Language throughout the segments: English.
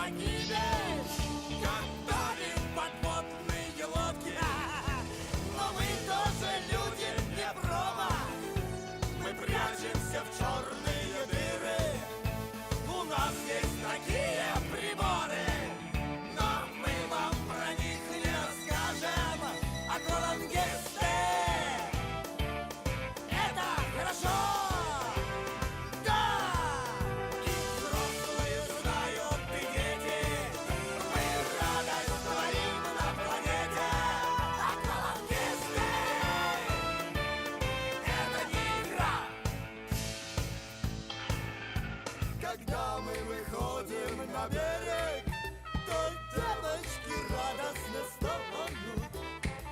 погибель, как тонем подводные лодки. Но мы тоже люди, не проба. Мы прячемся в черные дыры. У нас есть такие приборы, но мы вам про них не расскажем. Аквалангисты — это хорошо. Да! И взрослые знают, и дети. Мы радость творим на планете. Аквалангисты — это не игра. Когда мы выходим на берег, то девочки радостно встают,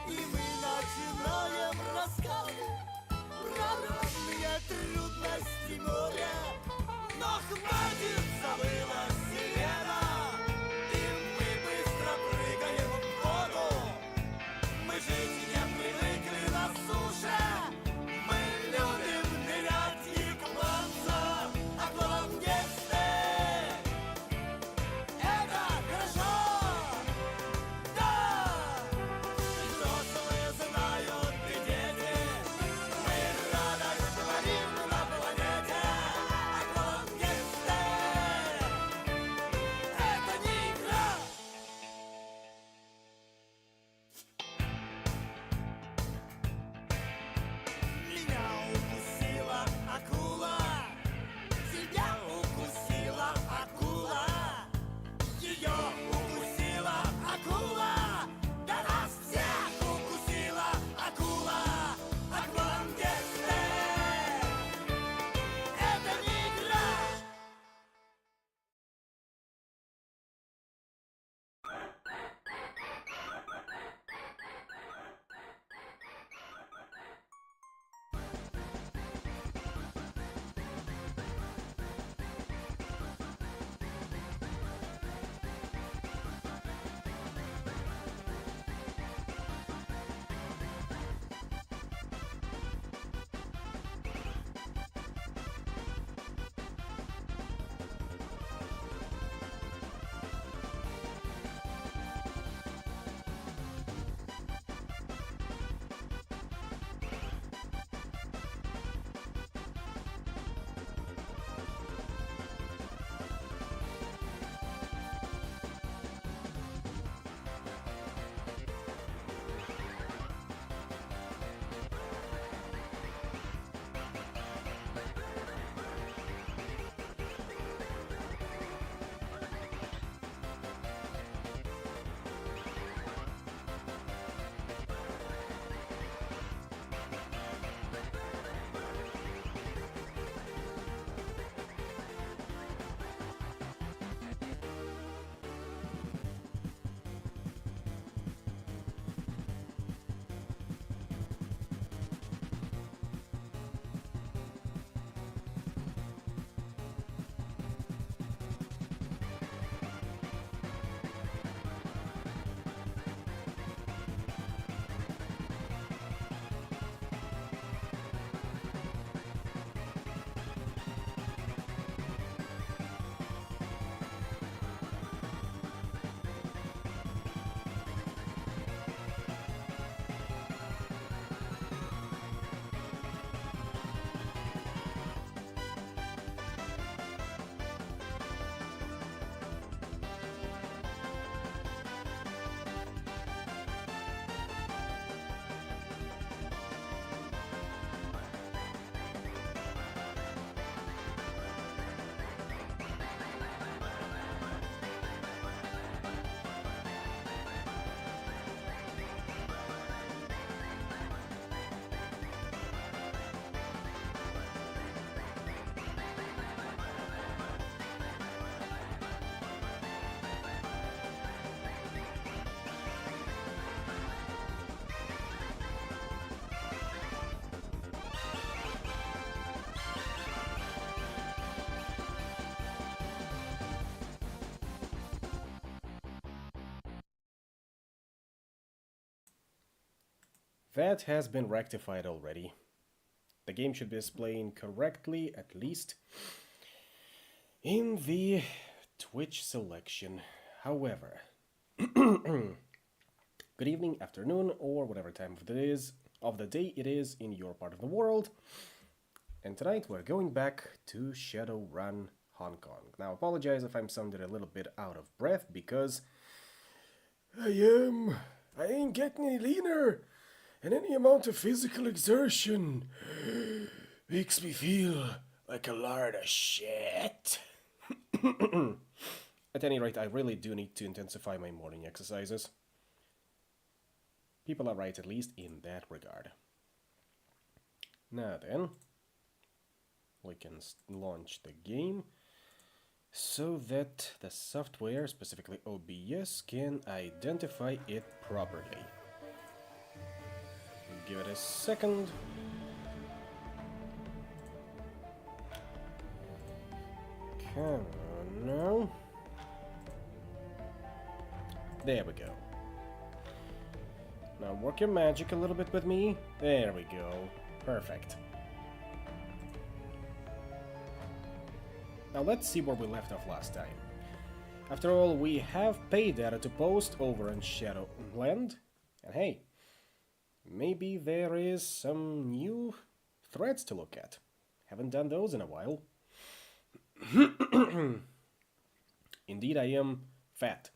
и мы начинаем рассказы про разные трудности моря. Но хватит, забыла сирена, и мы быстро прыгаем в воду. Мы жить не привыкли на суше, мы любим нырять и купаться. Аквалангисты — это хорошо. Да! И взрослые знают, и дети. Мы радость творим на планете. Аквалангисты — это не игра. Меня укусила акула, тебя укусила акула, ее укусила акула, да нас всех укусила акула. Аквалангисты — это не игра. That has been rectified already. The game should be displaying correctly, at least in the Twitch selection. However, good evening, afternoon, or whatever time of the day it is in your part of the world. And tonight we're going back to Shadowrun Hong Kong. Now, apologize if I'm sounding a little bit out of breath because I ain't getting any leaner, and any amount of physical exertion makes me feel like a lot of shit. At any rate, I really do need to intensify my morning exercises. People are right, at least in that regard. Now then, we can launch the game so that the software, specifically OBS, can identify it properly. Give it a second. Come on now. There we go. Now work your magic a little bit with me. There we go. Perfect. Now let's see where we left off last time. After all, we have paid data to post over in Shadowland. And hey, maybe there is some new threads to look at. Haven't done those in a while. Indeed, I am fat.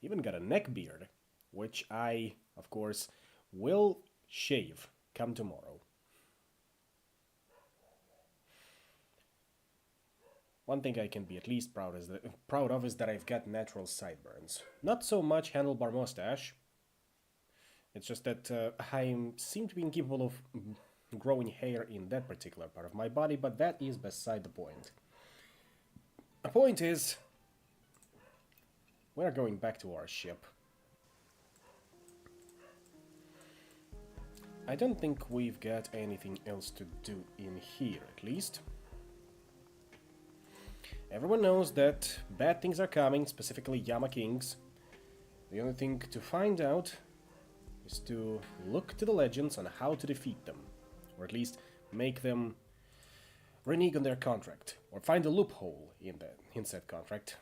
Even got a neck beard, which I, of course, will shave come tomorrow. One thing I can be at least proud of is that I've got natural sideburns. Not so much handlebar mustache. It's just that I seem to be incapable of growing hair in that particular part of my body, but that is beside the point. The point is, we're going back to our ship. I don't think we've got anything else to do in here, at least. Everyone knows that bad things are coming, specifically Yama Kings. The only thing to find out is to look to the legends on how to defeat them, or at least make them renege on their contract, or find a loophole in said contract.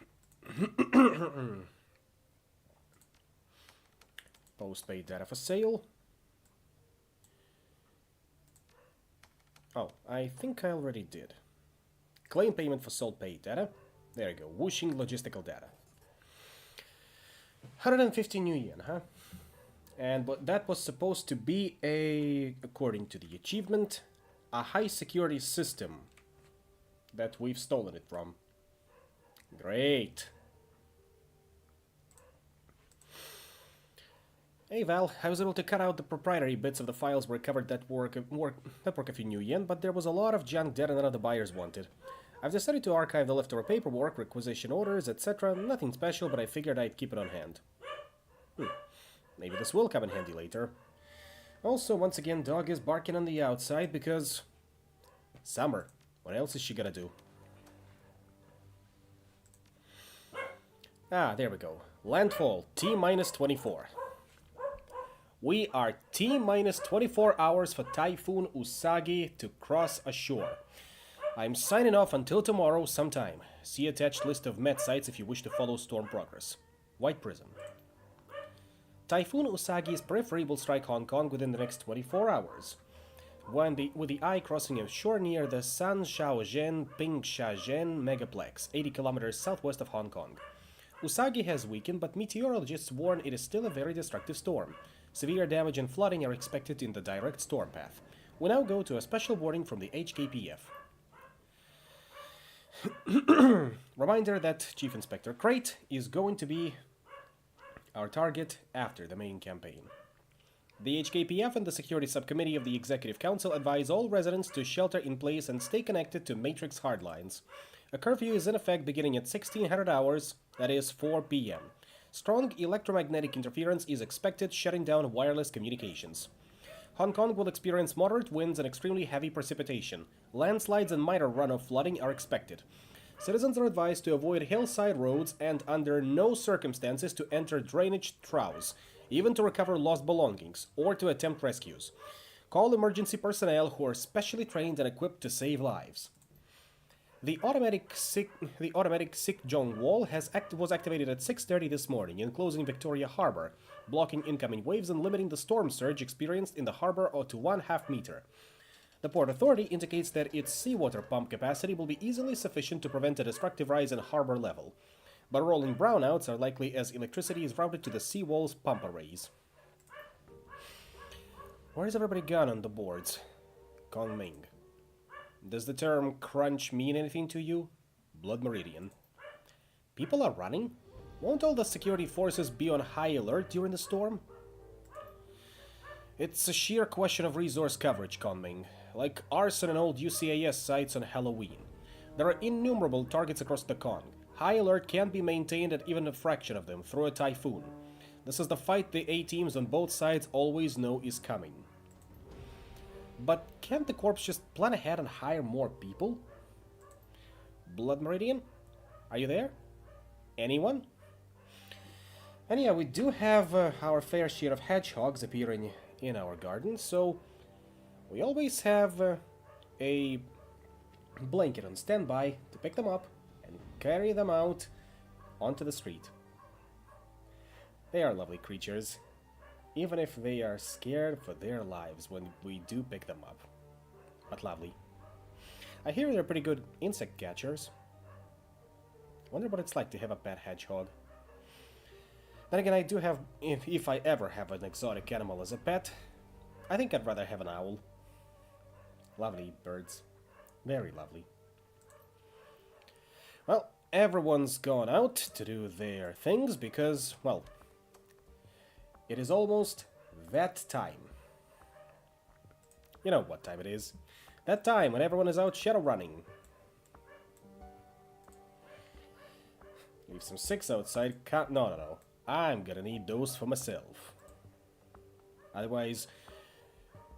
Postpaid data for sale. Oh, I think I already did. Claim payment for sold paid data. There you go. Whooshing logistical data. 150 new yen, huh? But that was supposed to be according to the achievement, a high security system that we've stolen it from. Great. Hey Val, I was able to cut out the proprietary bits of the files recovered that work a few new yen, but there was a lot of junk dead and none of the buyers wanted. I've decided to archive the leftover paperwork, requisition orders, etc. Nothing special, but I figured I'd keep it on hand. Maybe this will come in handy later. Also, once again, dog is barking on the outside because... summer. What else is she gonna do? Ah, there we go. Landfall, T-24. We are T-minus 24 hours for Typhoon Usagi to cross ashore. I'm signing off until tomorrow sometime. See attached list of met sites if you wish to follow storm progress. White Prism. Typhoon Usagi's periphery will strike Hong Kong within the next 24 hours. With the eye crossing ashore near the San Shaozhen Pingsha-zhen megaplex, 80 kilometers southwest of Hong Kong. Usagi has weakened, but meteorologists warn it is still a very destructive storm. Severe damage and flooding are expected in the direct storm path. We now go to a special warning from the HKPF. Reminder that Chief Inspector Crate is going to be our target after the main campaign. The HKPF and the Security Subcommittee of the Executive Council advise all residents to shelter in place and stay connected to Matrix hardlines. A curfew is in effect beginning at 1600 hours, that is 4 p.m. Strong electromagnetic interference is expected, shutting down wireless communications. Hong Kong will experience moderate winds and extremely heavy precipitation. Landslides and minor runoff flooding are expected. Citizens are advised to avoid hillside roads and under no circumstances to enter drainage troughs, even to recover lost belongings or to attempt rescues. Call emergency personnel who are specially trained and equipped to save lives. The automatic Sick Jong wall was activated at 6:30 this morning, enclosing Victoria Harbor, blocking incoming waves and limiting the storm surge experienced in the harbor to 1/2 meter. The Port Authority indicates that its seawater pump capacity will be easily sufficient to prevent a destructive rise in harbor level, but rolling brownouts are likely as electricity is routed to the seawall's pump arrays. Where's everybody gone on the boards? Kong Ming. Does the term crunch mean anything to you? Blood Meridian. People are running? Won't all the security forces be on high alert during the storm? It's a sheer question of resource coverage, Conming. Like arson and old UCAS sites on Halloween. There are innumerable targets across the Kong. High alert can't be maintained at even a fraction of them through a typhoon. This is the fight the A-teams on both sides always know is coming. But can't the Corps just plan ahead and hire more people? Blood Meridian? Are you there? Anyone? And yeah, we do have our fair share of hedgehogs appearing in our garden, so we always have a blanket on standby to pick them up and carry them out onto the street. They are lovely creatures, even if they are scared for their lives when we do pick them up. But lovely. I hear they're pretty good insect catchers. Wonder what it's like to have a pet hedgehog. Then again, I do have, if I ever have an exotic animal as a pet, I think I'd rather have an owl. Lovely birds. Very lovely. Well, everyone's gone out to do their things because, well, it is almost that time. You know what time it is. That time when everyone is out Shadowrunning. Leave some 6 outside. No. I'm gonna need those for myself. Otherwise,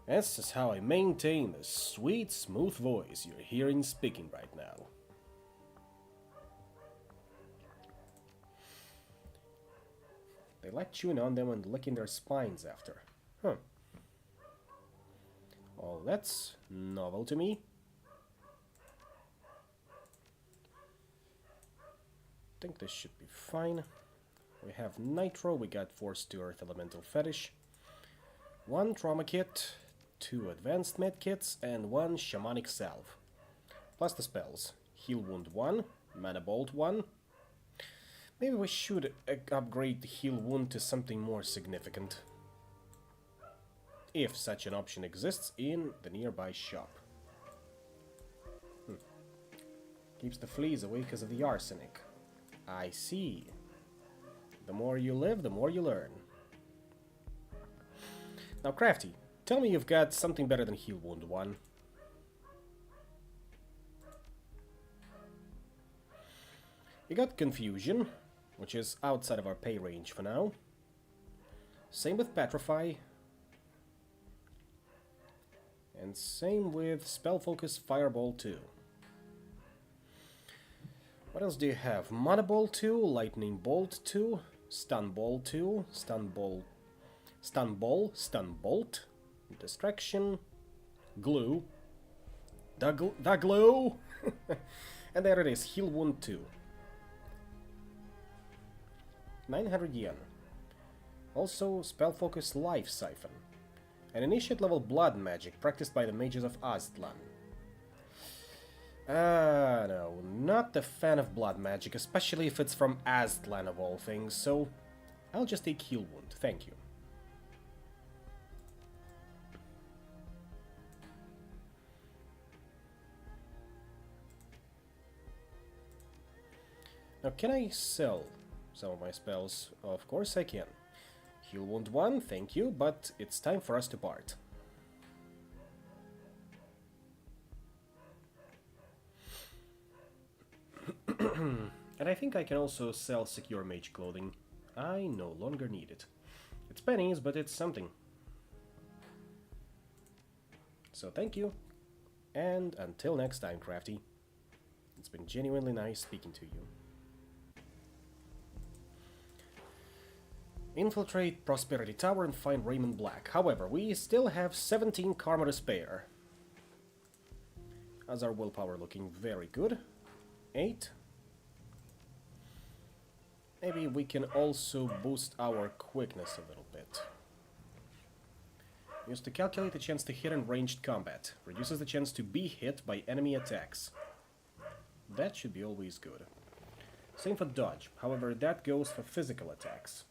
that's just how I maintain the sweet, smooth voice you're hearing speaking right now. They like chewing on them and licking their spines after. Huh. Oh, that's novel to me. Think this should be fine. We have Nitro, we got Force to Earth Elemental Fetish, 1 Trauma Kit, 2 Advanced Med Kits, and 1 Shamanic Salve. Plus the spells. Heal Wound 1, Mana Bolt 1. Maybe we should upgrade the Heal Wound to something more significant. If such an option exists in the nearby shop. Keeps the fleas away because of the arsenic. I see. The more you live, the more you learn. Now, Crafty, tell me you've got something better than Heal Wound 1. We got Confusion, which is outside of our pay range for now. Same with Petrify. And same with Spell Focus Fireball 2. What else do you have? Mana Bolt 2, Lightning Bolt 2, Stun Ball 2, Stun Bolt, Distraction, Glue, the Glue, and there it is, Heal Wound 2. 900 yen. Also, Spell Focus Life Siphon. An initiate level blood magic practiced by the mages of Aztlan. No, not a fan of blood magic, especially if it's from Aztlan of all things, so I'll just take Heal Wound, thank you. Now, can I sell some of my spells? Of course I can. Heal Wound 1, thank you, but it's time for us to part. And I think I can also sell Secure Mage Clothing. I no longer need it. It's pennies, but it's something. So thank you, and until next time, Crafty. It's been genuinely nice speaking to you. Infiltrate Prosperity Tower and find Raymond Black. However, we still have 17 karma to spare. How's our willpower looking? Very good. 8. Maybe we can also boost our quickness a little bit. Used to calculate the chance to hit in ranged combat. Reduces the chance to be hit by enemy attacks. That should be always good. Same for dodge. However, that goes for physical attacks.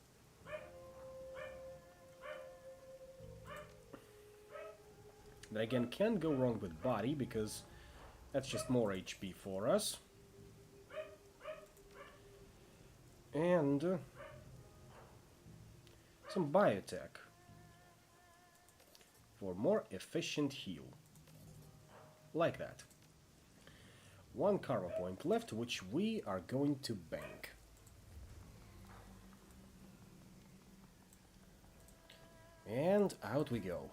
Then again, can't go wrong with body, because that's just more HP for us. And some bioattack for more efficient heal. Like that. 1 karma point left, which we are going to bank. And out we go.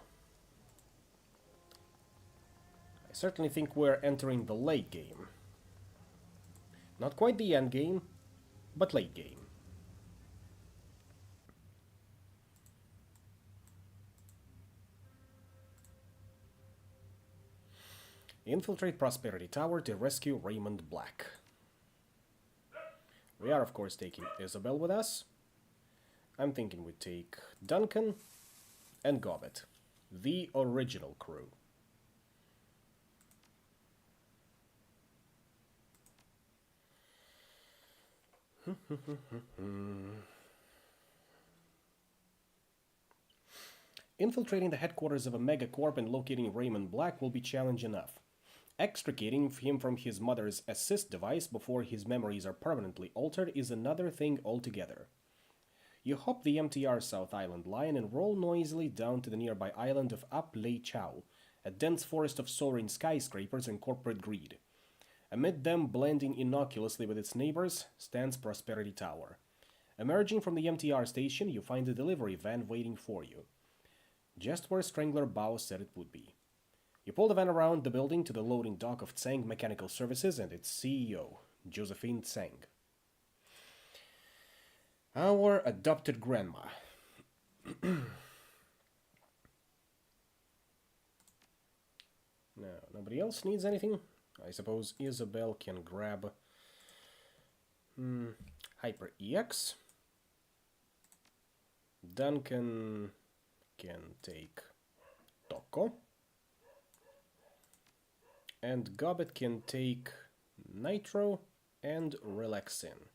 I certainly think we're entering the late game. Not quite the end game, but late game. Infiltrate Prosperity Tower to rescue Raymond Black. We are, of course, taking Isabel with us. I'm thinking we take Duncan and Gobbet, the original crew. Infiltrating the headquarters of a megacorp and locating Raymond Black will be challenge enough. Extricating him from his mother's assist device before his memories are permanently altered is another thing altogether. You hop the MTR South Island line and roll noisily down to the nearby island of Up Lei Chau, a dense forest of soaring skyscrapers and corporate greed. Amid them, blending innocuously with its neighbors, stands Prosperity Tower. Emerging from the MTR station, you find a delivery van waiting for you. Just where Strangler Bao said it would be. You pull the van around the building to the loading dock of Tsang Mechanical Services and its CEO, Josephine Tsang. Our adopted grandma. Now, nobody else needs anything? I suppose Isabel can grab Hyper EX. Duncan can take Toko. And Gobbet can take Nitro and Relaxin.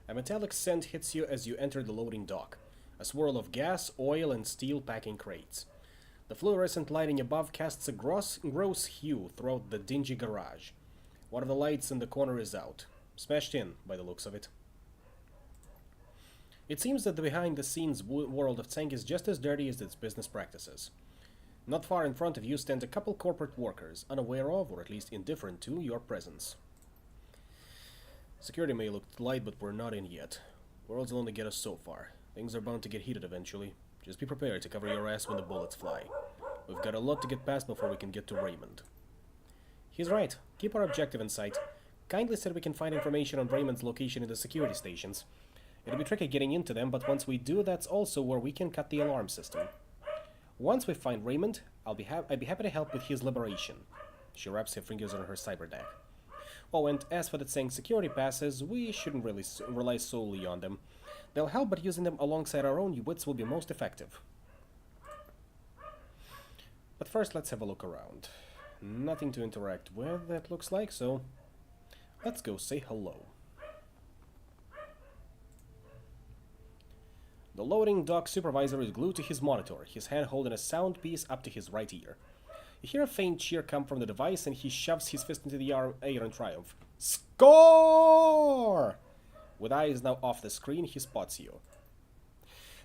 A metallic scent hits you as you enter the loading dock. A swirl of gas, oil, and steel packing crates. The fluorescent lighting above casts a gross hue throughout the dingy garage. One of the lights in the corner is out. Smashed in, by the looks of it. It seems that the behind-the-scenes world of Tsang is just as dirty as its business practices. Not far in front of you stand a couple corporate workers, unaware of, or at least indifferent to, your presence. Security may look light, but we're not in yet. Worlds will only get us so far. Things are bound to get heated eventually. Just be prepared to cover your ass when the bullets fly. We've got a lot to get past before we can get to Raymond. He's right. Keep our objective in sight. Kindly said we can find information on Raymond's location in the security stations. It'll be tricky getting into them, but once we do, that's also where we can cut the alarm system. Once we find Raymond, I'd be happy to help with his liberation. She wraps her fingers on her cyberdeck. Oh, and as for the Tsang security passes, we shouldn't really rely solely on them. They'll help, but using them alongside our own wits will be most effective. But first, let's have a look around. Nothing to interact with, that looks like, so let's go say hello. The loading dock supervisor is glued to his monitor, his hand holding a sound piece up to his right ear. You hear a faint cheer come from the device, and he shoves his fist into the air in triumph. Score! With eyes now off the screen, he spots you.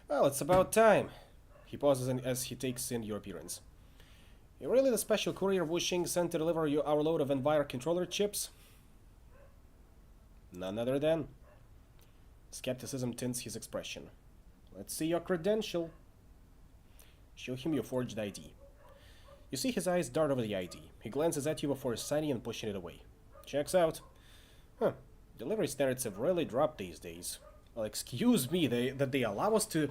Well, it's about time. He pauses as he takes in your appearance. You're really the special courier Wuxing sent to deliver you our load of Enviro controller chips? None other than. Skepticism tints his expression. Let's see your credential. Show him your forged ID. You see his eyes dart over the ID. He glances at you before signing and pushing it away. Checks out. Huh. Delivery standards have really dropped these days. Well, excuse me, that they allow us to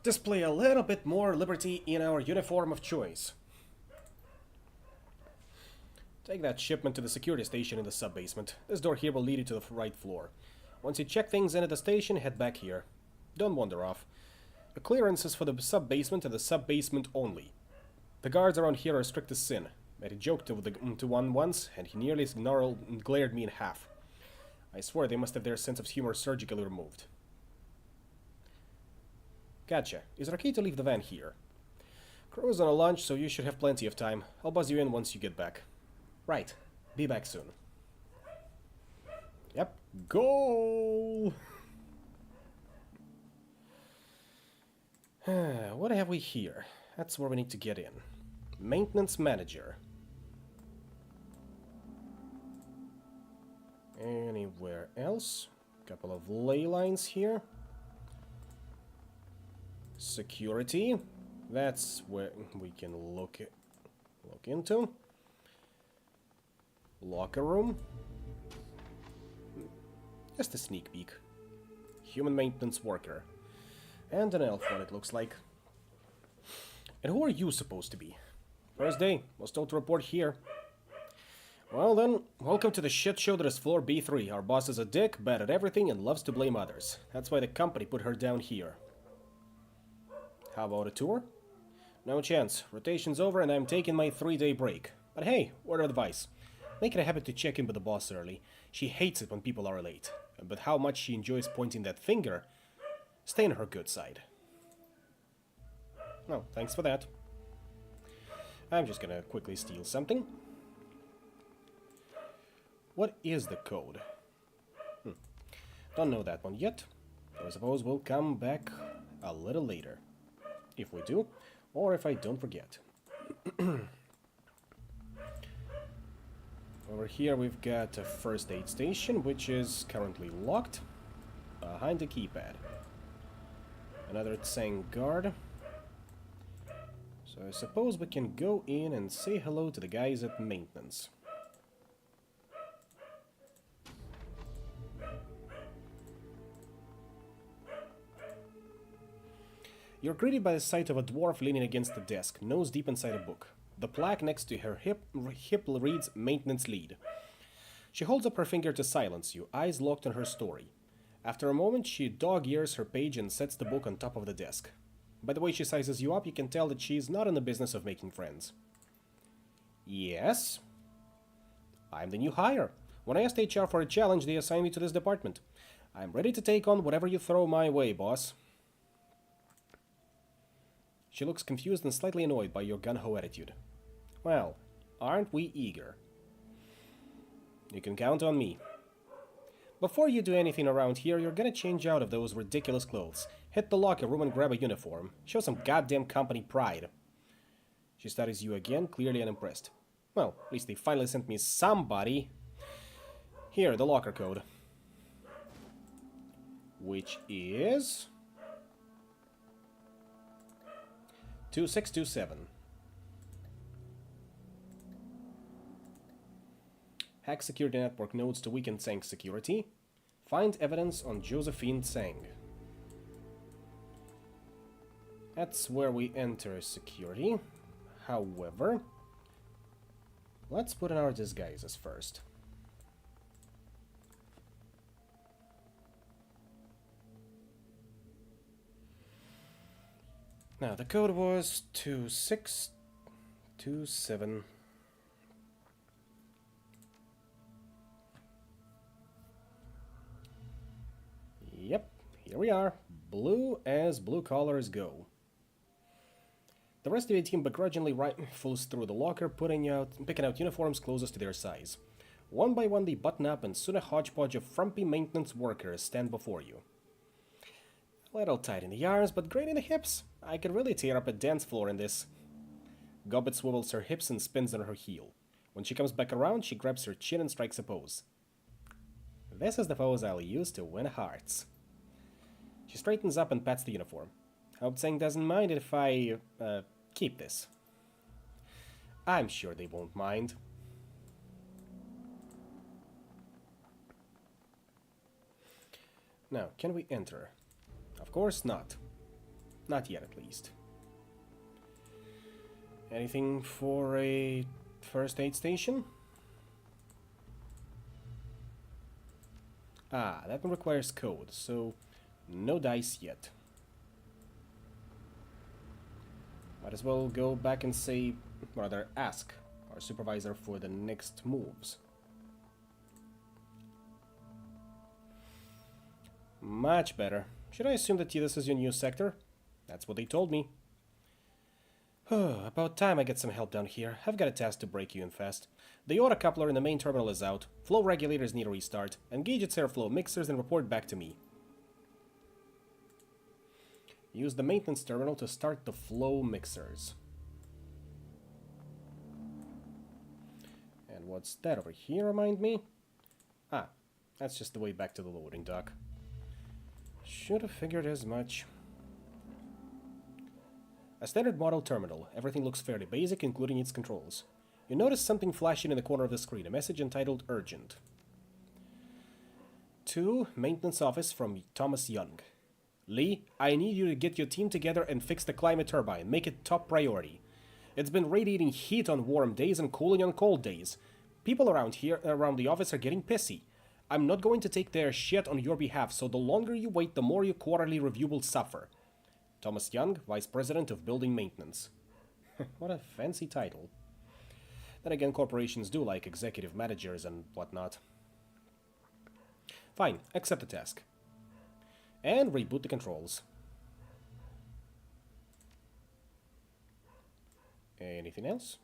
display a little bit more liberty in our uniform of choice. Take that shipment to the security station in the sub-basement. This door here will lead you to the right floor. Once you check things in at the station, head back here. Don't wander off. The clearance is for the sub-basement and the sub-basement only. The guards around here are strict as sin. Made a joke to one once, and he nearly glared me in half. I swear they must have their sense of humor surgically removed. Gotcha. Is it okay to leave the van here? Crew's on a lunch, so you should have plenty of time. I'll buzz you in once you get back. Right. Be back soon. Yep. Goal! What have we here? That's where we need to get in. Maintenance manager. Anywhere else? Couple of ley lines here. Security. That's where we can look into. Locker room. Just a sneak peek. Human maintenance worker. And an elf one, it looks like. And who are you supposed to be? First day. Was told to report here. Well then, welcome to the shit show that is floor B3. Our boss is a dick, bad at everything, and loves to blame others. That's why the company put her down here. How about a tour? No chance. Rotation's over and I'm taking my 3-day break. But hey, word of advice. Make it a habit to check in with the boss early. She hates it when people are late. But how much she enjoys pointing that finger, stay on her good side. Well, thanks for that. I'm just gonna quickly steal something. What is the code? Don't know that one yet. I suppose we'll come back a little later. If we do, or if I don't forget. Over here we've got a first aid station, which is currently locked behind the keypad. Another Tsang guard. So I suppose we can go in and say hello to the guys at maintenance. You're greeted by the sight of a dwarf leaning against the desk, nose deep inside a book. The plaque next to her hip reads Maintenance Lead. She holds up her finger to silence you, eyes locked on her story. After a moment, she dog-ears her page and sets the book on top of the desk. By the way she sizes you up, you can tell that she's not in the business of making friends. Yes? I'm the new hire. When I asked HR for a challenge, they assigned me to this department. I'm ready to take on whatever you throw my way, boss. She looks confused and slightly annoyed by your gung-ho attitude. Well, aren't we eager? You can count on me. Before you do anything around here, you're gonna change out of those ridiculous clothes. Hit the locker room and grab a uniform. Show some goddamn company pride. She studies you again, clearly unimpressed. Well, at least they finally sent me somebody. Here, the locker code. Which is 2627. Hack security network nodes to weaken Tsang's security. Find evidence on Josephine Tsang. That's where we enter security. However, let's put on our disguises first. Now, the code was 2627. Yep, here we are. Blue as blue collars go. The rest of the team begrudgingly rifles through the locker, picking out uniforms closest to their size. One by one they button up and soon a hodgepodge of frumpy maintenance workers stand before you. A little tight in the arms, but great in the hips. I could really tear up a dance floor in this. Gobbet swivels her hips and spins on her heel. When she comes back around, she grabs her chin and strikes a pose. This is the pose I'll use to win hearts. She straightens up and pats the uniform. Hope Tsang doesn't mind if I, keep this. I'm sure they won't mind. Now, can we enter? Of course not. Not yet, at least. Anything for a first aid station? Ah, that one requires code, so no dice yet. Might as well go back and say, rather ask our supervisor for the next moves. Much better. Should I assume that this is your new sector? That's what they told me. About time I get some help down here. I've got a task to break you in fast. The autocoupler in the main terminal is out, flow regulators need a restart. Engage its airflow mixers and report back to me. Use the maintenance terminal to start the flow mixers. And what's that over here, remind me? Ah, that's just the way back to the loading dock. Should have figured as much. A standard model terminal. Everything looks fairly basic, including its controls. You notice something flashing in the corner of the screen, a message entitled Urgent. To Maintenance Office from Thomas Young. Lee, I need you to get your team together and fix the climate turbine. Make it top priority. It's been radiating heat on warm days and cooling on cold days. People around the office are getting pissy. I'm not going to take their shit on your behalf, so the longer you wait, the more your quarterly review will suffer. Thomas Young, Vice President of Building Maintenance. What a fancy title. Then again, corporations do like executive managers and whatnot. Fine, accept the task. And reboot the controls. Anything else?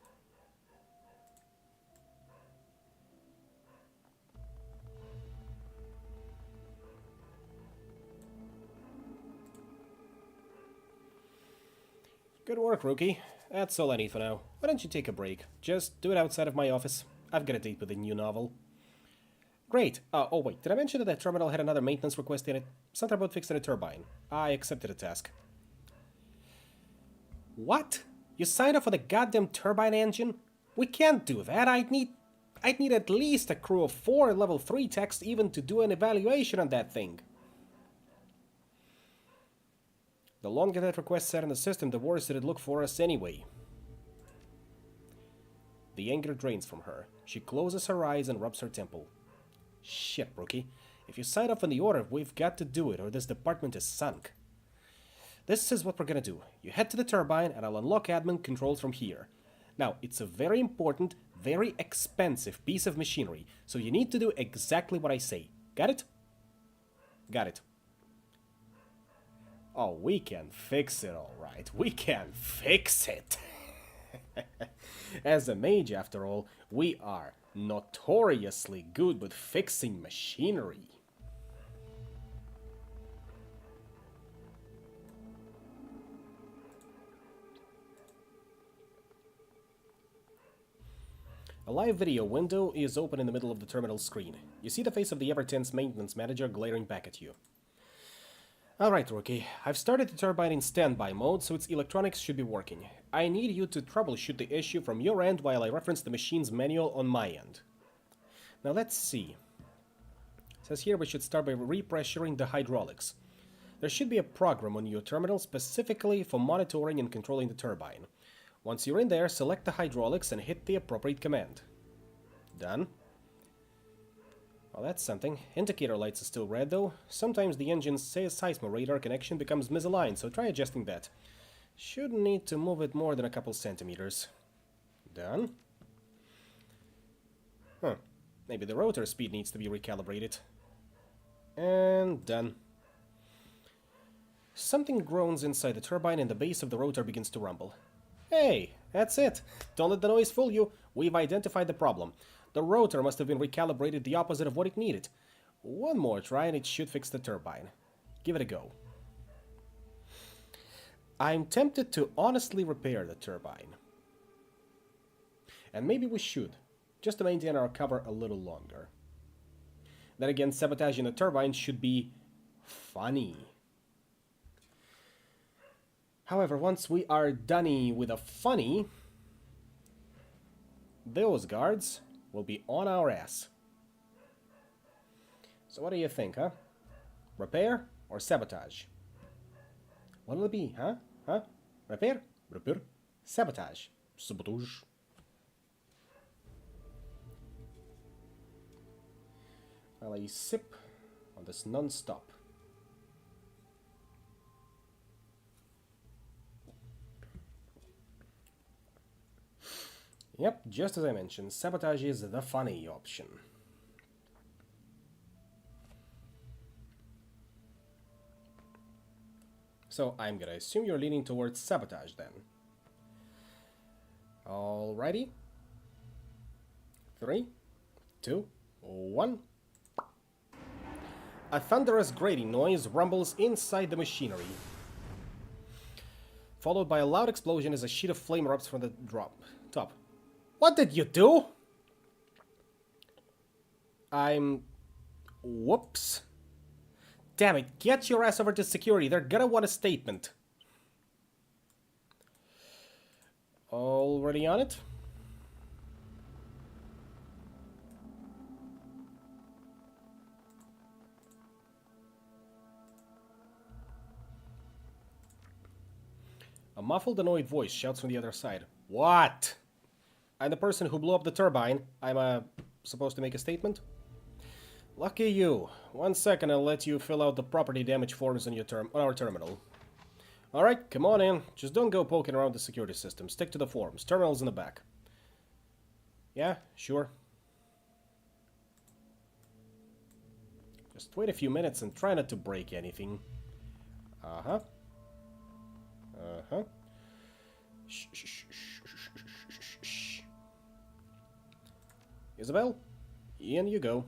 Good work, rookie. That's all I need for now. Why don't you take a break? Just do it outside of my office. I've got a date with a new novel. Great. Oh wait, did I mention that the terminal had another maintenance request in it? Something about fixing a turbine. I accepted the task. What? You signed up for the goddamn turbine engine? We can't do that. I'd need at least a crew of 4 level 3 techs even to do an evaluation on that thing. The longer that request sat in the system, the worse it'd look for us anyway. The anger drains from her. She closes her eyes and rubs her temple. Shit, rookie. If you sign up on the order, we've got to do it, or this department is sunk. This is what we're gonna do. You head to the turbine, and I'll unlock admin controls from here. Now, it's a very important, very expensive piece of machinery, so you need to do exactly what I say. Got it? Got it. Oh, we can fix it, all right. We can fix it. As a mage, after all, we are notoriously good with fixing machinery. A live video window is open in the middle of the terminal screen. You see the face of the ever-tense maintenance manager glaring back at you. Alright, rookie. I've started the turbine in standby mode, so its electronics should be working. I need you to troubleshoot the issue from your end while I reference the machine's manual on my end. Now let's see. It says here we should start by repressuring the hydraulics. There should be a program on your terminal specifically for monitoring and controlling the turbine. Once you're in there, select the hydraulics and hit the appropriate command. Done. Well, that's something. Indicator lights are still red, though. Sometimes the engine's seismoradar connection becomes misaligned, so try adjusting that. Shouldn't need to move it more than a couple centimeters. Done. Huh. Maybe the rotor speed needs to be recalibrated. And done. Something groans inside the turbine and the base of the rotor begins to rumble. Hey, that's it. Don't let the noise fool you. We've identified the problem. The rotor must have been recalibrated the opposite of what it needed. One more try and it should fix the turbine. Give it a go. I'm tempted to honestly repair the turbine. And maybe we should, just to maintain our cover a little longer. Then again, sabotaging the turbine should be funny. However, once we are done with a funny, those guards will be on our ass. So what do you think, huh? Repair or sabotage? What'll it be, huh? Huh? Repair? Repair? Sabotage? Sabotage. While I sip on this non-stop. Yep, just as I mentioned, sabotage is the funny option. So I'm gonna assume you're leaning towards sabotage then. Alrighty. 3, 2, 1. A thunderous grating noise rumbles inside the machinery, followed by a loud explosion as a sheet of flame erupts from the top. What did you do? Whoops. Damn it, get your ass over to security. They're gonna want a statement. Already on it? A muffled, annoyed voice shouts from the other side. What? I'm the person who blew up the turbine. I'm, supposed to make a statement? Lucky you. 1 second, I'll let you fill out the property damage forms on our terminal. Alright, come on in. Just don't go poking around the security system. Stick to the forms. Terminal's in the back. Yeah, sure. Just wait a few minutes and try not to break anything. Uh-huh. Uh-huh. Shh, shh, shh, shh, shh, shh, shh. Isabel, in you go.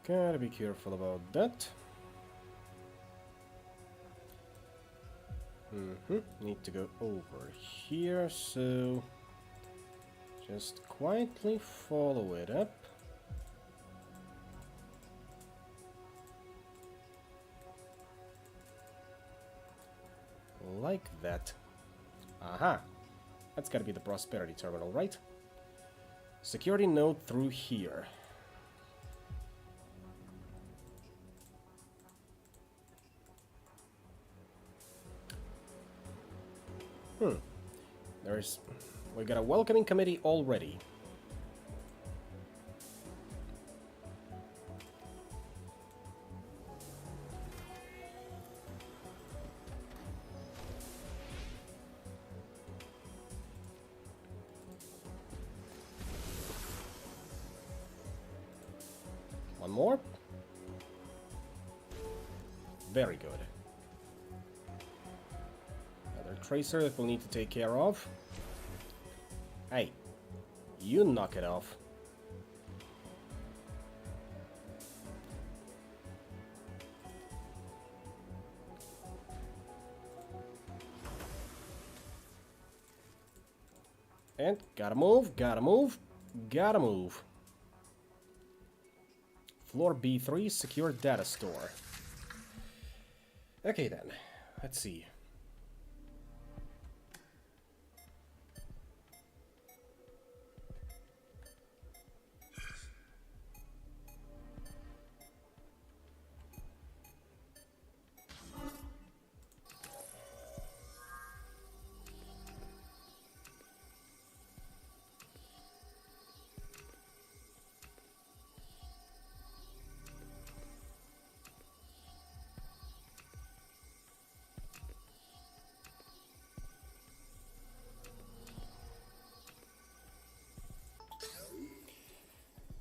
Gotta be careful about that. Need to go over here, so just quietly follow it up. Like that. Aha! That's gotta be the prosperity terminal, right? Security node through here. We got a welcoming committee already. One more. Very good. Another tracer that we'll need to take care of. Hey, you knock it off. And gotta move, gotta move, gotta move. Floor B3, secure data store. Okay then, let's see.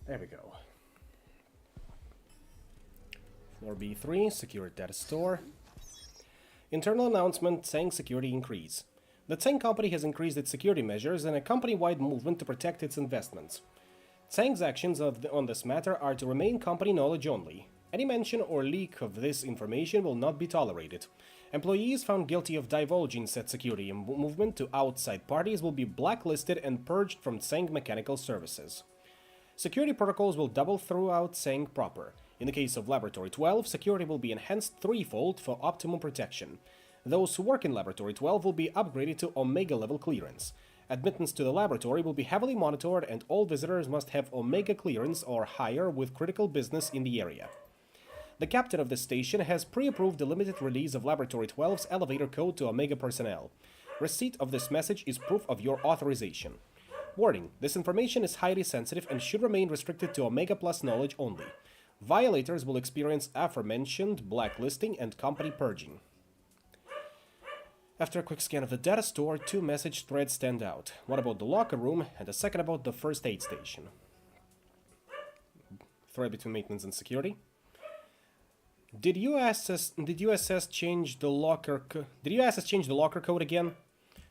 There we go. Floor B3, secure data store. Internal announcement, Tsang security increase. The Tsang company has increased its security measures in a company-wide movement to protect its investments. Tsang's actions on this matter are to remain company knowledge only. Any mention or leak of this information will not be tolerated. Employees found guilty of divulging said security movement to outside parties will be blacklisted and purged from Tsang Mechanical Services. Security protocols will double throughout Tsang proper. In the case of Laboratory 12, security will be enhanced threefold for optimum protection. Those who work in Laboratory 12 will be upgraded to Omega level clearance. Admittance to the laboratory will be heavily monitored and all visitors must have Omega clearance or higher with critical business in the area. The captain of the station has pre-approved the limited release of Laboratory 12's elevator code to Omega personnel. Receipt of this message is proof of your authorization. Warning, this information is highly sensitive and should remain restricted to Omega Plus knowledge only. Violators will experience aforementioned blacklisting and company purging. After a quick scan of the data store, 2 message threads stand out. One about the locker room, and a second about the first aid station. Thread between maintenance and security. Did USS change the locker code again?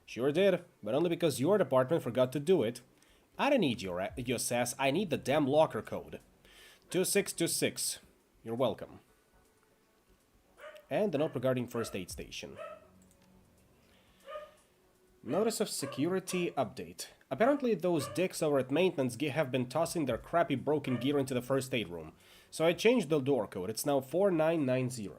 Sure did, but only because your department forgot to do it. I don't need your USS, I need the damn locker code. 2626. You're welcome. And a note regarding first aid station. Notice of security update. Apparently those dicks over at maintenance have been tossing their crappy broken gear into the first aid room. So I changed the door code. It's now 4990.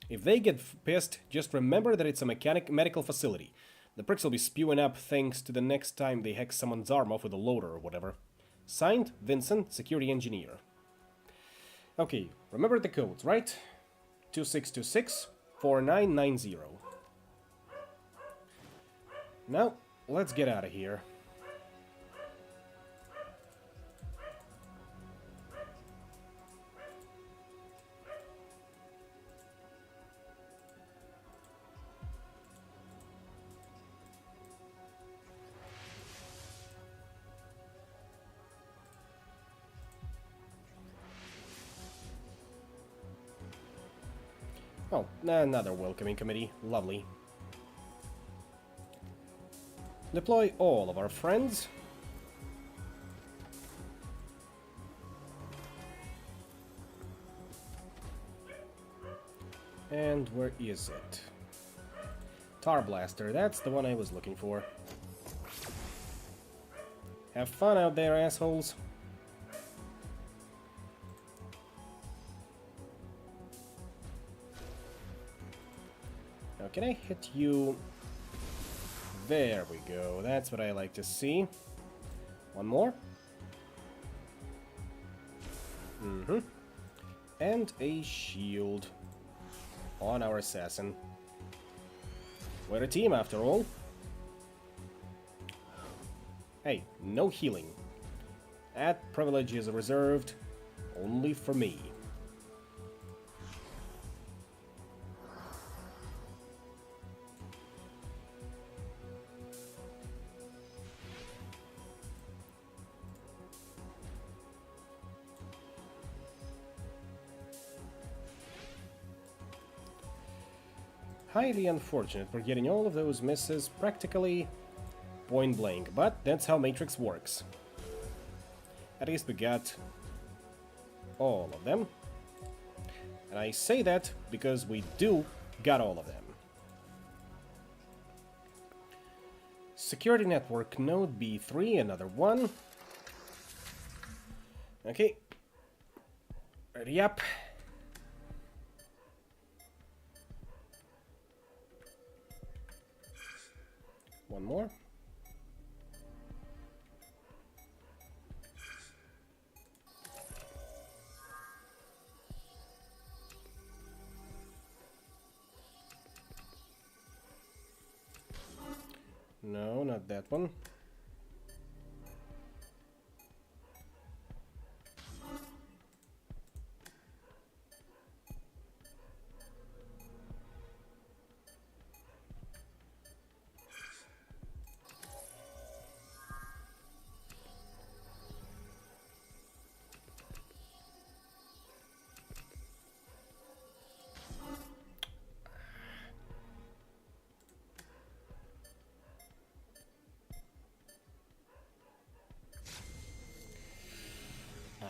If they get pissed, just remember that it's a medical facility. The pricks will be spewing up thanks to the next time they hack someone's arm off with a loader or whatever. Signed, Vincent, security engineer. Okay, remember the codes, right? 2626 4990. Now, let's get out of here. Oh, another welcoming committee. Lovely. Deploy all of our friends. And where is it? Tar Blaster, that's the one I was looking for. Have fun out there, assholes. Now, can I hit you? There we go. That's what I like to see. One more. And a shield on our assassin. We're a team after all. Hey, no healing. That privilege is reserved only for me. Highly unfortunate for getting all of those misses practically point blank, but that's how Matrix works. At least we got all of them. And I say that because we do got all of them. Security network node B3, another one. Okay. Ready up. One more. No, not that one.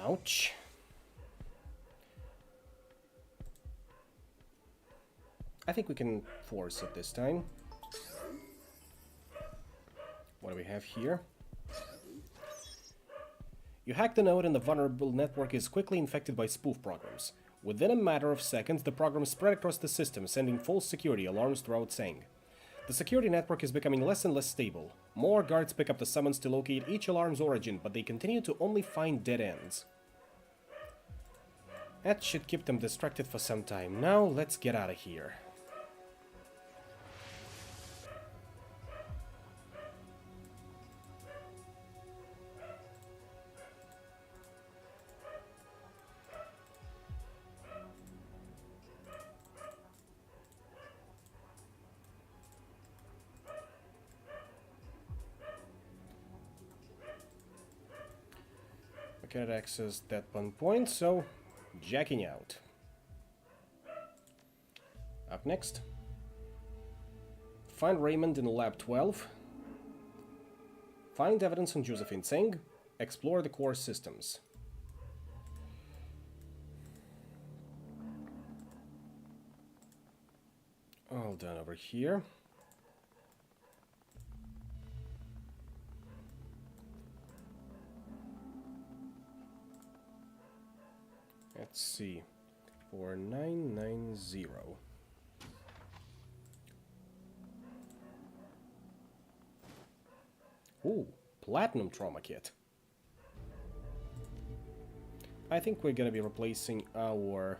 Ouch. I think we can force it this time. What do we have here? You hack the node and the vulnerable network is quickly infected by spoof programs. Within a matter of seconds, the program spread across the system, sending false security alarms throughout Sang. The security network is becoming less and less stable. More guards pick up the summons to locate each alarm's origin, but they continue to only find dead ends. That should keep them distracted for some time. Now, let's get out of here. I cannot access that one point, so jacking out. Up next, find Raymond in Lab 12. Find evidence on Josephine Tseng. Explore the core systems. All done over here. Let's see. 4990. Ooh, platinum trauma kit. I think we're gonna be replacing our...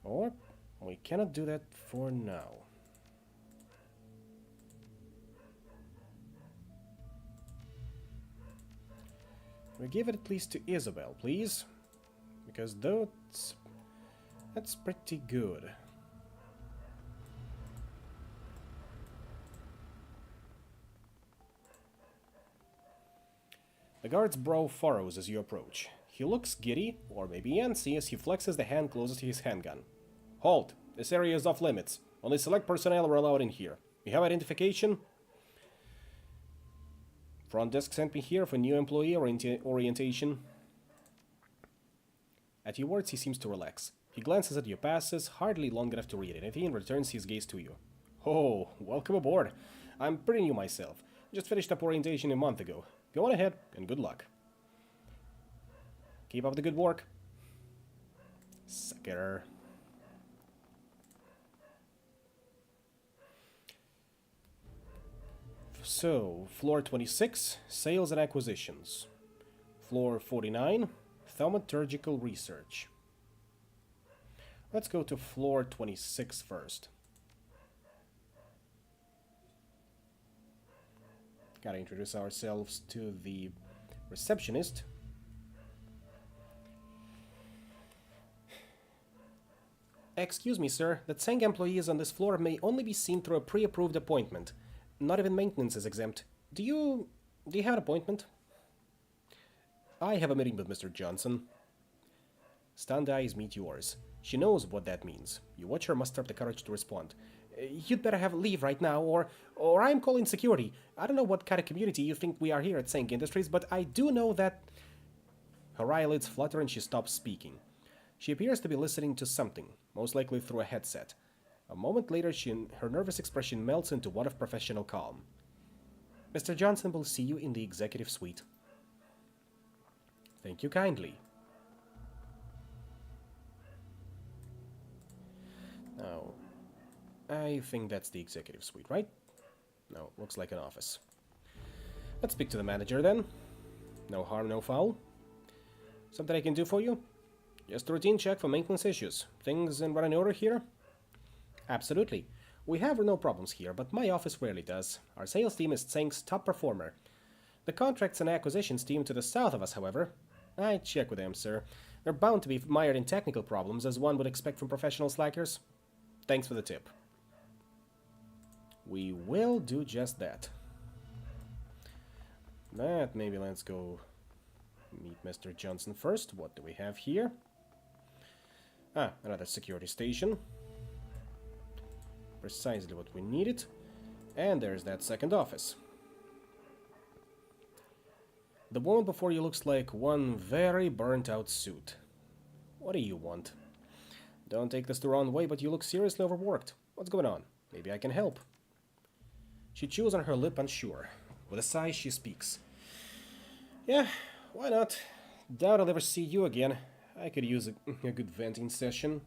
Or we cannot do that for now. We give it at least to Isabel, please. Because that's pretty good. The guard's brow furrows as you approach. He looks giddy, or maybe antsy, as he flexes the hand closest to his handgun. Halt! This area is off limits. Only select personnel are allowed in here. You have identification? Front desk sent me here for new employee orientation. At your words, he seems to relax. He glances at your passes, hardly long enough to read anything, and returns his gaze to you. Oh, welcome aboard. I'm pretty new myself. Just finished up orientation a month ago. Go on ahead, and good luck. Keep up the good work. Sucker. So, floor 26, sales and acquisitions. Floor 49, thaumaturgical research. Let's go to floor 26 first. Gotta introduce ourselves to the receptionist. Excuse me, sir. The Tseng employees on this floor may only be seen through a pre-approved appointment. Not even maintenance is exempt. Do you have an appointment? I have a meeting with Mr. Johnson. Stunned eyes meet yours. She knows what that means. You watch her muster up the courage to respond. You'd better have leave right now, or I'm calling security. I don't know what kind of community you think we are here at Tseng Industries, but I do know that... Her eyelids flutter and she stops speaking. She appears to be listening to something, most likely through a headset. A moment later, her nervous expression melts into one of professional calm. Mr. Johnson will see you in the executive suite. Thank you kindly. Now, I think that's the executive suite, right? No, looks like an office. Let's speak to the manager then. No harm, no foul. Something I can do for you? Just a routine check for maintenance issues. Things in running order here? Absolutely. We have no problems here, but my office rarely does. Our sales team is Tseng's top performer. The contracts and acquisitions team to the south of us, however, I check with them, sir. They're bound to be mired in technical problems, as one would expect from professional slackers. Thanks for the tip. We will do just that. But maybe let's go meet Mr. Johnson first. What do we have here? Ah, another security station. Precisely what we needed. And there's that second office. The woman before you looks like one very burnt-out suit. What do you want? Don't take this the wrong way, but you look seriously overworked. What's going on? Maybe I can help. She chews on her lip, unsure. With a sigh, she speaks. Yeah, why not? Doubt I'll ever see you again. I could use a good venting session.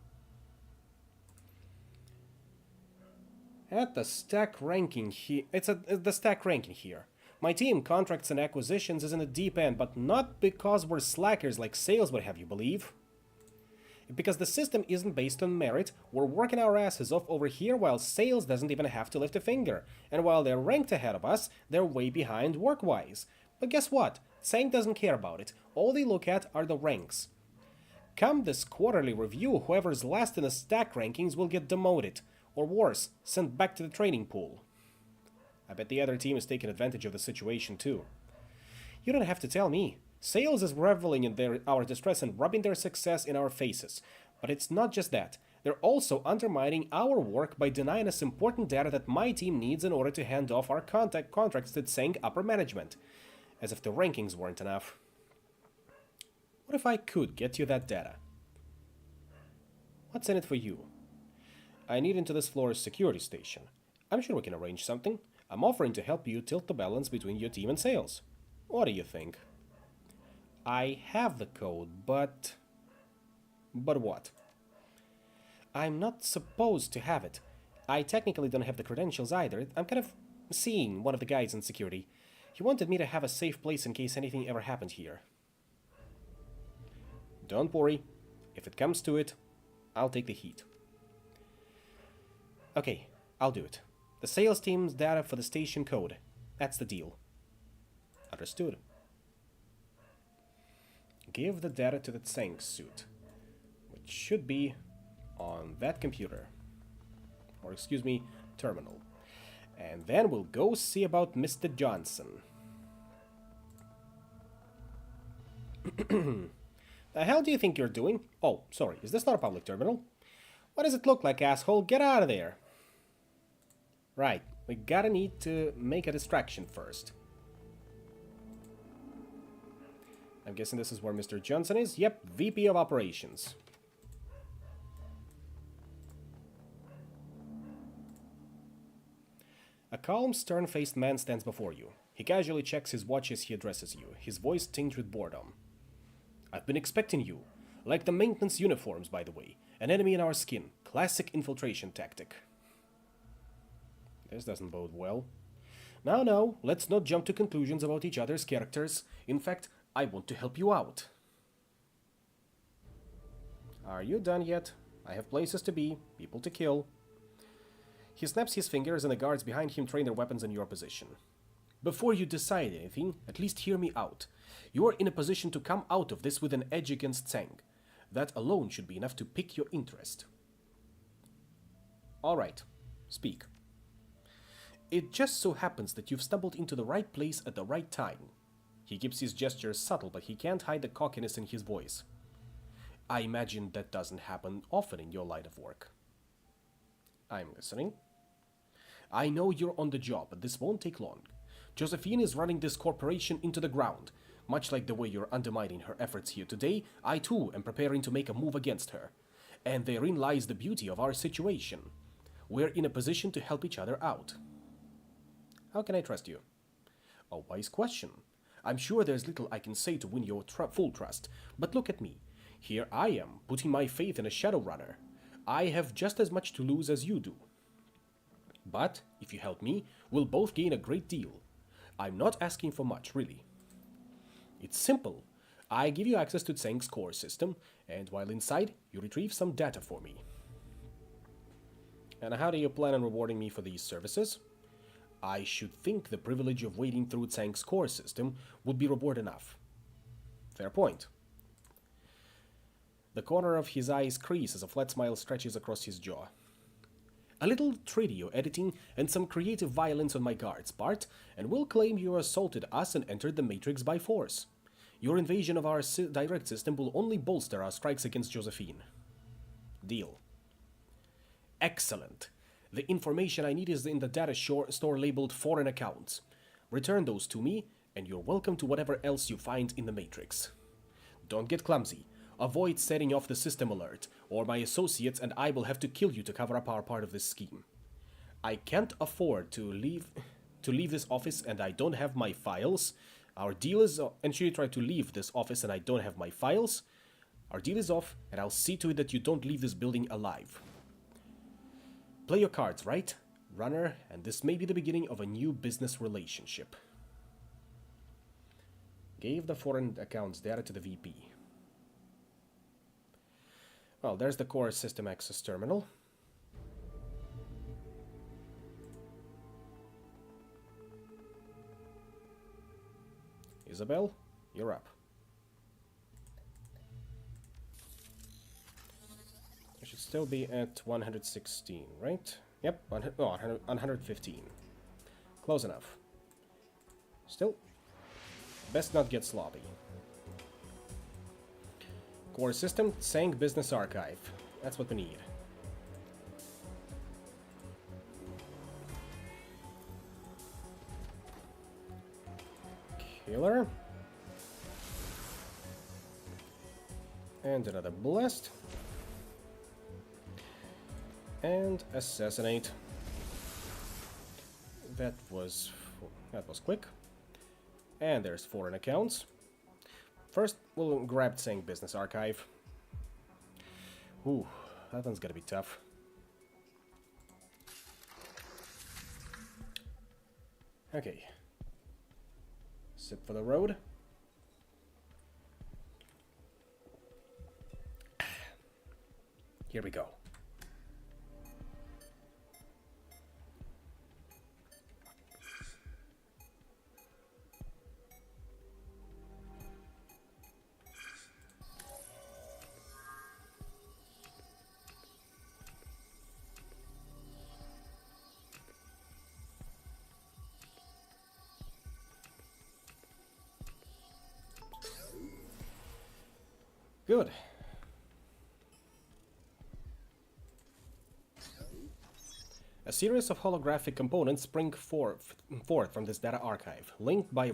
At the stack ranking here, it's the stack ranking here. My team, contracts and acquisitions, is in the deep end, but not because we're slackers like sales would have you believe. Because the system isn't based on merit, we're working our asses off over here while sales doesn't even have to lift a finger. And while they're ranked ahead of us, they're way behind work-wise. But guess what? Tseng doesn't care about it. All they look at are the ranks. Come this quarterly review, whoever's last in the stack rankings will get demoted. Or worse, sent back to the training pool. I bet the other team is taking advantage of the situation too. You don't have to tell me. Sales is reveling in our distress and rubbing their success in our faces. But it's not just that. They're also undermining our work by denying us important data that my team needs in order to hand off our contracts to Tseng upper management. As if the rankings weren't enough. What if I could get you that data? What's in it for you? I need into this floor's security station. I'm sure we can arrange something. I'm offering to help you tilt the balance between your team and sales. What do you think? I have the code, but... But what? I'm not supposed to have it. I technically don't have the credentials either. I'm kind of seeing one of the guys in security. He wanted me to have a safe place in case anything ever happened here. Don't worry. If it comes to it, I'll take the heat. Okay, I'll do it. The sales team's data for the station code. That's the deal. Understood. Give the data to the Tseng suit, which should be on that computer. Or excuse me, terminal. And then we'll go see about Mr. Johnson. The hell do you think you're doing? Oh, sorry, is this not a public terminal? What does it look like, asshole? Get out of there! Right, we gotta need to make a distraction first. I'm guessing this is where Mr. Johnson is? Yep, VP of Operations. A calm, stern-faced man stands before you. He casually checks his watch as he addresses you, his voice tinged with boredom. I've been expecting you. Like the maintenance uniforms, by the way. An enemy in our skin. Classic infiltration tactic. This doesn't bode well. Now, let's not jump to conclusions about each other's characters. In fact, I want to help you out. Are you done yet? I have places to be, people to kill. He snaps his fingers and the guards behind him train their weapons in your position. Before you decide anything, at least hear me out. You are in a position to come out of this with an edge against Tseng. That alone should be enough to pique your interest. Alright, speak. It just so happens that you've stumbled into the right place at the right time. He keeps his gestures subtle, but he can't hide the cockiness in his voice. I imagine that doesn't happen often in your line of work. I'm listening. I know you're on the job, but this won't take long. Josephine is running this corporation into the ground. Much like the way you're undermining her efforts here today, I too am preparing to make a move against her. And therein lies the beauty of our situation. We're in a position to help each other out. How can I trust you? A wise question. I'm sure there's little I can say to win your full trust, but look at me. Here I am, putting my faith in a Shadowrunner. I have just as much to lose as you do. But, if you help me, we'll both gain a great deal. I'm not asking for much, really. It's simple. I give you access to Tseng's core system, and while inside, you retrieve some data for me. And how do you plan on rewarding me for these services? I should think the privilege of wading through Tseng's core system would be reward enough. Fair point. The corner of his eyes crease as a flat smile stretches across his jaw. A little trio editing and some creative violence on my guard's part, and we'll claim you assaulted us and entered the Matrix by force. Your invasion of our direct system will only bolster our strikes against Josephine. Deal. Excellent. The information I need is in the data store labeled foreign accounts. Return those to me, and you're welcome to whatever else you find in the Matrix. Don't get clumsy. Avoid setting off the system alert, or my associates and I will have to kill you to cover up our part of this scheme. I can't afford to leave this office and I don't have my files. Our deal is... and should you try to leave this office and I don't have my files, Our deal is off, and I'll see to it that you don't leave this building alive. Play your cards, right, runner, and this may be the beginning of a new business relationship. Gave the foreign accounts data to the VP. Well, there's the core system access terminal. Isabel, you're up. I should still be at 116, right? Yep, 115. Close enough. Still, best not get sloppy. Core system, Tsang Business Archive. That's what we need. Killer. And another blast. And assassinate. That was quick. And there's foreign accounts. First, we'll grab Tsang Business Archive. Ooh, that one's gonna be tough. Okay. Sit for the road. Here we go. Good. A series of holographic components spring forth from this data archive, linked by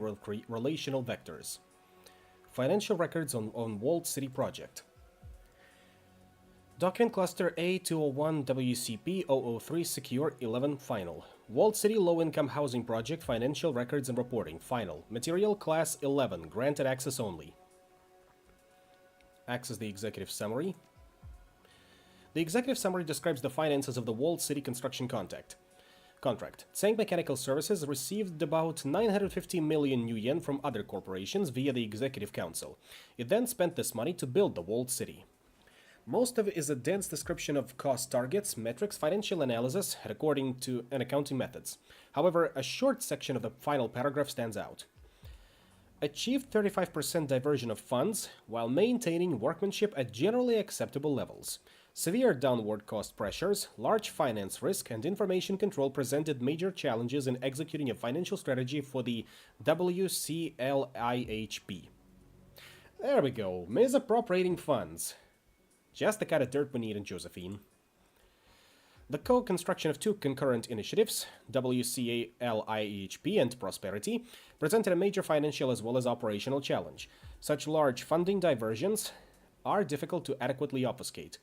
relational vectors. Financial records on Walled City project. Document cluster A201 WCP 003 Secure 11 Final. Walled City Low Income Housing Project Financial Records and Reporting Final. Material Class 11 Granted Access Only. Access the executive summary. The executive summary describes the finances of the Walled City construction contract. Tsang Mechanical Services received about 950 million new yen from other corporations via the Executive Council. It then spent this money to build the Walled City. Most of it is a dense description of cost targets, metrics, financial analysis, according to and accounting methods. However, a short section of the final paragraph stands out. Achieved 35% diversion of funds while maintaining workmanship at generally acceptable levels. Severe downward cost pressures, large finance risk, and information control presented major challenges in executing a financial strategy for the WCLIHP. There we go, misappropriating funds. Just the kind of dirt we need in Josephine. The co-construction of two concurrent initiatives, WCLIHP and Prosperity, presented a major financial as well as operational challenge. Such large funding diversions are difficult to adequately obfuscate.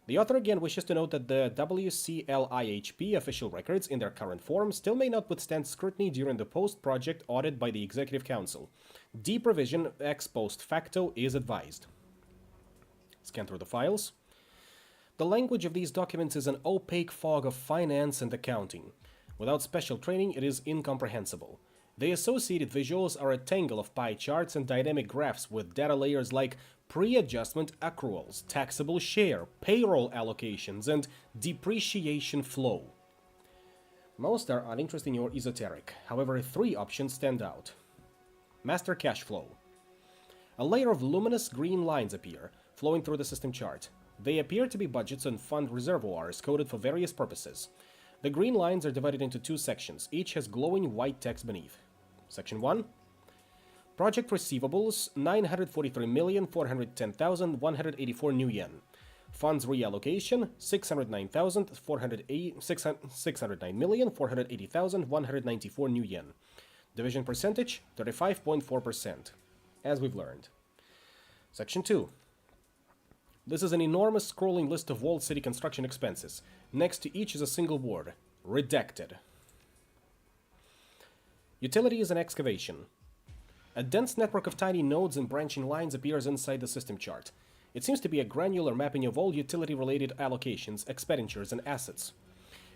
The author again wishes to note that the WCLIHP official records in their current form still may not withstand scrutiny during the post-project audit by the Executive Council. Deep revision ex post facto is advised. Scan through the files. The language of these documents is an opaque fog of finance and accounting. Without special training, it is incomprehensible. The associated visuals are a tangle of pie charts and dynamic graphs with data layers like pre-adjustment accruals, taxable share, payroll allocations, and depreciation flow. Most are uninteresting or esoteric. However, three options stand out. Master cash flow. A layer of luminous green lines appear, flowing through the system chart. They appear to be budgets and fund reservoirs coded for various purposes. The green lines are divided into two sections. Each has glowing white text beneath. Section 1. Project receivables 943,410,184 new yen. Funds reallocation 609,480,194 new yen. Division percentage 35.4%, as we've learned. Section 2. This is an enormous scrolling list of Walled City construction expenses. Next to each is a single word: redacted. Utilities and excavation. A dense network of tiny nodes and branching lines appears inside the system chart. It seems to be a granular mapping of all utility-related allocations, expenditures, and assets.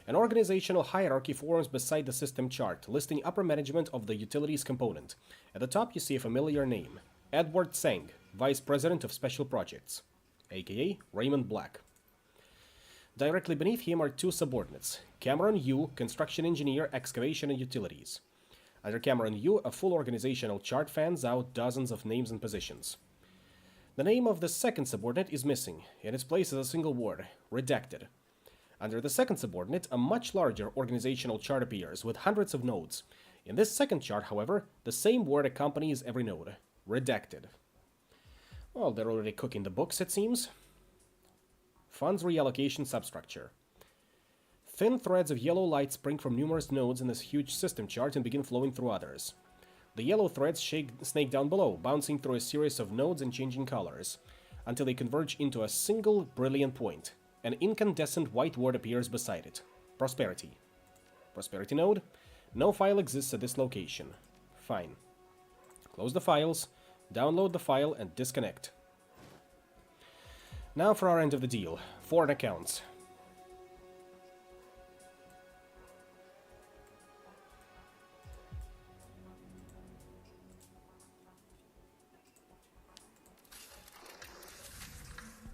An organizational hierarchy forms beside the system chart, listing upper management of the utilities component. At the top, you see a familiar name. Edward Tseng, Vice President of Special Projects, aka Raymond Black. Directly beneath him are two subordinates. Cameron Yu, Construction Engineer, Excavation and Utilities. Under Cameron Yu, a full organizational chart fans out dozens of names and positions. The name of the second subordinate is missing. In its place is a single word, redacted. Under the second subordinate, a much larger organizational chart appears, with hundreds of nodes. In this second chart, however, the same word accompanies every node, redacted. Well, they're already cooking the books, it seems. Funds reallocation substructure. Thin threads of yellow light spring from numerous nodes in this huge system chart and begin flowing through others. The yellow threads snake down below, bouncing through a series of nodes and changing colors, until they converge into a single brilliant point. An incandescent white word appears beside it. Prosperity. Prosperity node. No file exists at this location. Fine. Close the files, download the file, and disconnect. Now for our end of the deal. Foreign accounts.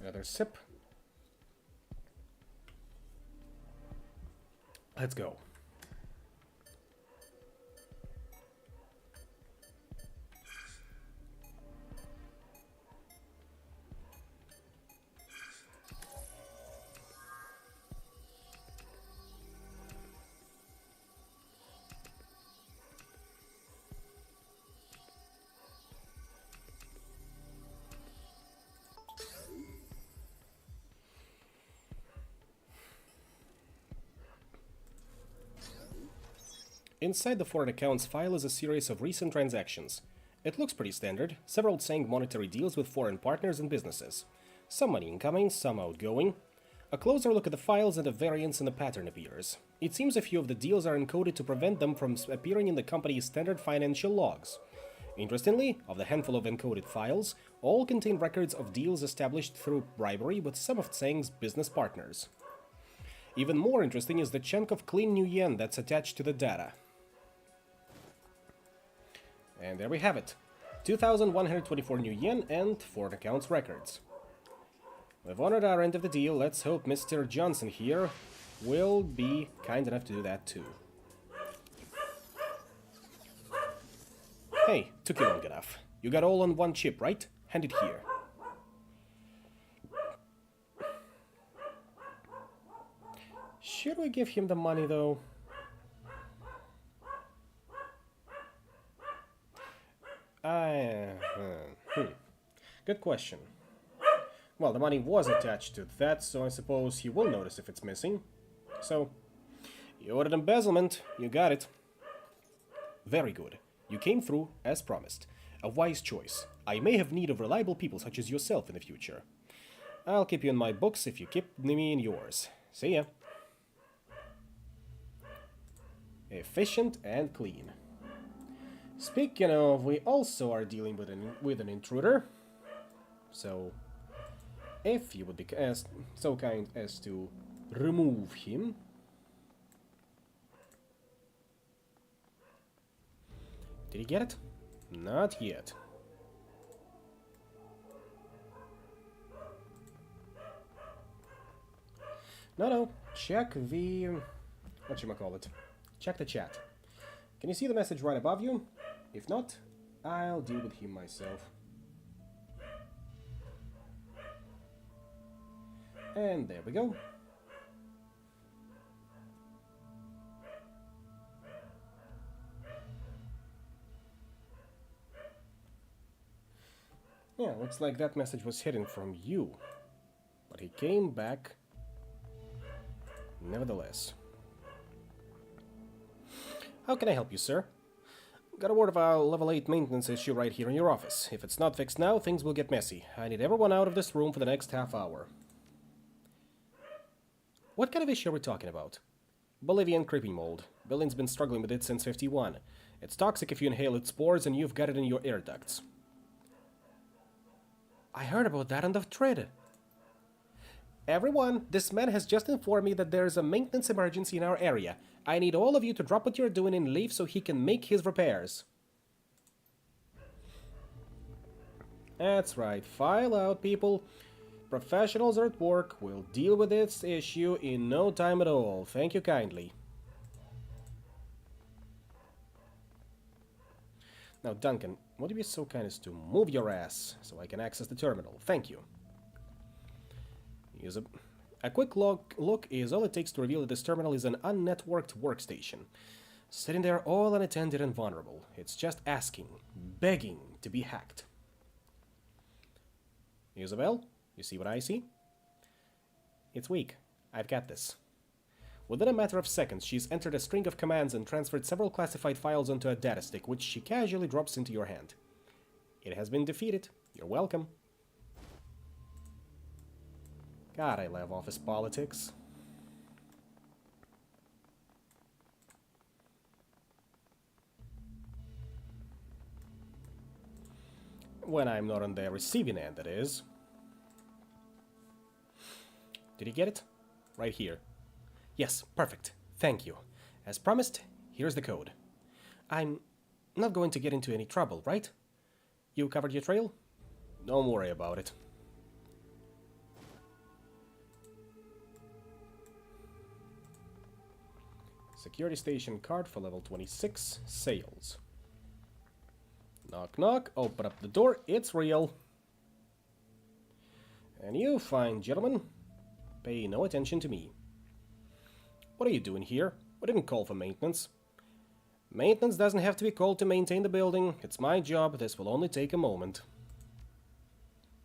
Another sip. Let's go. Inside the foreign accounts file is a series of recent transactions. It looks pretty standard, several Tseng monetary deals with foreign partners and businesses. Some money incoming, some outgoing. A closer look at the files and a variance in the pattern appears. It seems a few of the deals are encoded to prevent them from appearing in the company's standard financial logs. Interestingly, of the handful of encoded files, all contain records of deals established through bribery with some of Tseng's business partners. Even more interesting is the chunk of clean new yen that's attached to the data. And there we have it. 2,124 new yen and foreign accounts records. We've honored our end of the deal. Let's hope Mr. Johnson here will be kind enough to do that too. Hey, took you long enough. You got all on one chip, right? Hand it here. Should we give him the money though? Good question. Well, the money was attached to that, so I suppose he will notice if it's missing. So, you ordered embezzlement. You got it. Very good. You came through, as promised. A wise choice. I may have need of reliable people such as yourself in the future. I'll keep you in my books if you keep me in yours. See ya. Efficient and clean. Speaking of, we also are dealing with an intruder. So, if you would be so kind as to remove him. Did he get it? Not yet. No, check the... whatchamacallit. Check the chat. Can you see the message right above you? If not, I'll deal with him myself. And there we go. Yeah, looks like that message was hidden from you. But he came back nevertheless. How can I help you, sir? Got a word of our level 8 maintenance issue right here in your office. If it's not fixed now, things will get messy. I need everyone out of this room for the next half hour. What kind of issue are we talking about? Bolivian creeping mold. Building's been struggling with it since 51. It's toxic if you inhale its spores and you've got it in your air ducts. I heard about that on the thread. Everyone, this man has just informed me that there is a maintenance emergency in our area. I need all of you to drop what you're doing and leave so he can make his repairs. That's right, file out, people. Professionals are at work. We'll deal with this issue in no time at all. Thank you kindly. Now, Duncan, would you be so kind as to move your ass so I can access the terminal? Thank you. A quick look is all it takes to reveal that this terminal is an unnetworked workstation. Sitting there all unattended and vulnerable. It's just asking, begging to be hacked. Isabel, you see what I see? It's weak. I've got this. Within a matter of seconds, she's entered a string of commands and transferred several classified files onto a data stick, which she casually drops into your hand. It has been defeated. You're welcome. God, I love office politics. When I'm not on the receiving end, that is. Did you get it? Right here. Yes, perfect. Thank you. As promised, here's the code. I'm not going to get into any trouble, right? You covered your trail? Don't worry about it. Security station card for level 26. Sales. Knock knock. Open up the door. It's real. And you, fine gentlemen, pay no attention to me. What are you doing here? We didn't call for maintenance. Maintenance doesn't have to be called to maintain the building. It's my job. This will only take a moment.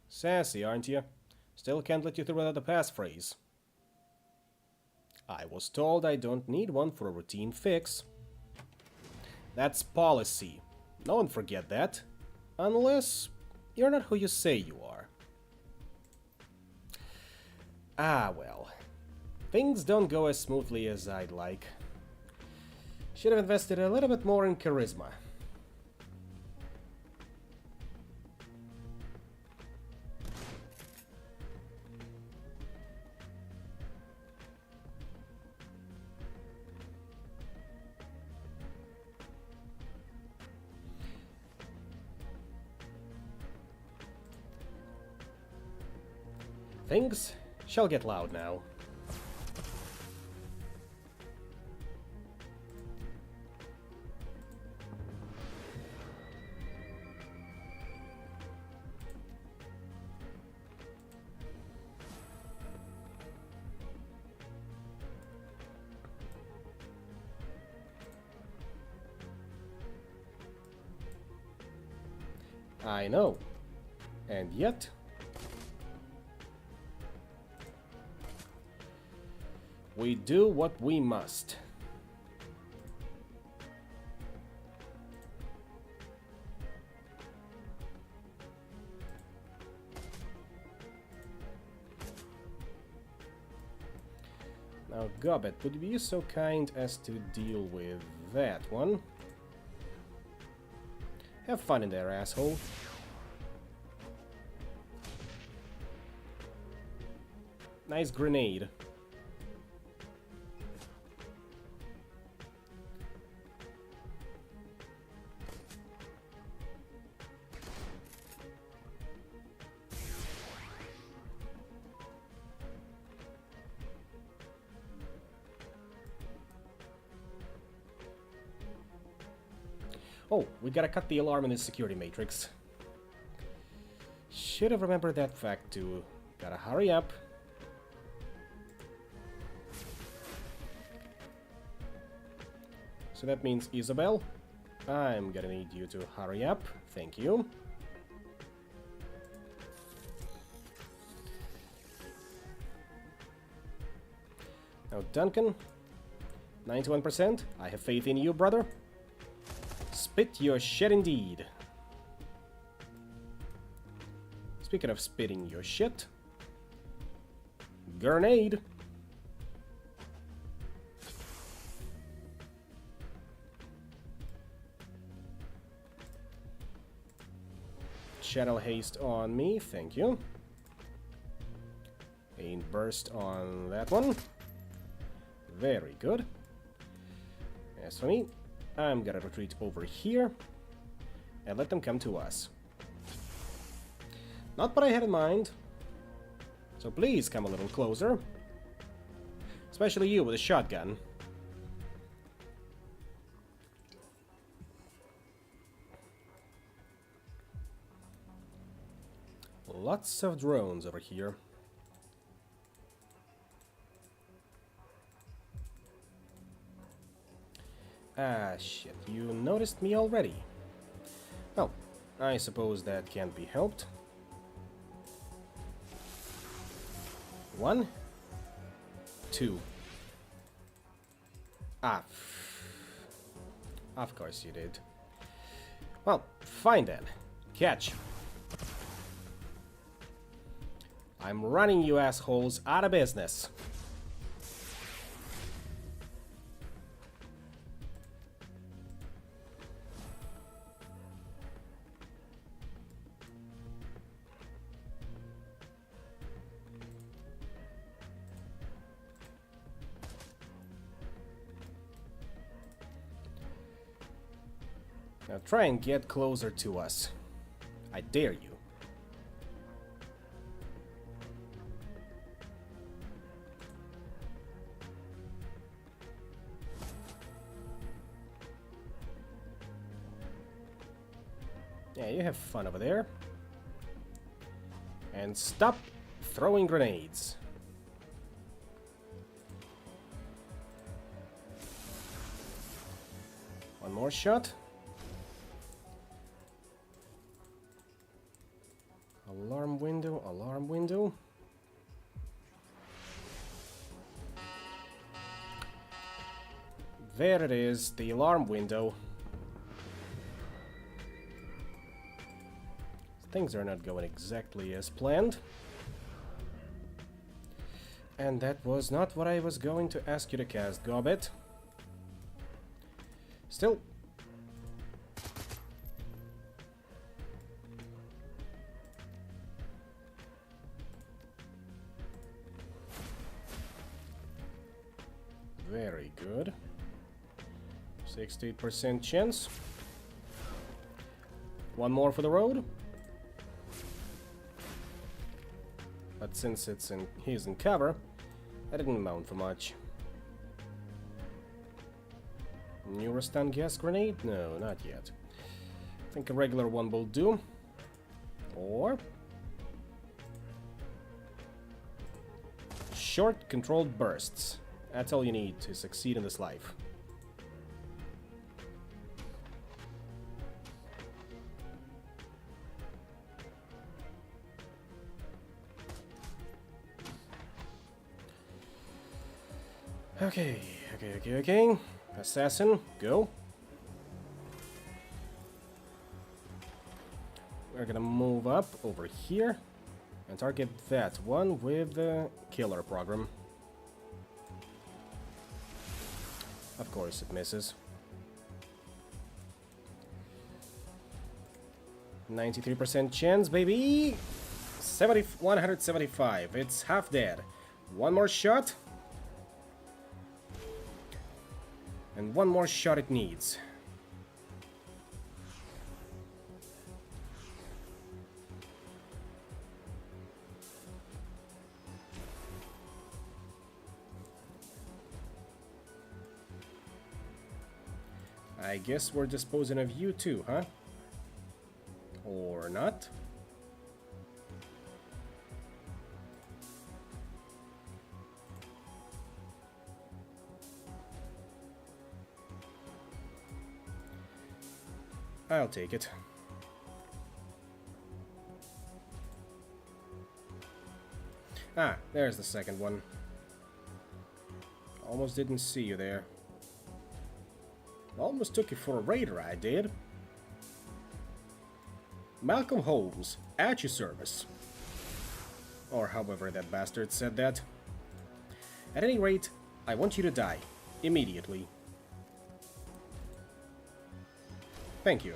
Sassy, aren't you? Still can't let you through without a passphrase. I was told I don't need one for a routine fix. That's policy. No one forget that. Unless you're not who you say you are. Ah, well. Things don't go as smoothly as I'd like. Should have invested a little bit more in charisma. Things shall get loud now. I know. And yet... we do what we must. Now, Gobbet, would you be so kind as to deal with that one? Have fun in there, asshole. Nice grenade. Oh, we gotta cut the alarm in this security matrix. Should have remembered that fact too. Gotta hurry up. So that means Isabel, I'm gonna need you to hurry up. Thank you. Now Duncan, 91%. I have faith in you, brother. Spit your shit indeed. Speaking of spitting your shit, grenade. Shadow Haste on me, thank you. Pain Burst on that one. Very good. As for me, I'm gonna retreat over here and let them come to us. Not what I had in mind. So please come a little closer. Especially you with a shotgun. Lots of drones over here. Ah, shit, you noticed me already. Well, I suppose that can't be helped. 1, 2. Ah. Of course you did. Well, fine then. Catch. I'm running you assholes out of business. Now try and get closer to us. I dare you. Yeah, you have fun over there. And stop throwing grenades. One more shot. Alarm window, alarm window. There it is, the alarm window. Things are not going exactly as planned. And that was not what I was going to ask you to cast, Gobbet. Still. Very good. 68% chance. One more for the road. But since he's in cover, that didn't amount for much. Neurostun gas grenade? No, not yet. I think a regular one will do. Or short controlled bursts. That's all you need to succeed in this life. Okay. Assassin, go. We're gonna move up over here and target that one with the killer program. Of course it misses. 93% chance, baby! 175. It's half dead. One more shot. And one more shot it needs. I guess we're disposing of you too, huh? Or not? I'll take it. Ah, there's the second one. Almost didn't see you there. Almost took you for a raider, I did. Malcolm Holmes, at your service. Or however that bastard said that. At any rate, I want you to die. Immediately. Thank you.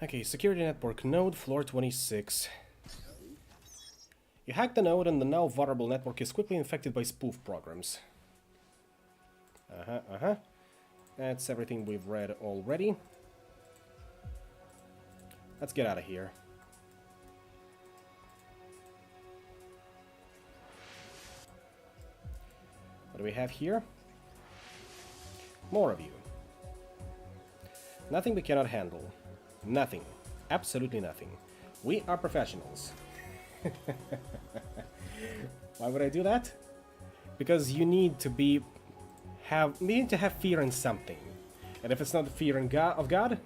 Okay, security network node, floor 26. You hacked the node and the now vulnerable network is quickly infected by spoof programs. That's everything we've read already. Let's get out of here. What do we have here? More of you. Nothing we cannot handle. Nothing. Absolutely nothing. We are professionals. Why would I do that? Because you need to have fear in something. And if it's not fear in of God,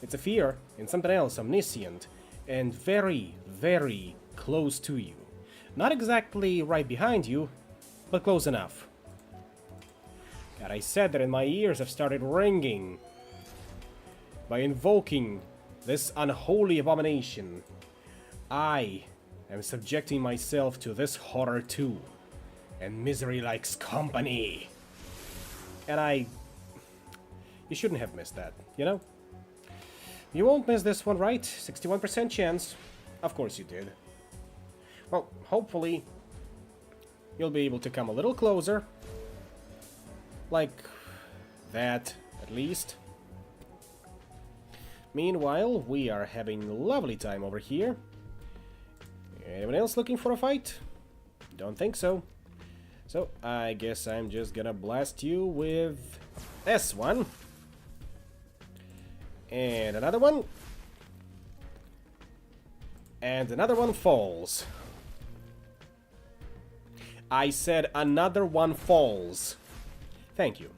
it's a fear in something else, omniscient, and very, very close to you. Not exactly right behind you, but close enough. God, I said that and my ears have started ringing by invoking this unholy abomination. I am subjecting myself to this horror too, and misery likes company. And you shouldn't have missed that, you know? You won't miss this one, right? 61% chance. Of course you did. Well, hopefully you'll be able to come a little closer. Like that, at least. Meanwhile, we are having a lovely time over here. Anyone else looking for a fight? Don't think so. So, I guess I'm just gonna blast you with this one. And another one. And another one falls. I said another one falls. Thank you.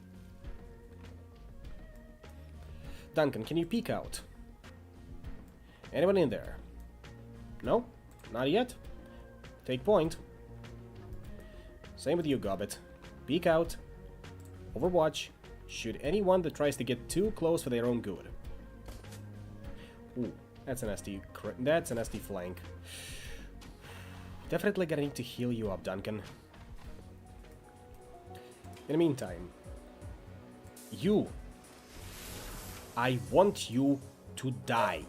Duncan, can you peek out? Anyone in there? No? Not yet? Take point. Same with you, Gobbet. Peek out. Overwatch. Shoot anyone that tries to get too close for their own good. Ooh, that's a nasty flank. Definitely gonna need to heal you up, Duncan. In the meantime, I want you to die.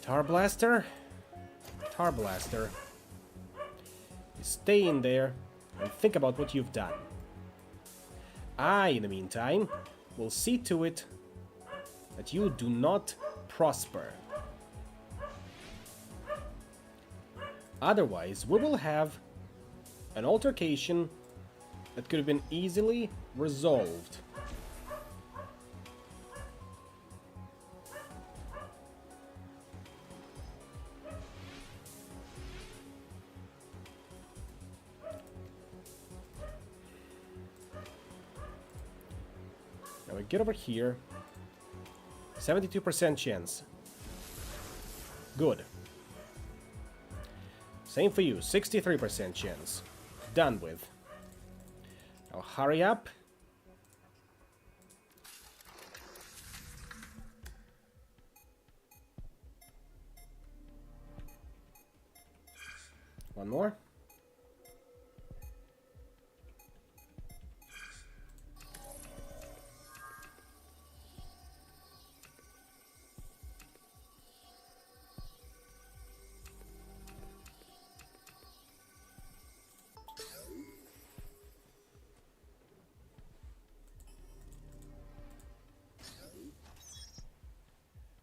Tar Blaster? Tar Blaster. You stay in there and think about what you've done. I, in the meantime, will see to it that you do not prosper. Otherwise, we will have an altercation that could have been easily resolved. Now we get over here. 72% chance. Good. Same for you, 63% chance. Done with. Now hurry up. One more.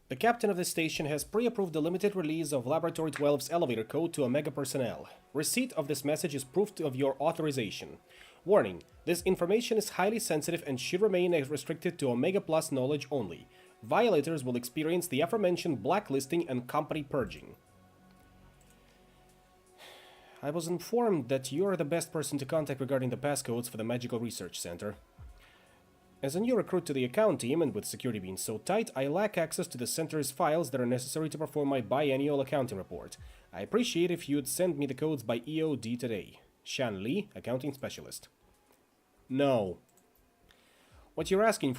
The captain of the station has pre-approved the limited release of Laboratory 12's elevator code to Omega personnel. Receipt of this message is proof of your authorization. Warning, this information is highly sensitive and should remain restricted to Omega Plus knowledge only. Violators will experience the aforementioned blacklisting and company purging. I was informed that you are the best person to contact regarding the passcodes for the Magical Research Center. As a new recruit to the account team, and with security being so tight, I lack access to the center's files that are necessary to perform my biannual accounting report. I appreciate if you'd send me the codes by EOD today. Shan Lee, Accounting Specialist. No. What you're asking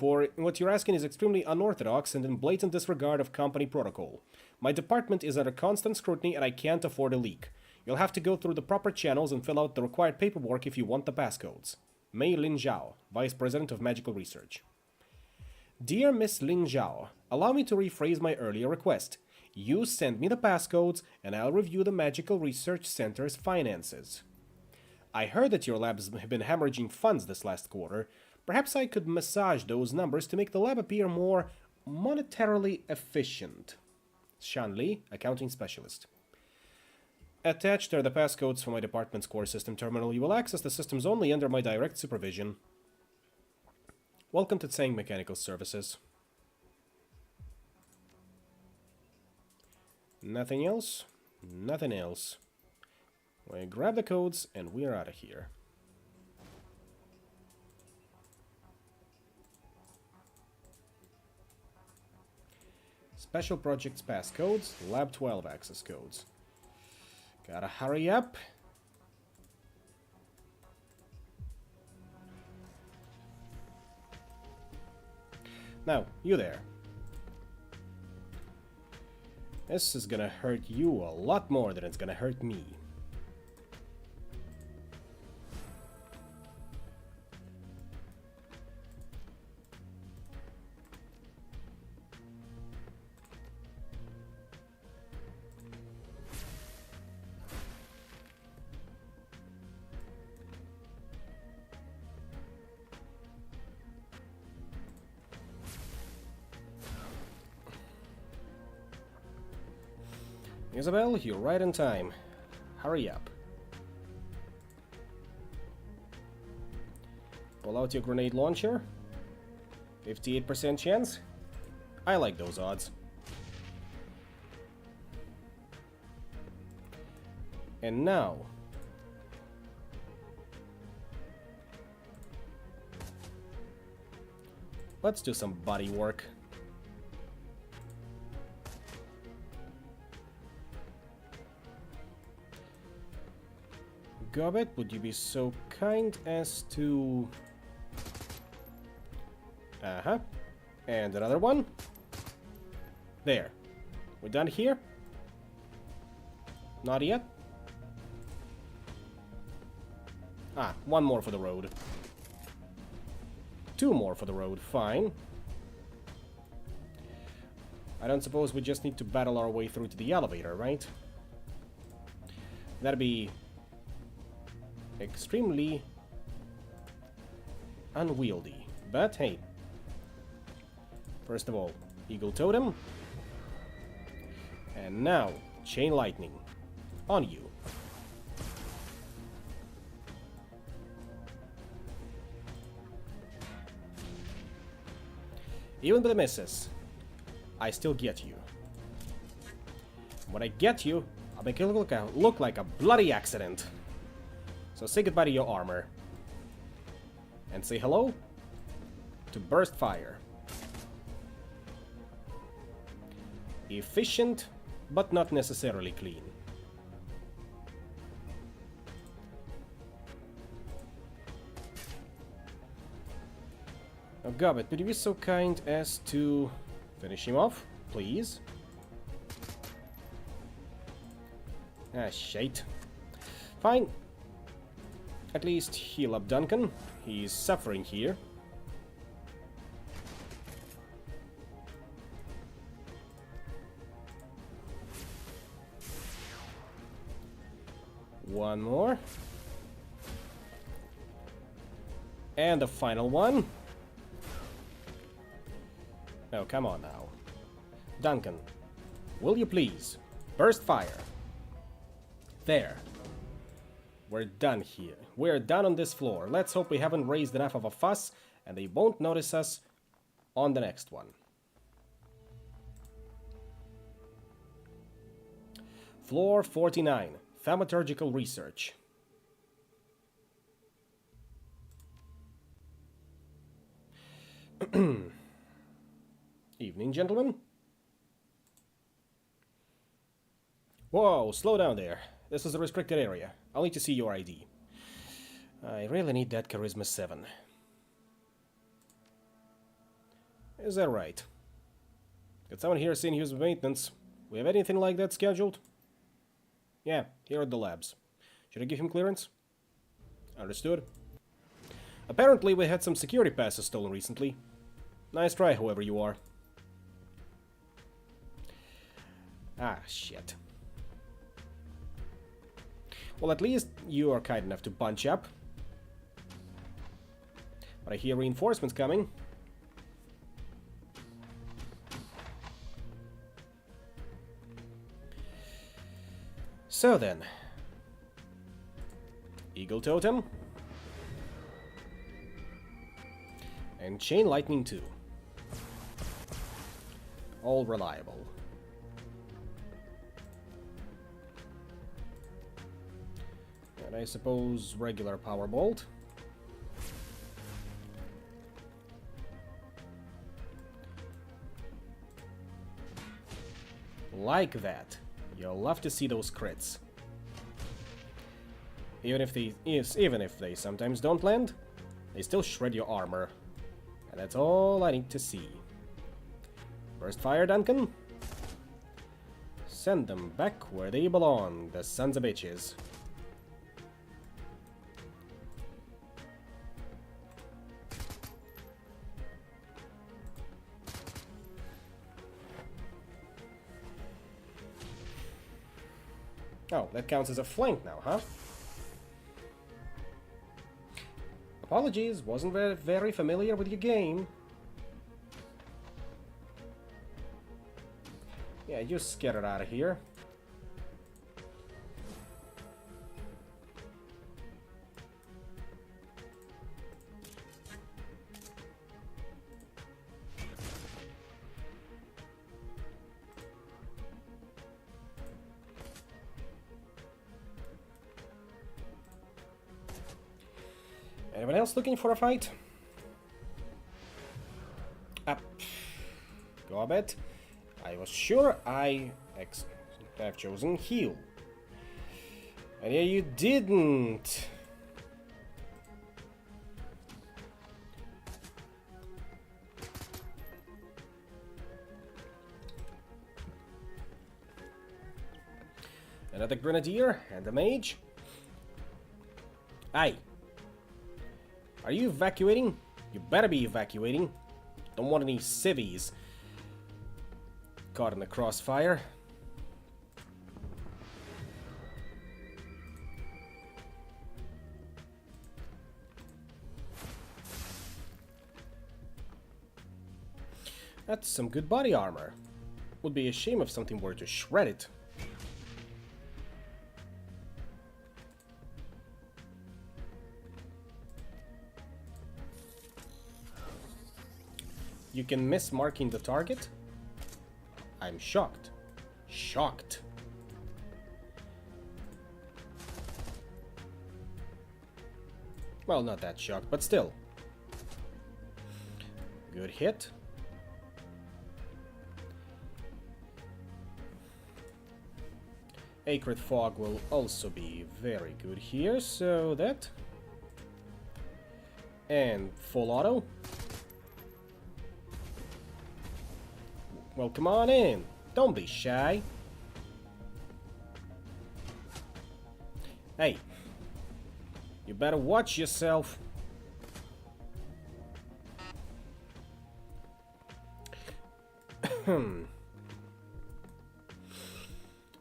is extremely unorthodox and in blatant disregard of company protocol. My department is under constant scrutiny and I can't afford a leak. You'll have to go through the proper channels and fill out the required paperwork if you want the passcodes. Mei Lin Zhao, Vice President of Magical Research. Dear Miss Lin Zhao, allow me to rephrase my earlier request. You send me the passcodes, and I'll review the Magical Research Center's finances. I heard that your labs have been hemorrhaging funds this last quarter. Perhaps I could massage those numbers to make the lab appear more monetarily efficient. Shan Li, accounting specialist. Attached are the passcodes for my department's core system terminal. You will access the systems only under my direct supervision. Welcome to Tsang Mechanical Services. Nothing else? Nothing else. We grab the codes and we're out of here. Special Projects passcodes, Lab 12 access codes. Gotta hurry up. Now, you there. This is gonna hurt you a lot more than it's gonna hurt me. Isabel, you're right on time. Hurry up. Pull out your grenade launcher. 58% chance? I like those odds. And now... let's do some body work. Gobbet, would you be so kind as to... uh-huh. And another one. There. We're done here? Not yet? Ah, one more for the road. Two more for the road, fine. I don't suppose we just need to battle our way through to the elevator, right? That'd be... extremely unwieldy, but hey. First of all, Eagle Totem. And now, Chain Lightning. On you. Even with the misses, I still get you. When I get you, I'll make it look like a bloody accident. So say goodbye to your armor. And say hello to Burst Fire. Efficient, but not necessarily clean. Now, Gobbet, would you be so kind as to finish him off, please? Ah, shite. Fine. At least heal up Duncan. He's suffering here. One more. And the final one. Oh, come on now. Duncan, will you please burst fire? There. We're done here. We're done on this floor. Let's hope we haven't raised enough of a fuss and they won't notice us on the next one. Floor 49. Thaumaturgical Research. Evening, gentlemen. Whoa, slow down there. This is a restricted area. I'll need to see your ID. I really need that Charisma 7. Is that right? Got someone here saying he was maintenance. We have anything like that scheduled? Yeah, here at the labs. Should I give him clearance? Understood. Apparently we had some security passes stolen recently. Nice try, whoever you are. Ah, shit. Well, at least you are kind enough to bunch up. But I hear reinforcements coming. So then. Eagle Totem. And Chain Lightning too. All reliable. And I suppose regular Power Bolt. Like that. You'll love to see those crits. Even if they sometimes don't land, they still shred your armor. And that's all I need to see. Burst fire, Duncan. Send them back where they belong, the sons of bitches. Oh, that counts as a flank now, huh? Apologies, wasn't very familiar with your game. Yeah, just get it out of here. Anyone else looking for a fight? Up. Go a bit. I was sure I've chosen heal. And yeah, you didn't. Another grenadier and a mage. Aye. Are you evacuating? You better be evacuating. Don't want any civvies caught in the crossfire. That's some good body armor. Would be a shame if something were to shred it. You can miss marking the target? I'm shocked. Shocked. Well, not that shocked, but still. Good hit. Acrid Fog will also be very good here, so that. And full auto. Well, come on in. Don't be shy. Hey. You better watch yourself.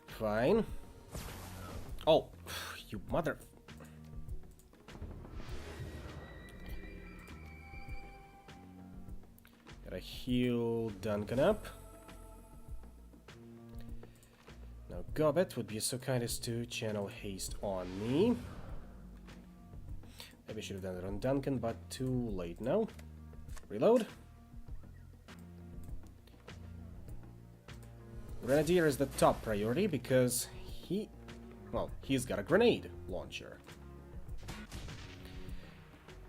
Fine. Oh, you mother... Gotta heal Duncan up. Now Gobbet would be so kind as to channel haste on me. Maybe I should have done it on Duncan, but too late now. Reload. Grenadier is the top priority because he's got a grenade launcher.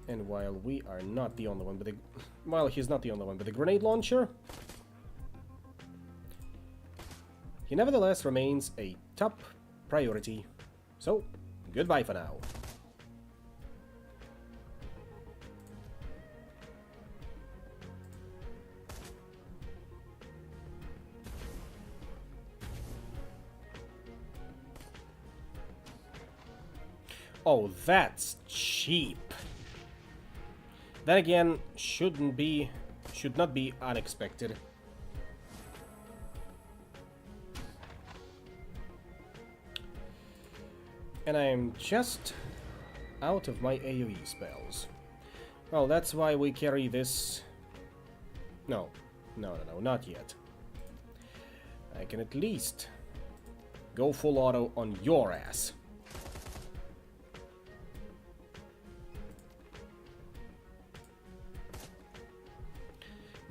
And while we are not the only one with he's not the only one with a grenade launcher, he nevertheless remains a top priority. So, goodbye for now. Oh, that's cheap. Then again, shouldn't be Should not be unexpected. And I'm just out of my AoE spells. Well, that's why we carry this... No, not yet. I can at least go full auto on your ass.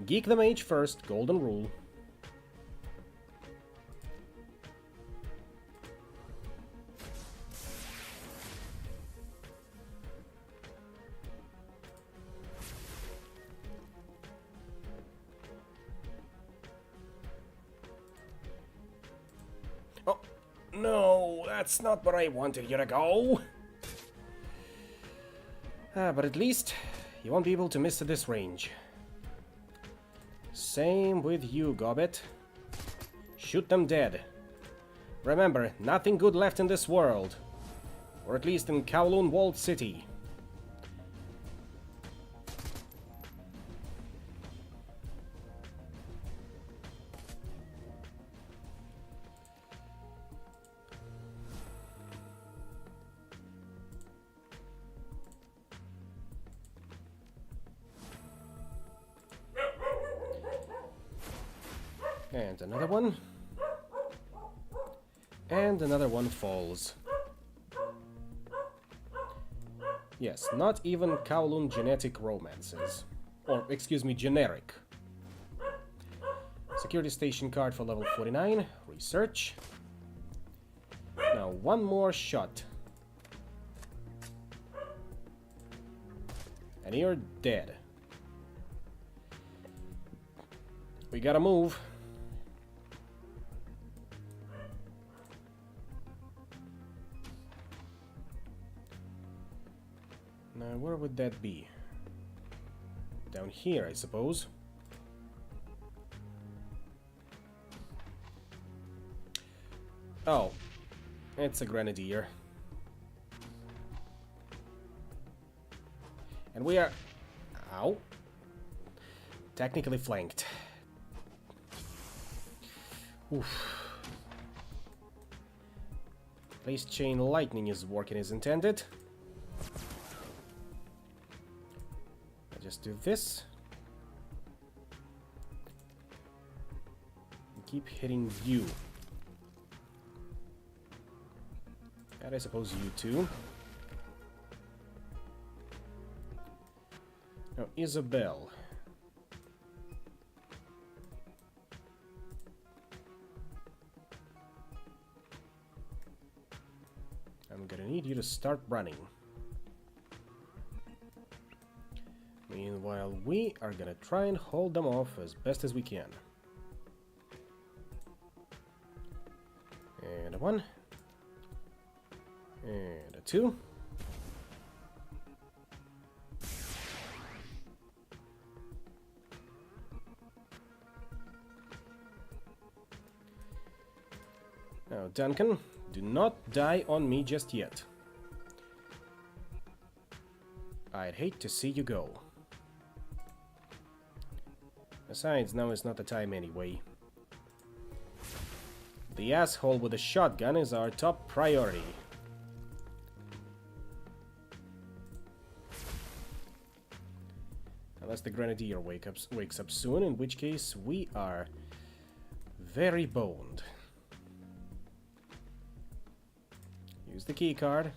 Geek the mage first, golden rule. Oh, no, that's not where I wanted you to go. But at least you won't be able to miss at this range. Same with you, Gobbet. Shoot them dead. Remember, nothing good left in this world. Or at least in Kowloon Walled City. And another one. And another one falls. Yes, not even Kowloon genetic romances. Or, excuse me, generic. Security station card for level 49. Research. Now, one more shot. And you're dead. We gotta move. Now, where would that be? Down here, I suppose. Oh, it's a grenadier. And we are... Ow. Technically flanked. Oof. At least chain lightning is working as intended. I'll just do this. And keep hitting you. And I suppose you too. Now, Isabel. I'm gonna need you to start running. Meanwhile, we are gonna try and hold them off as best as we can. And a 1. And a 2. Now, Duncan, do not die on me just yet. I'd hate to see you go. Besides, now is not the time anyway. The asshole with the shotgun is our top priority. Unless the Grenadier wakes up soon, in which case we are very boned. Use the key card.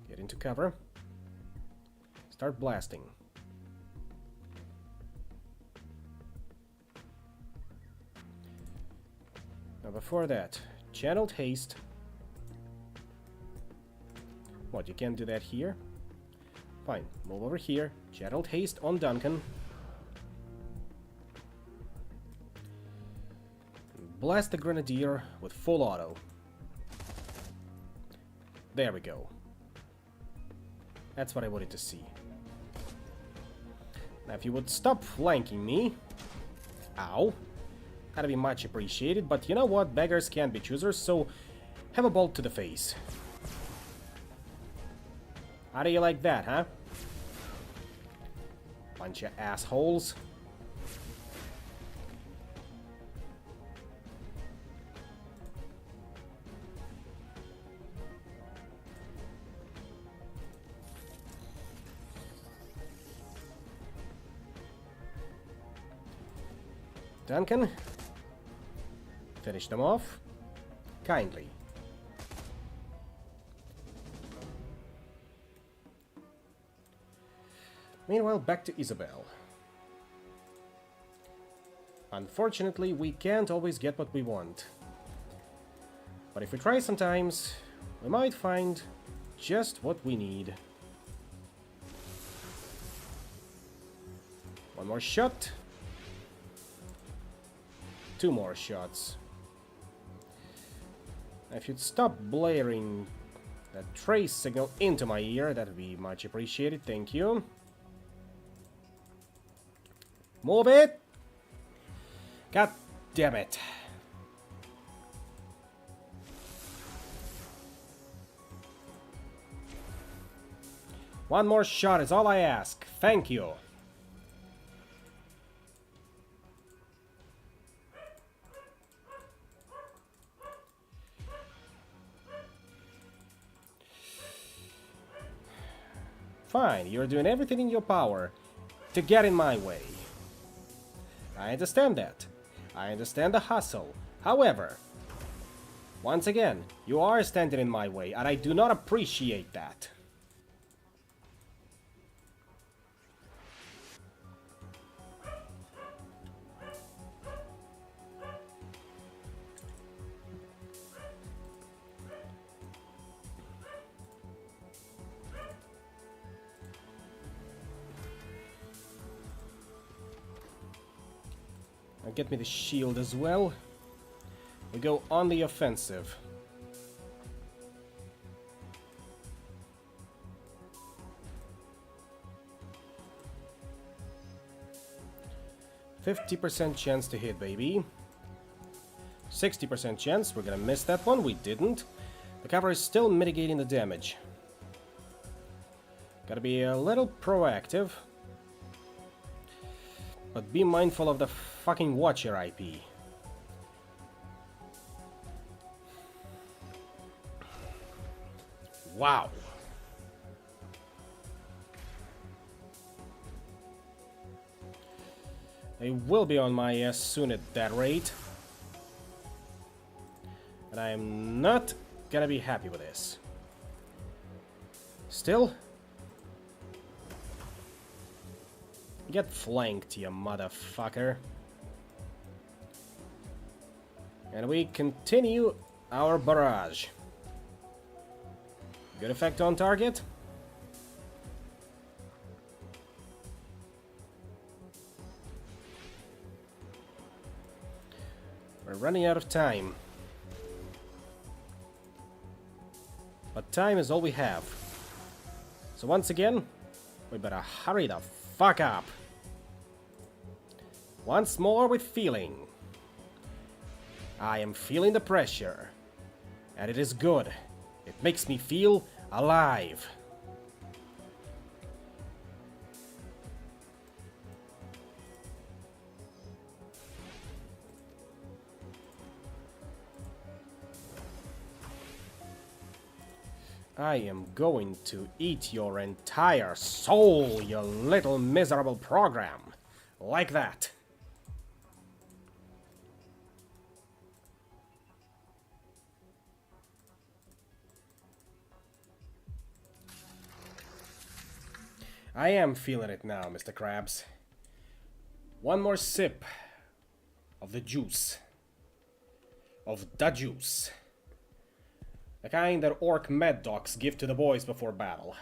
Get into cover. Start blasting. Now before that, channeled haste. What, you can't do that here? Fine, move over here. Channeled haste on Duncan. Blast the Grenadier with full auto. There we go. That's what I wanted to see. Now if you would stop flanking me... Ow. That'd be much appreciated, but you know what? Beggars can't be choosers, so have a bolt to the face. How do you like that, huh? Bunch of assholes. Duncan, finish them off kindly. Meanwhile, back to Isabel. Unfortunately, we can't always get what we want. But if we try sometimes, we might find just what we need. One more shot. Two more shots. If you'd stop blaring that trace signal into my ear, that would be much appreciated. Thank you. Move it! God damn it. One more shot is all I ask. Thank you. Fine, you're doing everything in your power to get in my way. I understand that. I understand the hustle. However, once again, you are standing in my way, and I do not appreciate that. Now get me the shield as well. We go on the offensive. %50 chance to hit, baby. 60% chance we're gonna miss that one. We didn't. The cover is still mitigating the damage. Gotta be a little proactive. But be mindful of the fucking Watcher IP. Wow. I will be on my ass soon at that rate. And I am not gonna be happy with this. Still, get flanked, you motherfucker. And we continue our barrage. Good effect on target. We're running out of time. But time is all we have. So once again, we better hurry the fuck up. Once more with feeling. I am feeling the pressure. And it is good. It makes me feel alive. I am going to eat your entire soul, you little miserable program. Like that. I am feeling it now, Mr. Krabs. One more sip of the juice. Of the juice. The kind that orc med docs give to the boys before battle.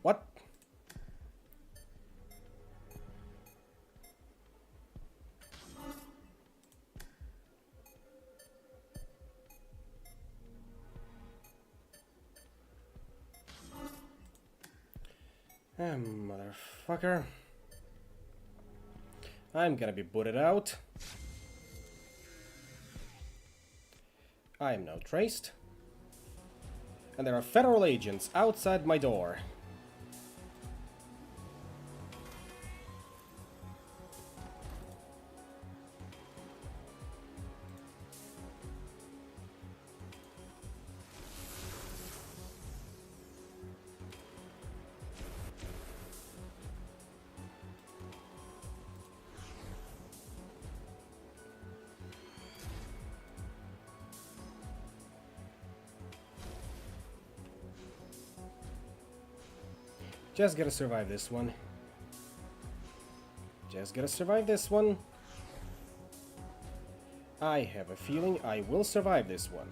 What? Motherfucker. I'm gonna be booted out. I am now traced. And there are federal agents outside my door. Just gotta survive this one. Just gotta survive this one. I have a feeling I will survive this one.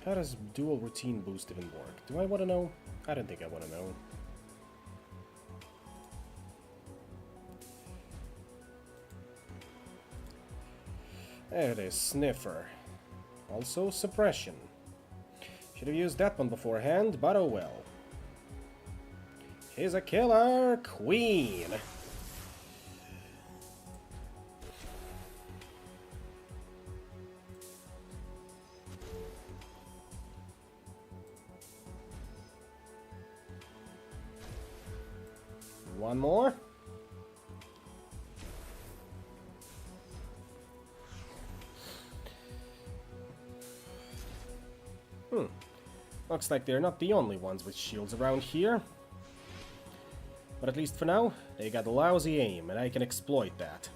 How does dual routine boost even work? Do I want to know? I don't think I want to know. There it is, Sniffer. Also suppression. Should have used that one beforehand, but oh well. She's a killer queen. One more. Looks like they're not the only ones with shields around here. But at least for now, they got lousy aim, and I can exploit that.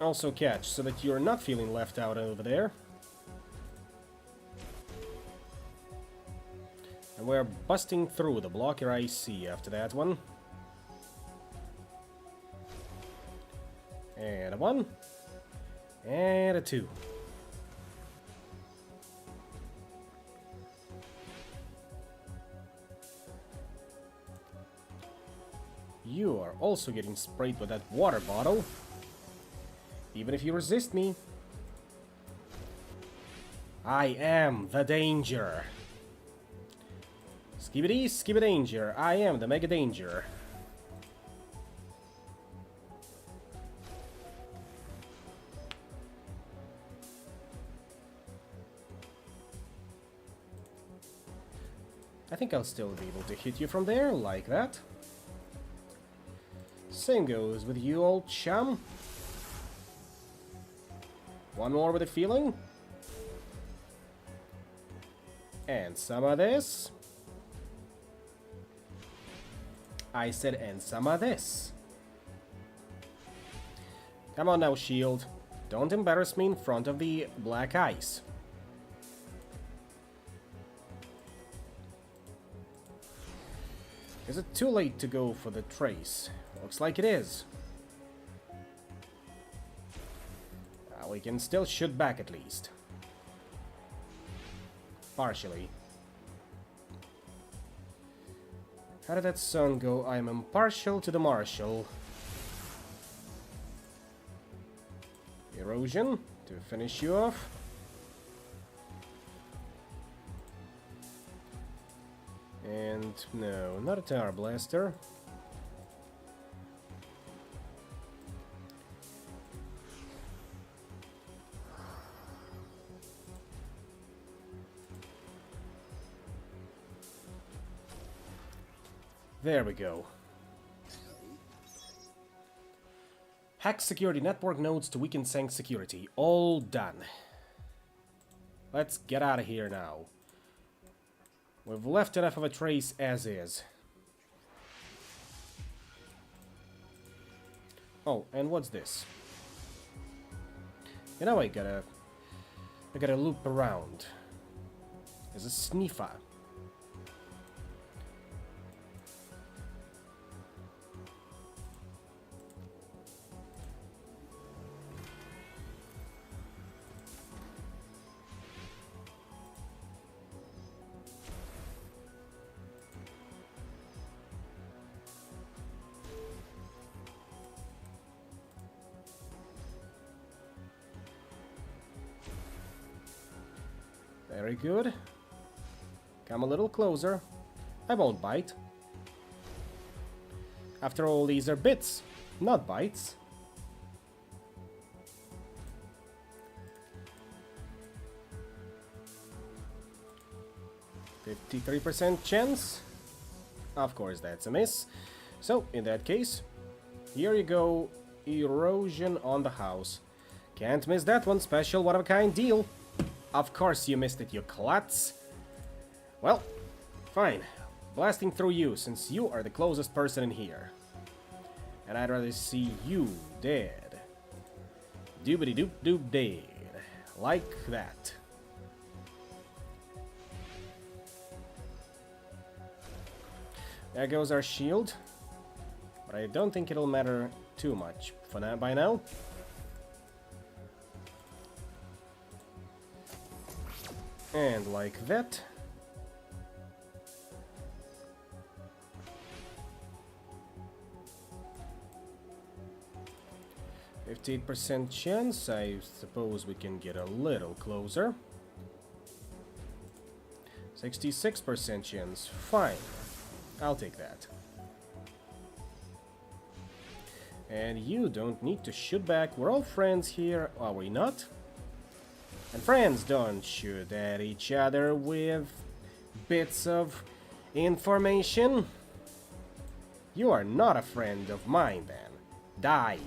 Also catch, so that you're not feeling left out over there. And we're busting through the blocker IC after that one. And a 1. And a 2. You are also getting sprayed with that water bottle. Even if you resist me. I am the danger. Skibidi, skibidanger. I am the mega danger. I think I'll still be able to hit you from there, like that. Same goes with you, old chum. One more with a feeling. And some of this. I said, and some of this. Come on now, shield. Don't embarrass me in front of the black ice. Is it too late to go for the trace? Looks like it is. We can still shoot back at least. Partially. How did that song go? I am impartial to the marshal. Erosion to finish you off. And no, not a tower blaster. There we go. Hack security network nodes to weaken Sank security. All done. Let's get out of here now. We've left enough of a trace as is. Oh, and what's this? You know, I gotta loop around. There's a sniffer. Very good. Come a little closer. I won't bite. After all, these are bits, not bites. %53% chance. Of course, that's a miss. So, in that case, here you go. Erosion on the house. Can't miss that one. Special one-of-a-kind deal. Of course you missed it, you klutz. Well, fine. Blasting through you, since you are the closest person in here. And I'd rather see you dead. Doobity-doop-doop dead. Like that. There goes our shield. But I don't think it'll matter too much for now, by now. And like that. %58% chance. I suppose we can get a little closer. 66% chance. Fine. I'll take that. And you don't need to shoot back. We're all friends here, are we not? And friends don't shoot at each other with bits of information. You are not a friend of mine, then. Die.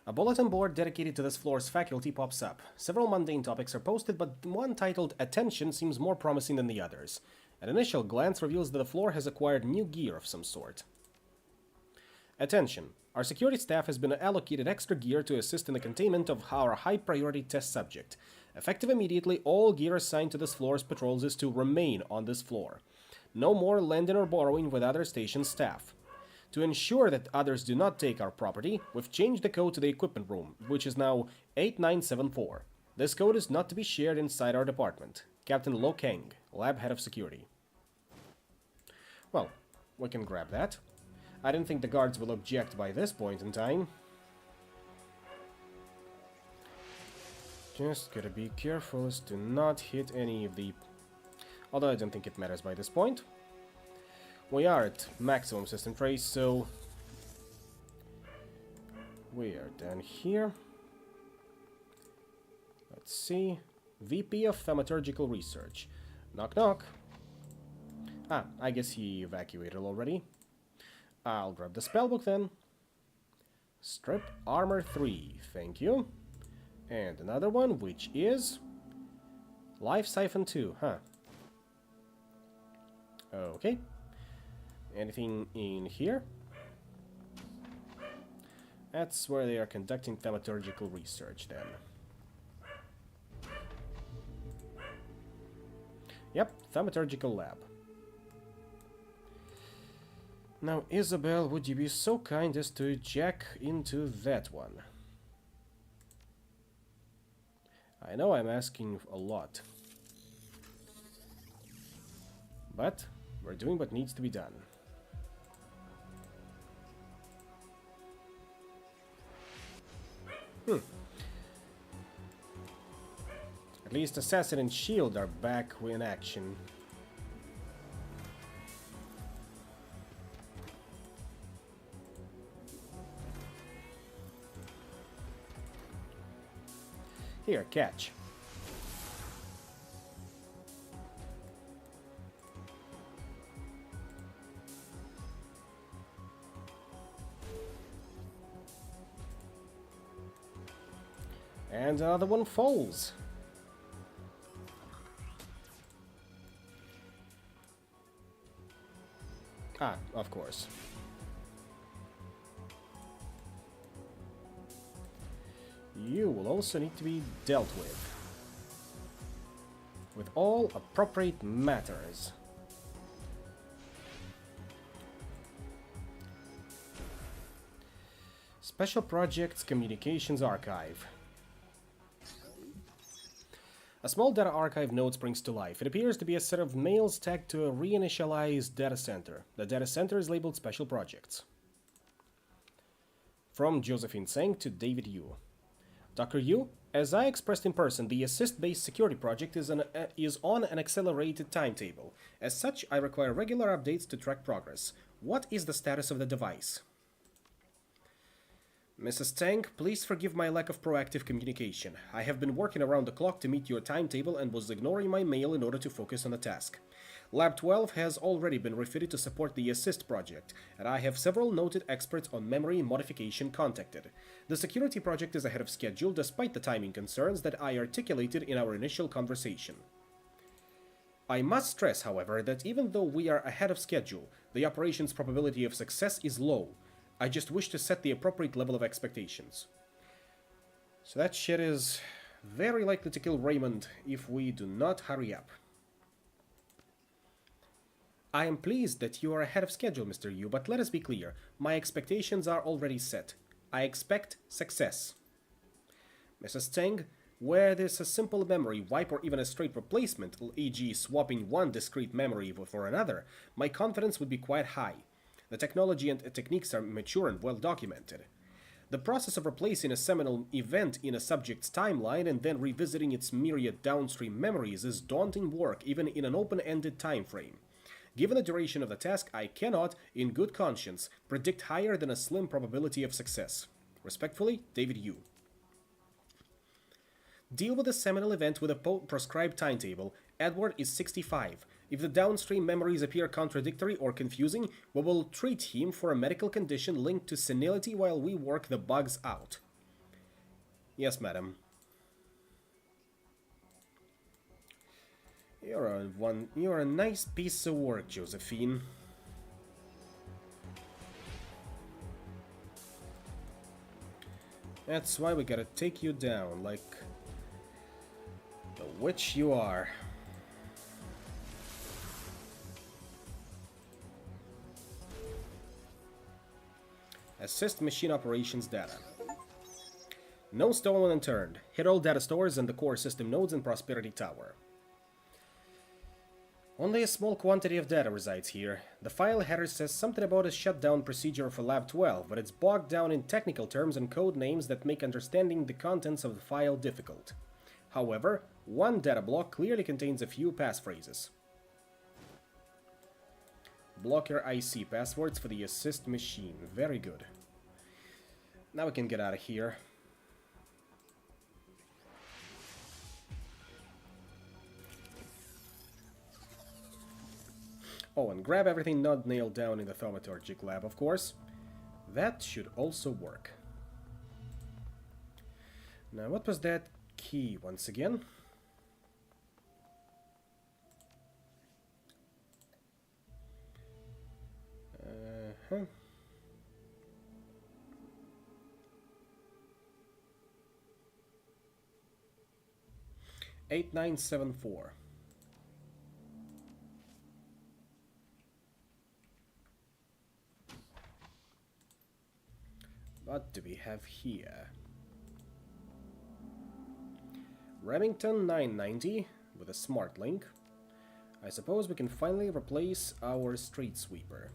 A bulletin board dedicated to this floor's faculty pops up. Several mundane topics are posted, but one titled Attention seems more promising than the others. An initial glance reveals that the floor has acquired new gear of some sort. Attention. Our security staff has been allocated extra gear to assist in the containment of our high-priority test subject. Effective immediately, all gear assigned to this floor's patrols is to remain on this floor. No more lending or borrowing with other station staff. To ensure that others do not take our property, we've changed the code to the equipment room, which is now 8974. This code is not to be shared inside our department. Captain Lo Kang, Lab Head of Security. Well, we can grab that. I didn't think the guards will object by this point in time. Just gotta be careful as to not hit any of the... Although I don't think it matters by this point. We are at maximum system trace, so... We are down here. Let's see. VP of Thaumaturgical Research. Knock knock. Ah, I guess he evacuated already. I'll grab the spellbook then. Strip Armor 3, thank you. And another one, which is... Life Siphon 2, huh. Okay. Anything in here? That's where they are conducting thaumaturgical research then. Yep, thaumaturgical lab. Now, Isabel, would you be so kind as to jack into that one? I know I'm asking a lot. But we're doing what needs to be done. At least Assassin and Shield are back in action. Here, catch. And another one falls. Ah, of course. You will also need to be dealt with all appropriate matters. Special Projects Communications Archive. A small data archive node springs to life. It appears to be a set of mails tagged to a reinitialized data center. The data center is labeled Special Projects. From Josephine Tseng to David Yu. Dr. Yu, as I expressed in person, the assist-based security project is on an accelerated timetable. As such, I require regular updates to track progress. What is the status of the device? Mrs. Tang, please forgive my lack of proactive communication. I have been working around the clock to meet your timetable and was ignoring my mail in order to focus on the task. Lab 12 has already been refitted to support the Assist project, and I have several noted experts on memory modification contacted. The security project is ahead of schedule despite the timing concerns that I articulated in our initial conversation. I must stress, however, that even though we are ahead of schedule, the operation's probability of success is low. I just wish to set the appropriate level of expectations. So that shit is very likely to kill Raymond if we do not hurry up. I am pleased that you are ahead of schedule, Mr. Yu, but let us be clear. My expectations are already set. I expect success. Mrs. Tang, where there's a simple memory wipe or even a straight replacement, e.g. swapping one discrete memory for another, my confidence would be quite high. The technology and techniques are mature and well documented. The process of replacing a seminal event in a subject's timeline and then revisiting its myriad downstream memories is daunting work even in an open-ended time frame. Given the duration of the task, I cannot, in good conscience, predict higher than a slim probability of success. Respectfully, David Yu. Deal with the seminal event with a prescribed timetable. Edward is 65. If the downstream memories appear contradictory or confusing, we will treat him for a medical condition linked to senility while we work the bugs out. Yes, madam. You're a nice piece of work, Josephine. That's why we gotta take you down, like the witch you are. Assist machine operations data. No stolen and turned. Hit all data stores and the core system nodes in Prosperity Tower. Only a small quantity of data resides here. The file header says something about a shutdown procedure for Lab 12, but it's bogged down in technical terms and code names that make understanding the contents of the file difficult. However, one data block clearly contains a few passphrases. Block your IC passwords for the assist machine. Very good. Now we can get out of here. Oh, and grab everything not nailed down in the thaumaturgic lab, of course. That should also work. Now, what was that key once again? Uh-huh. Eight, 9, 7, 4. What do we have here? Remington 990 with a smart link. I suppose we can finally replace our street sweeper.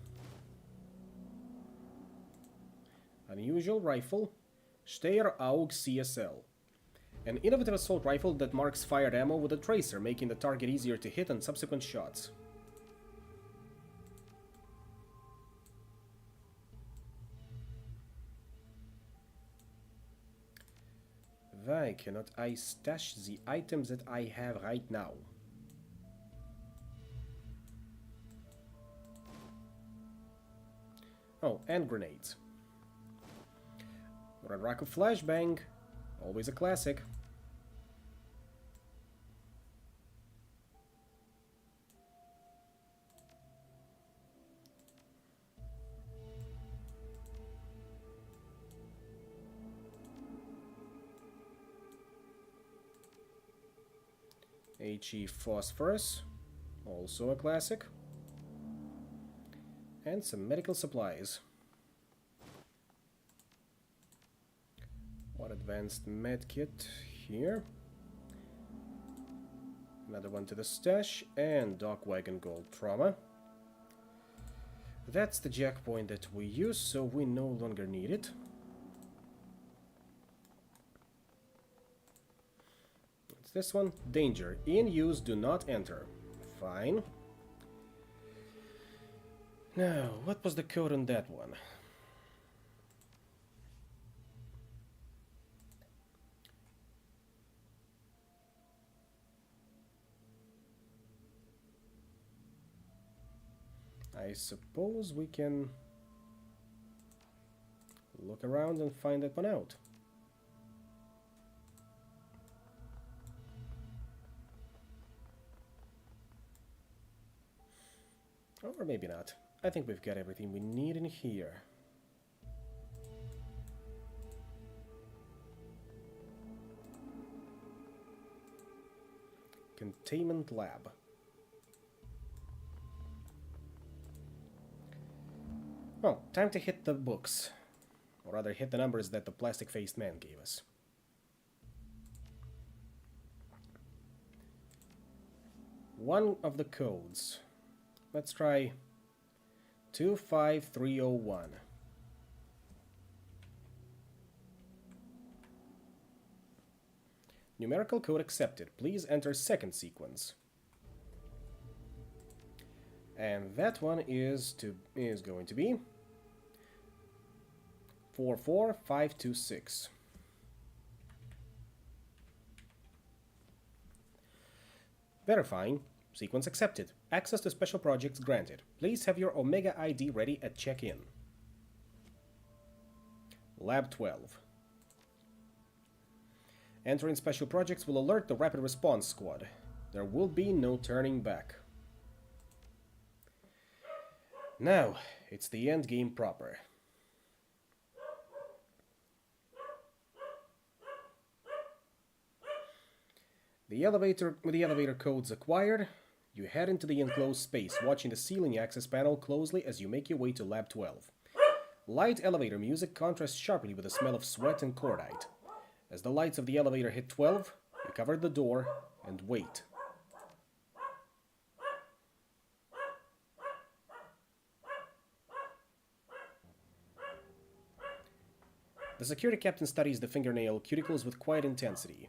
Unusual rifle, Steyr AUG CSL. An innovative assault rifle that marks fired ammo with a tracer, making the target easier to hit on subsequent shots. Why cannot I stash the items that I have right now? Oh, and grenades. Red Rock of Flashbang. Always a classic. HE Phosphorus, also a classic. And some medical supplies. One advanced med kit here. Another one to the stash, and Dock Wagon Gold Trauma. That's the jack point that we use, so we no longer need it. this one? Danger. In use, do not enter. Fine. Now, what was the code on that one? I suppose we can look around and find that one out. Or maybe not. I think we've got everything we need in here. Containment lab. Well, time to hit the books. Or rather, hit the numbers that the plastic-faced man gave us. One of the codes. Let's try 25301. Numerical code accepted. Please enter second sequence. And that one is going to be 44526. Verifying. Sequence accepted. Access to special projects granted. Please have your Omega ID ready at check-in. Lab 12. Entering special projects will alert the Rapid Response Squad. There will be no turning back. Now, it's the end game proper. With the elevator codes acquired, you head into the enclosed space, watching the ceiling access panel closely as you make your way to Lab 12. Light elevator music contrasts sharply with the smell of sweat and cordite. As the lights of the elevator hit 12, you cover the door and wait. The security captain studies the fingernail cuticles with quiet intensity.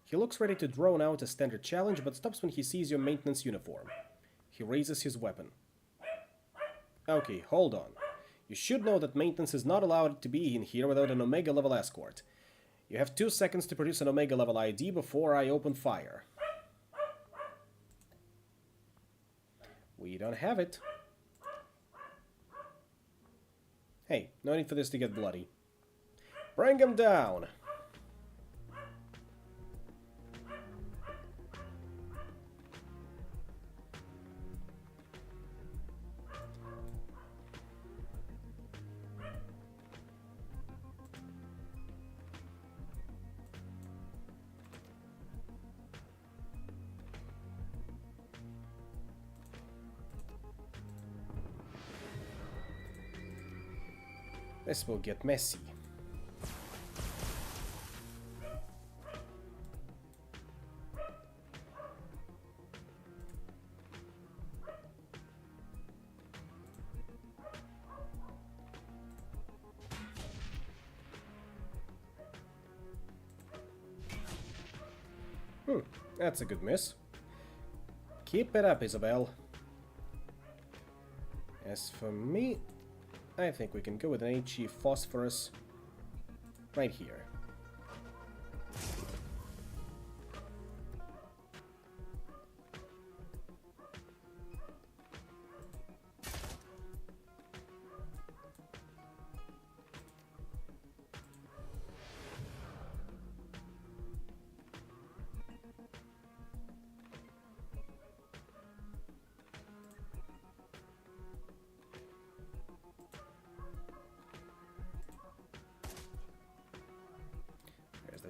He looks ready to drone out a standard challenge, but stops when he sees your maintenance uniform. He raises his weapon. Okay, hold on. You should know that maintenance is not allowed to be in here without an Omega level escort. You have 2 seconds to produce an Omega level ID before I open fire. We don't have it. Hey, no need for this to get bloody. Bring him down! This will get messy. That's a good miss. Keep it up, Isabel. As for me, I think we can go with an HE phosphorus right here.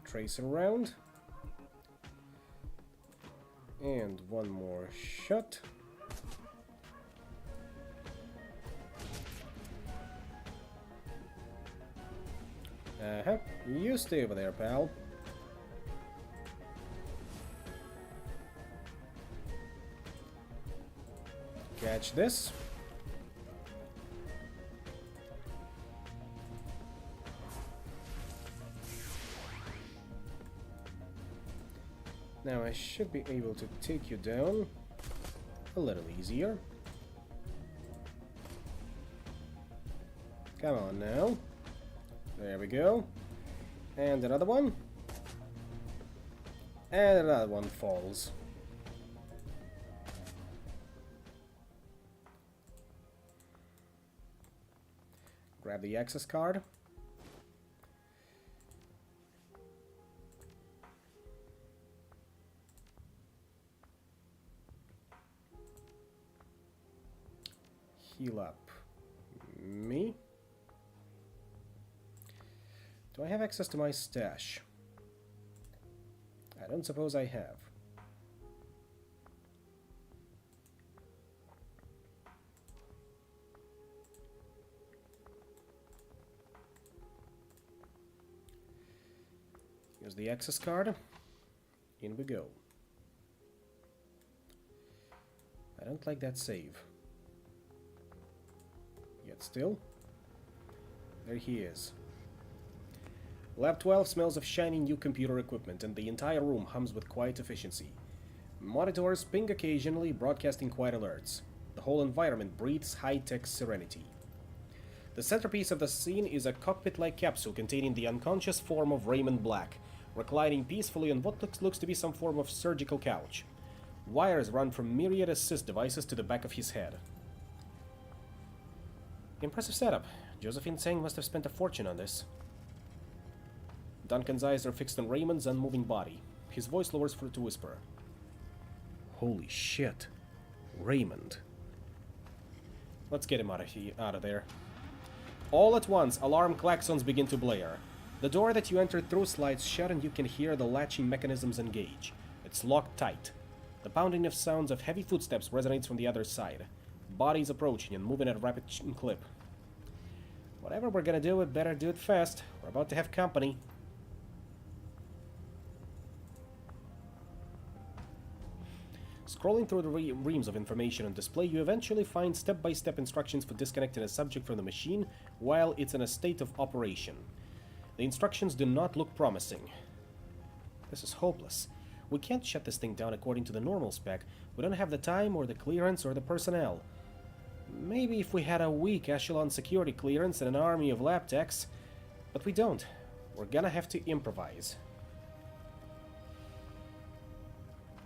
Trace around. And one more shot. You stay over there, pal. Catch this. Now I should be able to take you down a little easier. Come on now. There we go. And another one. And another one falls. Grab the access card. Heal up me. Do I have access to my stash? I don't suppose I have. Here's the access card. In we go. I don't like that save. Yet still, there he is. Lab 12 smells of shiny new computer equipment, and the entire room hums with quiet efficiency. Monitors ping occasionally, broadcasting quiet alerts. The whole environment breathes high-tech serenity. The centerpiece of the scene is a cockpit-like capsule containing the unconscious form of Raymond Black, reclining peacefully on what looks to be some form of surgical couch. Wires run from myriad assist devices to the back of his head. Impressive setup. Josephine Tseng must have spent a fortune on this. Duncan's eyes are fixed on Raymond's unmoving body. His voice lowers to whisper. Holy shit. Raymond. Let's get him out of there. All at once, alarm klaxons begin to blare. The door that you entered through slides shut and you can hear the latching mechanisms engage. It's locked tight. The pounding of sounds of heavy footsteps resonates from the other side. Bodies approaching and moving at a rapid clip. Whatever we're gonna do, we better do it fast. We're about to have company. Scrolling through the reams of information on display, you eventually find step-by-step instructions for disconnecting a subject from the machine while it's in a state of operation. The instructions do not look promising. This is hopeless. We can't shut this thing down according to the normal spec. We don't have the time, or the clearance, or the personnel. Maybe if we had a weak echelon security clearance and an army of lab techs, but we don't. We're gonna have to improvise.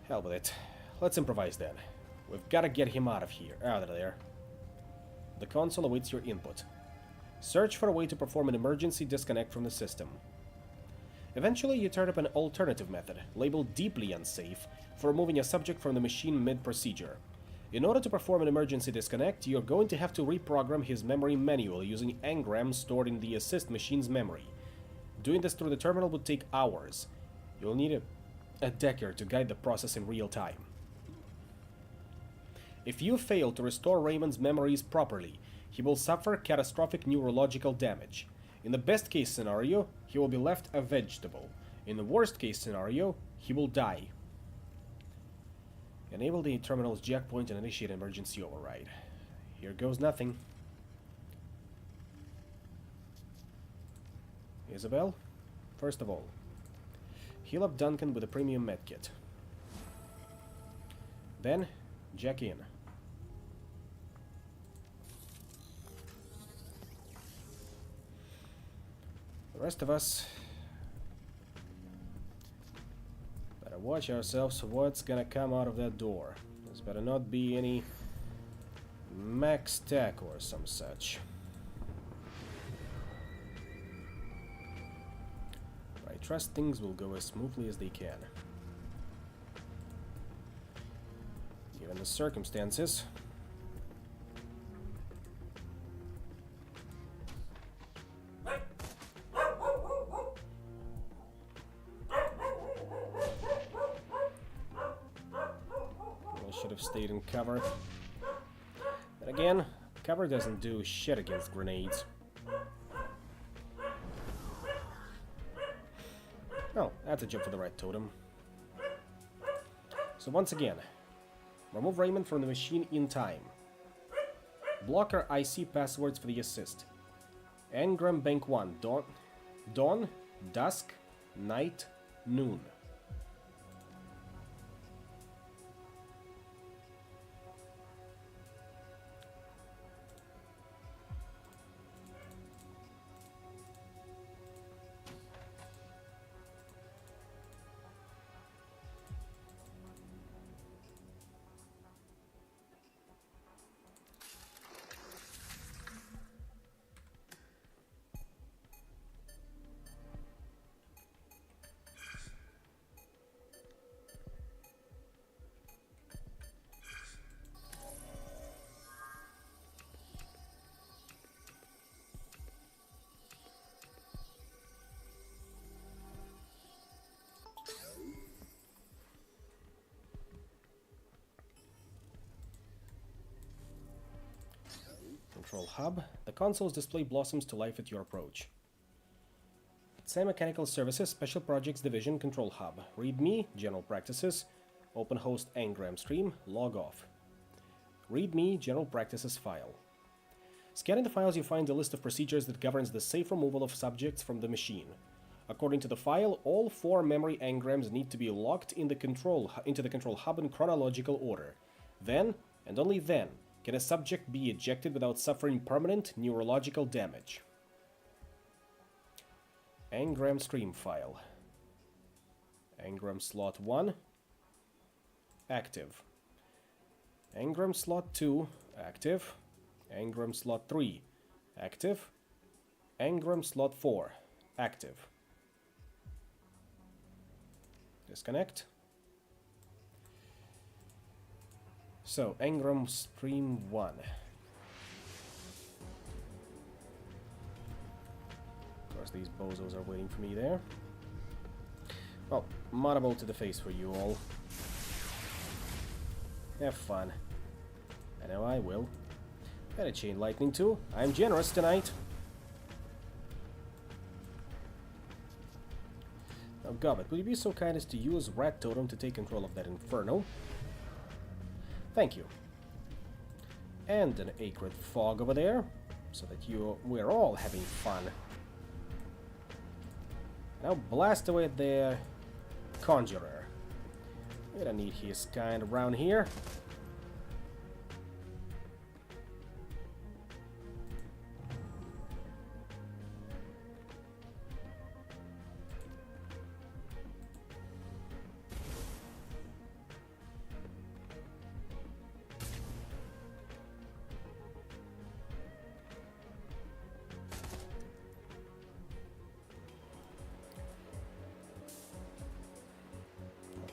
Hell with it. Let's improvise then. We've gotta get him out of there. The console awaits your input. Search for a way to perform an emergency disconnect from the system. Eventually, you turn up an alternative method, labeled deeply unsafe, for removing a subject from the machine mid-procedure. In order to perform an emergency disconnect, you're going to have to reprogram his memory manually using engrams stored in the assist machine's memory. Doing this through the terminal would take hours. You'll need a Decker to guide the process in real time. If you fail to restore Raymond's memories properly, he will suffer catastrophic neurological damage. In the best case scenario, he will be left a vegetable. In the worst case scenario, he will die. Enable the terminal's jack point and initiate emergency override. Here goes nothing. Isabel, first of all, heal up Duncan with a premium medkit. Then, jack in. The rest of us better watch ourselves for what's gonna come out of that door. There's better not be any max tech or some such. I trust things will go as smoothly as they can. Given the circumstances. Stayed in cover. But again, cover doesn't do shit against grenades. Oh, that's a job for the red totem. So once again, remove Raymond from the machine in time. Blocker IC passwords for the assist. Engram Bank 1, dawn, dusk, night, noon. Control hub. The console's display blossoms to life at your approach. Semi-Mechanical Services Special Projects Division Control Hub. README, General Practices. Open host Engram stream. Log off. README, General Practices file. Scanning the files, you find a list of procedures that governs the safe removal of subjects from the machine. According to the file, all 4 memory engrams need to be locked into the control hub in chronological order. Then, and only then, can a subject be ejected without suffering permanent neurological damage. Engram stream file. Engram slot 1. Active. Engram slot 2. Active. Engram slot 3. Active. Engram slot 4. Active. Disconnect. So, Engram stream 1. Of course, these bozos are waiting for me there. Well, Monobolt to the face for you all. Have fun. I know I will. Got a chain lightning too. I'm generous tonight. Now, Gobbet, will you be so kind as to use Rat Totem to take control of that inferno? Thank you. And an acrid fog over there, so that we're all having fun. Now blast away the Conjurer. We don't need his kind around here.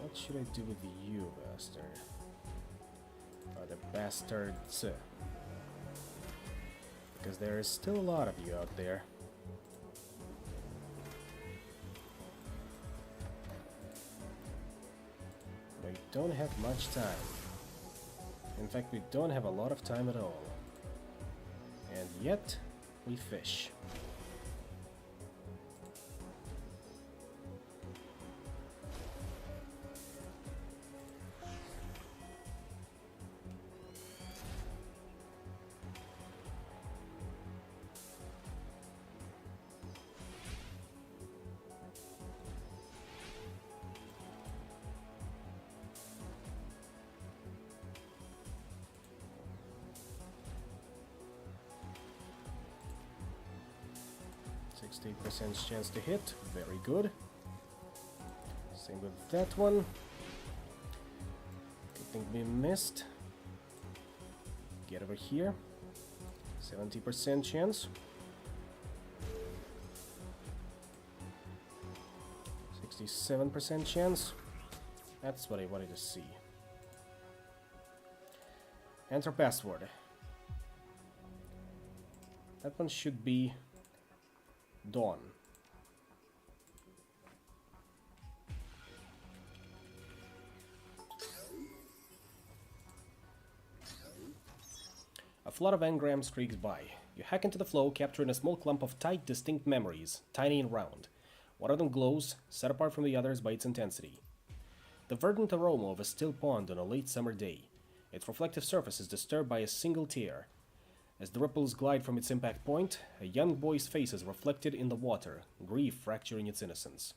What should I do with you, bastard? Or the bastards? Because there is still a lot of you out there. We don't have much time. In fact, we don't have a lot of time at all. And yet, we fish. %, chance to hit. Very good. Same with that one. Good thing we missed. Get over here. 70% chance. 67% chance. That's what I wanted to see. Enter password. That one should be Dawn. A flood of engram streaks by. You hack into the flow, capturing a small clump of tight, distinct memories, tiny and round. One of them glows, set apart from the others by its intensity. The verdant aroma of a still pond on a late summer day. Its reflective surface is disturbed by a single tear. As the ripples glide from its impact point, a young boy's face is reflected in the water, grief fracturing its innocence.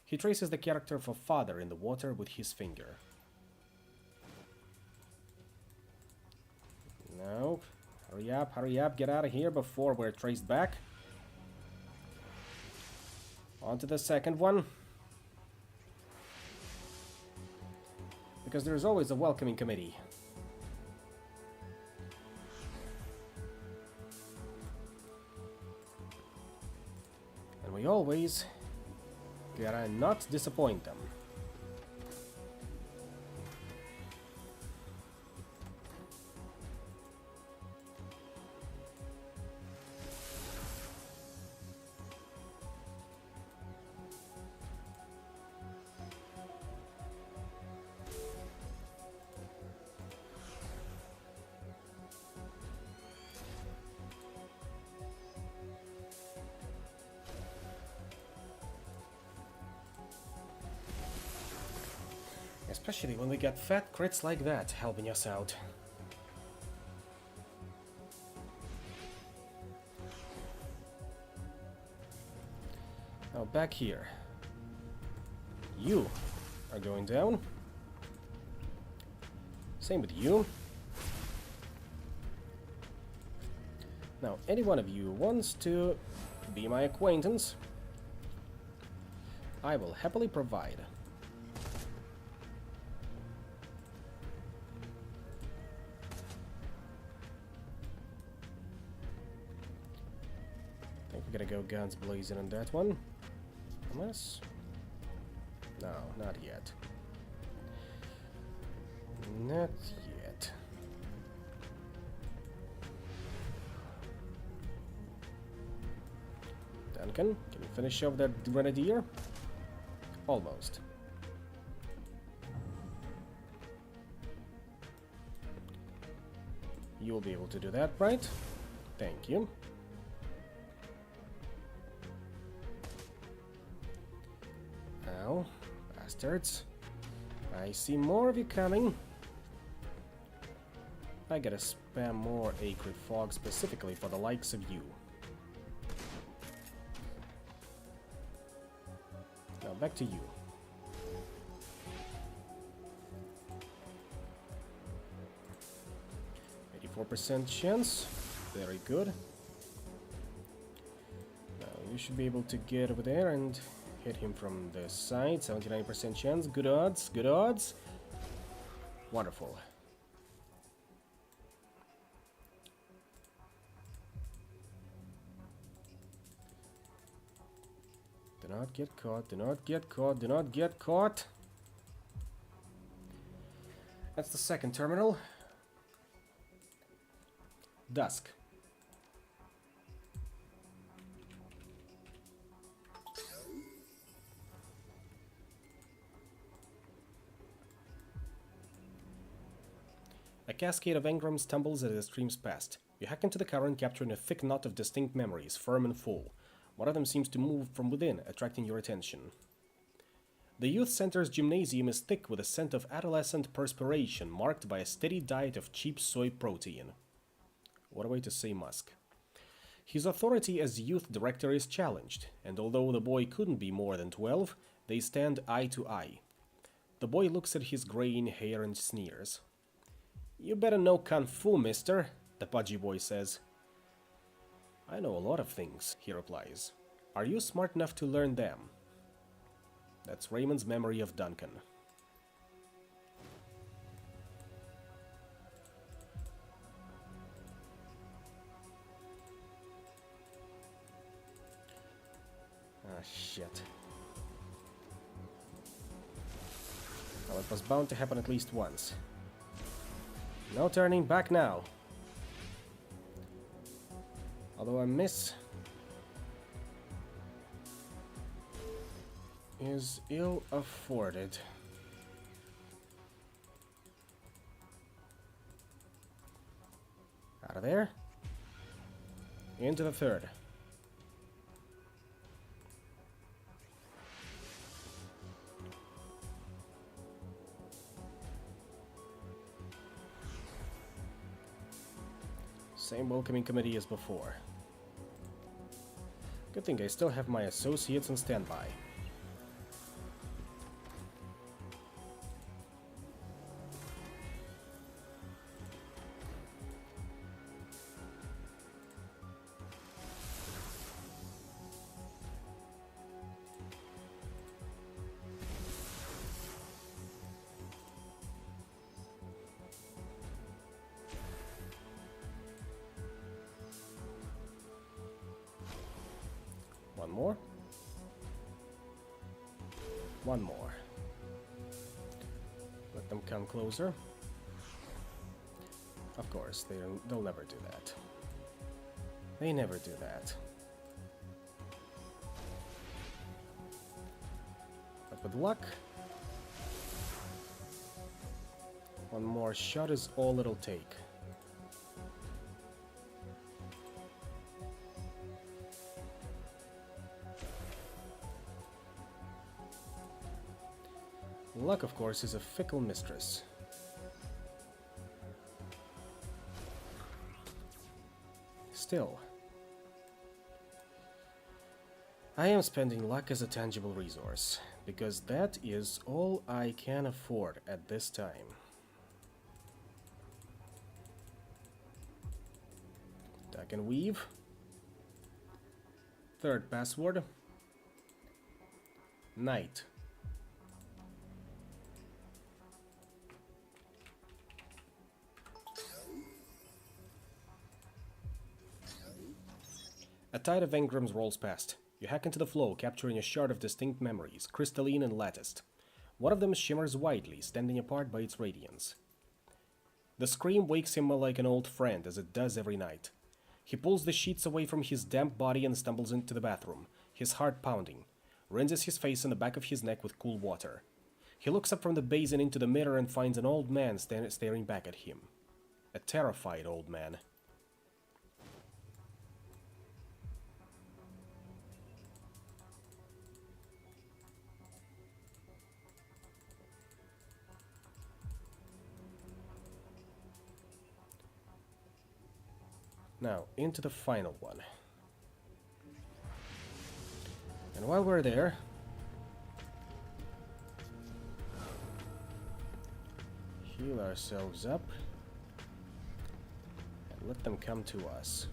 He traces the character of a father in the water with his finger. No. Hurry up, get out of here before we're traced back. On to the second one. Because there's always a welcoming committee. And we always gotta not disappoint them. Especially when we get fat crits like that helping us out. Now back here. You are going down. Same with you. Now, any one of you wants to be my acquaintance, I will happily provide. I think we're gonna go guns blazing on that one. Unless... no, not yet. Not yet. Duncan, can you finish off that grenadier? Almost. You'll be able to do that, right? Thank you. Now, bastards. I see more of you coming. I gotta spam more Acrid Fog specifically for the likes of you. Now back to you. %84 chance. Very good. Now you should be able to get over there and hit him from the side. 79% chance. Good odds. Good odds. Wonderful. Do not get caught. Do not get caught. Do not get caught. That's the second terminal. Dusk. A cascade of engrams tumbles as it streams past. You hack into the current, capturing a thick knot of distinct memories, firm and full. One of them seems to move from within, attracting your attention. The youth center's gymnasium is thick with a scent of adolescent perspiration, marked by a steady diet of cheap soy protein. What a way to say Musk. His authority as youth director is challenged, and although the boy couldn't be more than 12, they stand eye to eye. The boy looks at his graying hair and sneers. "You better know Kung Fu, mister," the pudgy boy says. "I know a lot of things," he replies. "Are you smart enough to learn them?" That's Raymond's memory of Duncan. Ah, shit. Well, it was bound to happen at least once. No turning back now. Although a miss is ill-afforded. Out of there. Into the third. Same welcoming committee as before. Good thing I still have my associates on standby. One more. One more. Let them come closer. Of course, they'll never do that. They never do that. But with luck, one more shot is all it'll take. Luck, of course, is a fickle mistress. Still, I am spending luck as a tangible resource, because that is all I can afford at this time. Duck and weave. Third password. Night. A tide of engrams rolls past. You hack into the flow, capturing a shard of distinct memories, crystalline and latticed. One of them shimmers widely, standing apart by its radiance. The scream wakes him like an old friend, as it does every night. He pulls the sheets away from his damp body and stumbles into the bathroom, his heart pounding, rinses his face and the back of his neck with cool water. He looks up from the basin into the mirror and finds an old man staring back at him. A terrified old man. Now, into the final one. And while we're there, heal ourselves up and let them come to us.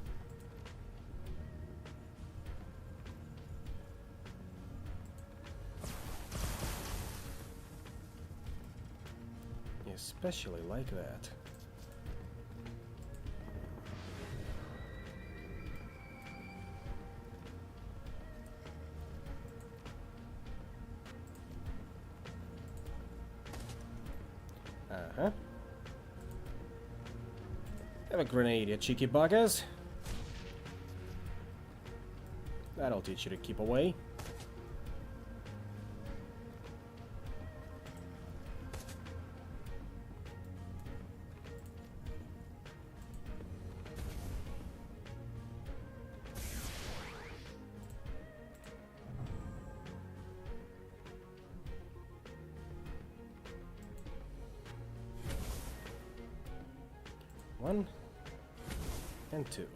Especially like that. Uh-huh. Have a grenade, you cheeky buggers. That'll teach you to keep away. One and two.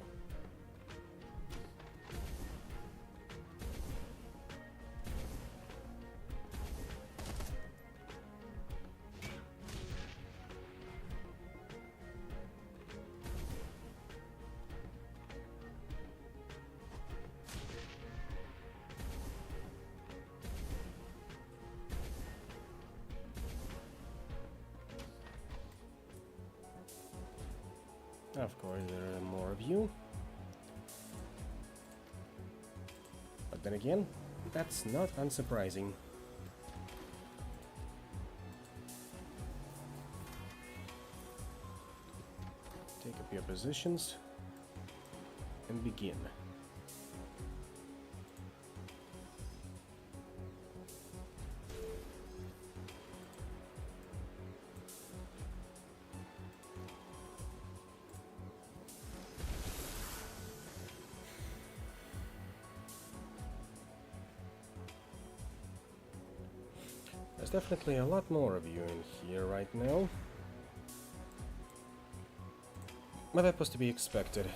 Of course, there are more of you. But then again, that's not unsurprising. Take up your positions and begin. There's definitely a lot more of you in here right now. But that was to be expected.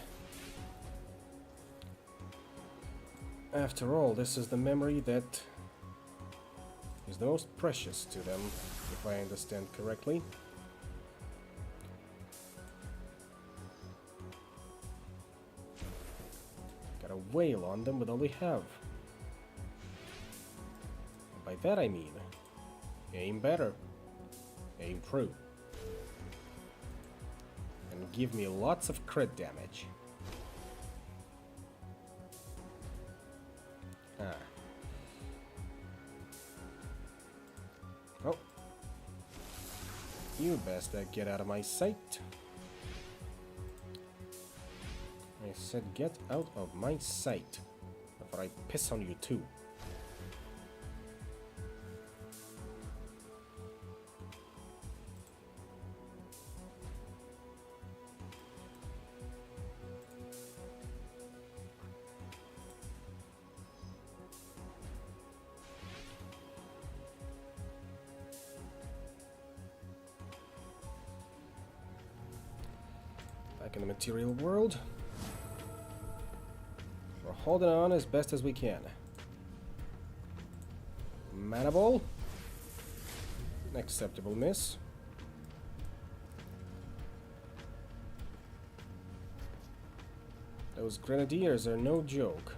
After all, this is the memory that is the most precious to them, if I understand correctly. Gotta wail on them with all we have. By that I mean, aim better, aim true, and give me lots of crit damage. Ah. Oh. You best get out of my sight. I said get out of my sight, before I piss on you too. Back in the material world. We're holding on as best as we can. Mana ball. Acceptable miss. Those grenadiers are no joke.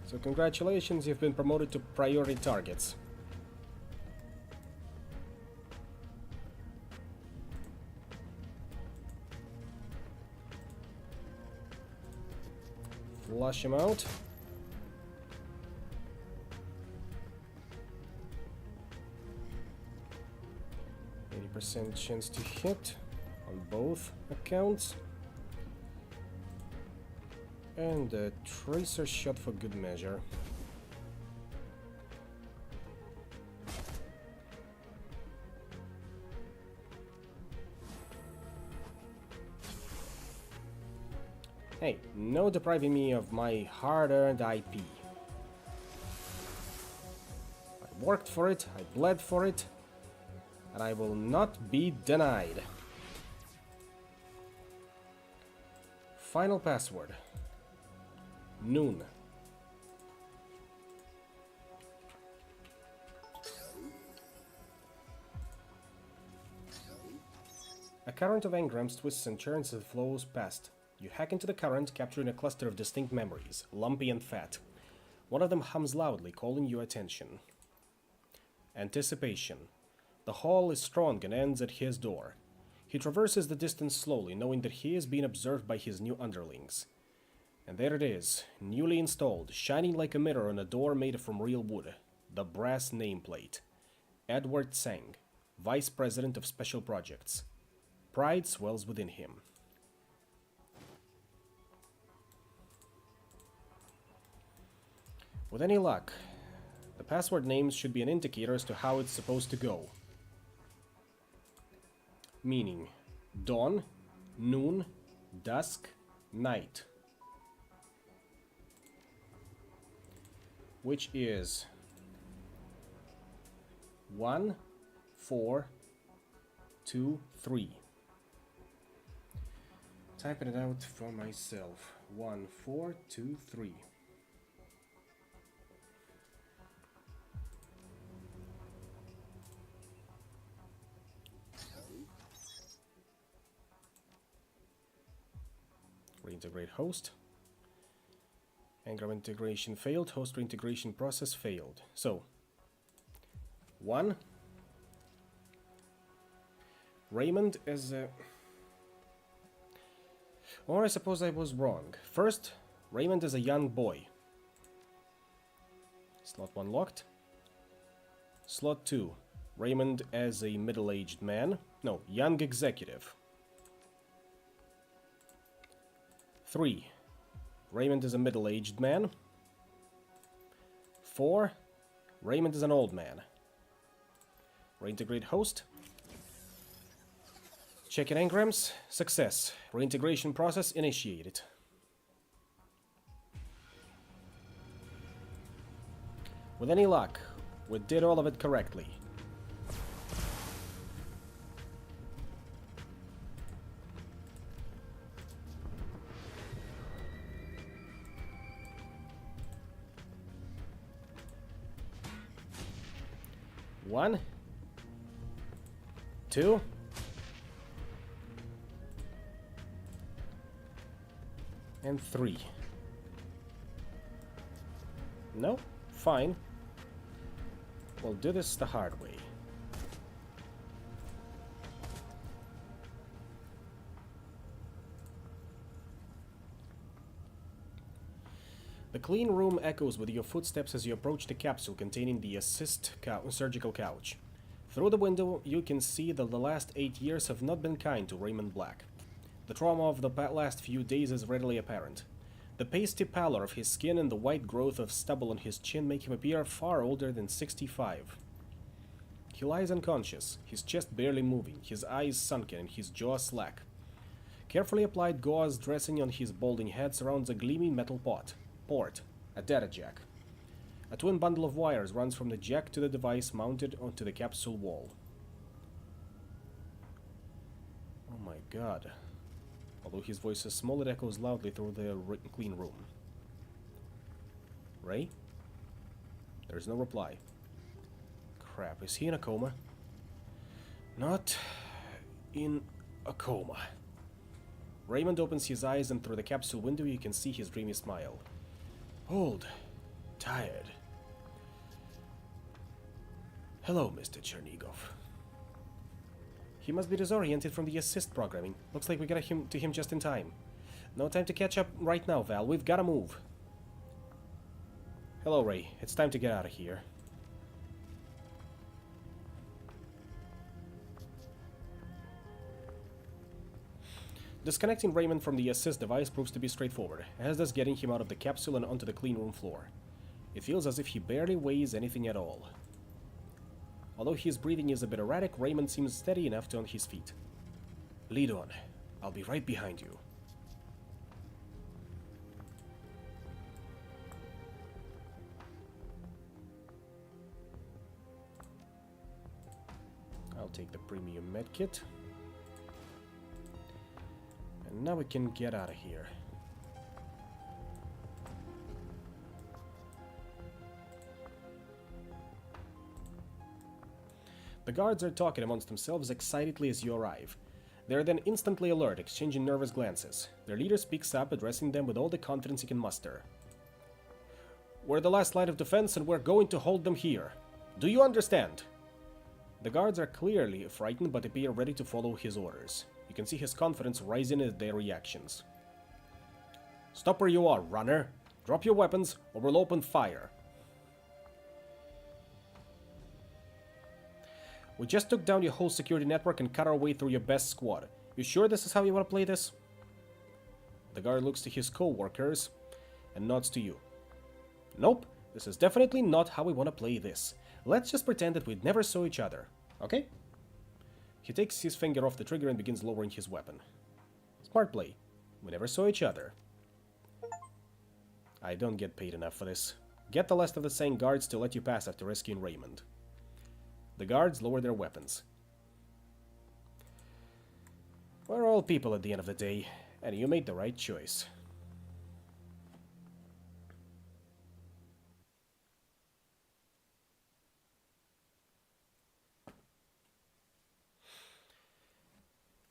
So congratulations, you've been promoted to priority targets. Flush him out. %, chance to hit on both accounts. And a tracer shot for good measure. Hey, no depriving me of my hard-earned IP. I worked for it, I bled for it, and I will not be denied. Final password. Noon. A current of engrams twists and turns as it flows past. You hack into the current, capturing a cluster of distinct memories, lumpy and fat. One of them hums loudly, calling your attention. Anticipation. The hall is strong and ends at his door. He traverses the distance slowly, knowing that he is being observed by his new underlings. And there it is, newly installed, shining like a mirror on a door made from real wood. The brass nameplate. Edward Tsang, Vice President of Special Projects. Pride swells within him. With any luck, the password names should be an indicator as to how it's supposed to go. Meaning, dawn, noon, dusk, night. Which is 1, 4, 2, 3. Typing it out for myself. 1, 4, 2, 3. Reintegrate host. Engram integration failed. Host reintegration process failed. So, 1. Raymond is a... Or I suppose I was wrong. First, Raymond is a young boy. Slot 1 locked. Slot 2. Raymond as a middle-aged man. No, young executive. 3. Raymond is a middle-aged man. 4. Raymond is an old man. Reintegrate host. Check in engrams. Success. Reintegration process initiated. With any luck, we did all of it correctly. One, 2, and 3. No? Fine. We'll do this the hard way. The clean room echoes with your footsteps as you approach the capsule containing the surgical couch. Through the window, you can see that the last 8 years have not been kind to Raymond Black. The trauma of the last few days is readily apparent. The pasty pallor of his skin and the white growth of stubble on his chin make him appear far older than 65. He lies unconscious, his chest barely moving, his eyes sunken and his jaw slack. Carefully applied gauze dressing on his balding head surrounds a gleaming metal port, a data jack. A twin bundle of wires runs from the jack to the device mounted onto the capsule wall. Oh my god. Although his voice is small, it echoes loudly through the clean room. Ray? There's no reply. Crap, is he in a coma? Not in a coma. Raymond opens his eyes, and through the capsule window you can see his dreamy smile. Old. Tired. Hello, Mr. Chernigov. He must be disoriented from the assist programming. Looks like we got to him just in time. No time to catch up right now, Val. We've got to move. Hello, Ray. It's time to get out of here. Disconnecting Raymond from the assist device proves to be straightforward, as does getting him out of the capsule and onto the clean room floor. It feels as if he barely weighs anything at all. Although his breathing is a bit erratic, Raymond seems steady enough to on his feet. Lead on. I'll be right behind you. I'll take the premium medkit. And now we can get out of here. The guards are talking amongst themselves excitedly as you arrive. They are then instantly alert, exchanging nervous glances. Their leader speaks up, addressing them with all the confidence he can muster. We're the last line of defense, and we're going to hold them here. Do you understand? The guards are clearly frightened, but appear ready to follow his orders. You can see his confidence rising at their reactions. Stop where you are, runner. Drop your weapons, or we'll open fire. We just took down your whole security network and cut our way through your best squad. You sure this is how you want to play this? The guard looks to his co-workers and nods to you. Nope, this is definitely not how we want to play this. Let's just pretend that we never saw each other, okay? He takes his finger off the trigger and begins lowering his weapon. Smart play. We never saw each other. I don't get paid enough for this. Get the last of the sane guards to let you pass after rescuing Raymond. The guards lower their weapons. We're all people at the end of the day, and you made the right choice.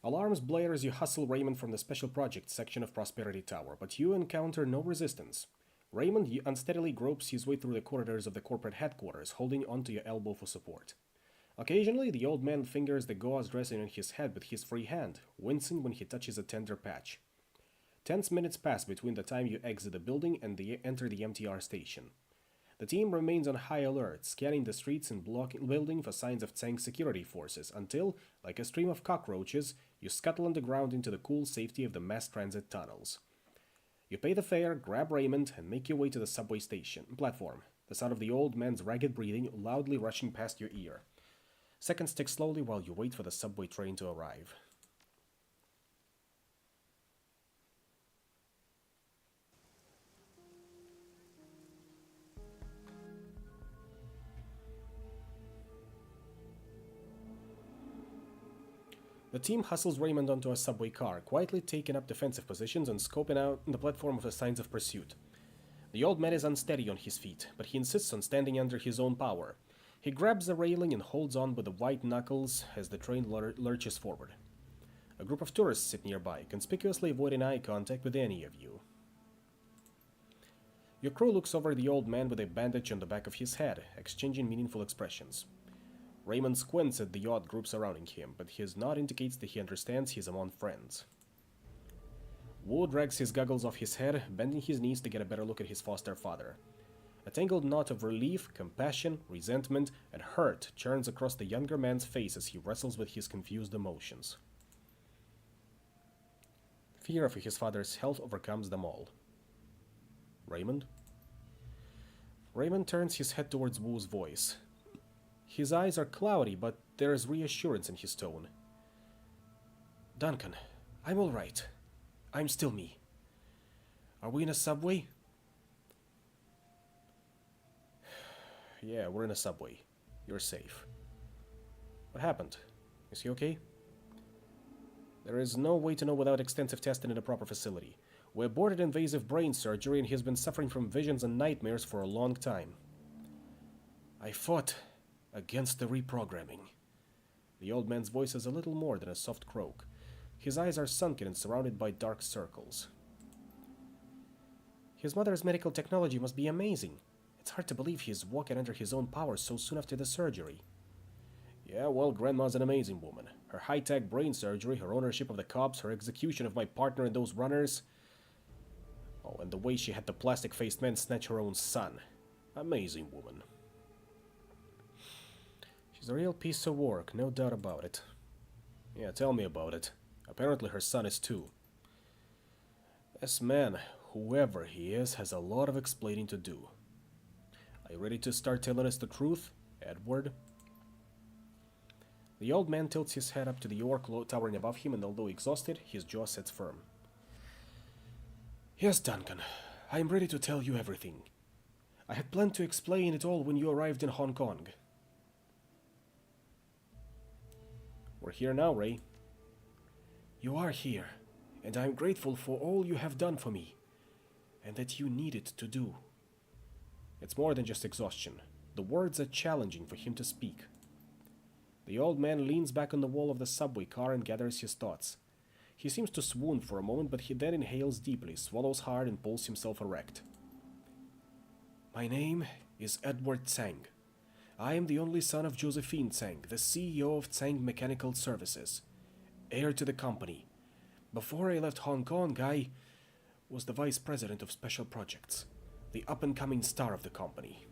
Alarms blare as you hustle Raymond from the Special Projects section of Prosperity Tower, but you encounter no resistance. Raymond unsteadily gropes his way through the corridors of the corporate headquarters, holding onto your elbow for support. Occasionally, the old man fingers the gauze dressing on his head with his free hand, wincing when he touches a tender patch. Tense minutes pass between the time you exit the building and enter the MTR station. The team remains on high alert, scanning the streets and building for signs of Tsang security forces until, like a stream of cockroaches, you scuttle underground into the cool safety of the mass transit tunnels. You pay the fare, grab Raymond, and make your way to the subway station platform, the sound of the old man's ragged breathing loudly rushing past your ear. Seconds tick slowly while you wait for the subway train to arrive. The team hustles Raymond onto a subway car, quietly taking up defensive positions and scoping out the platform for signs of pursuit. The old man is unsteady on his feet, but he insists on standing under his own power. He grabs the railing and holds on with the white knuckles as the train lurches forward. A group of tourists sit nearby, conspicuously avoiding eye contact with any of you. Your crew looks over the old man with a bandage on the back of his head, exchanging meaningful expressions. Raymond squints at the odd group surrounding him, but his nod indicates that he understands he's among friends. Wu drags his goggles off his head, bending his knees to get a better look at his foster father. A tangled knot of relief, compassion, resentment, and hurt churns across the younger man's face as he wrestles with his confused emotions. Fear of his father's health overcomes them all. Raymond? Raymond turns his head towards Wu's voice. His eyes are cloudy, but there is reassurance in his tone. Duncan, I'm all right. I'm still me. Are we in a subway? Yeah, we're in a subway. You're safe. What happened? Is he okay? There is no way to know without extensive testing in a proper facility. We aborted invasive brain surgery and he has been suffering from visions and nightmares for a long time. I fought against the reprogramming. The old man's voice is a little more than a soft croak. His eyes are sunken and surrounded by dark circles. His mother's medical technology must be amazing. It's hard to believe he is walking under his own powers so soon after the surgery. Yeah, well, Grandma's an amazing woman. Her high-tech brain surgery, her ownership of the cops, her execution of my partner and those runners. Oh, and the way she had the plastic-faced man snatch her own son. Amazing woman. She's a real piece of work, no doubt about it. Yeah, tell me about it. Apparently her son is too. This man, whoever he is, has a lot of explaining to do. Are you ready to start telling us the truth, Edward? The old man tilts his head up to the orc towering above him, and although exhausted, his jaw sets firm. Yes, Duncan, I am ready to tell you everything. I had planned to explain it all when you arrived in Hong Kong. We're here now, Ray. You are here, and I am grateful for all you have done for me, and that you needed to do. It's more than just exhaustion. The words are challenging for him to speak. The old man leans back on the wall of the subway car and gathers his thoughts. He seems to swoon for a moment, but he then inhales deeply, swallows hard, and pulls himself erect. My name is Edward Tsang. I am the only son of Josephine Tsang, the CEO of Tsang Mechanical Services, heir to the company. Before I left Hong Kong, I was the vice president of special projects, the up-and-coming star of the company.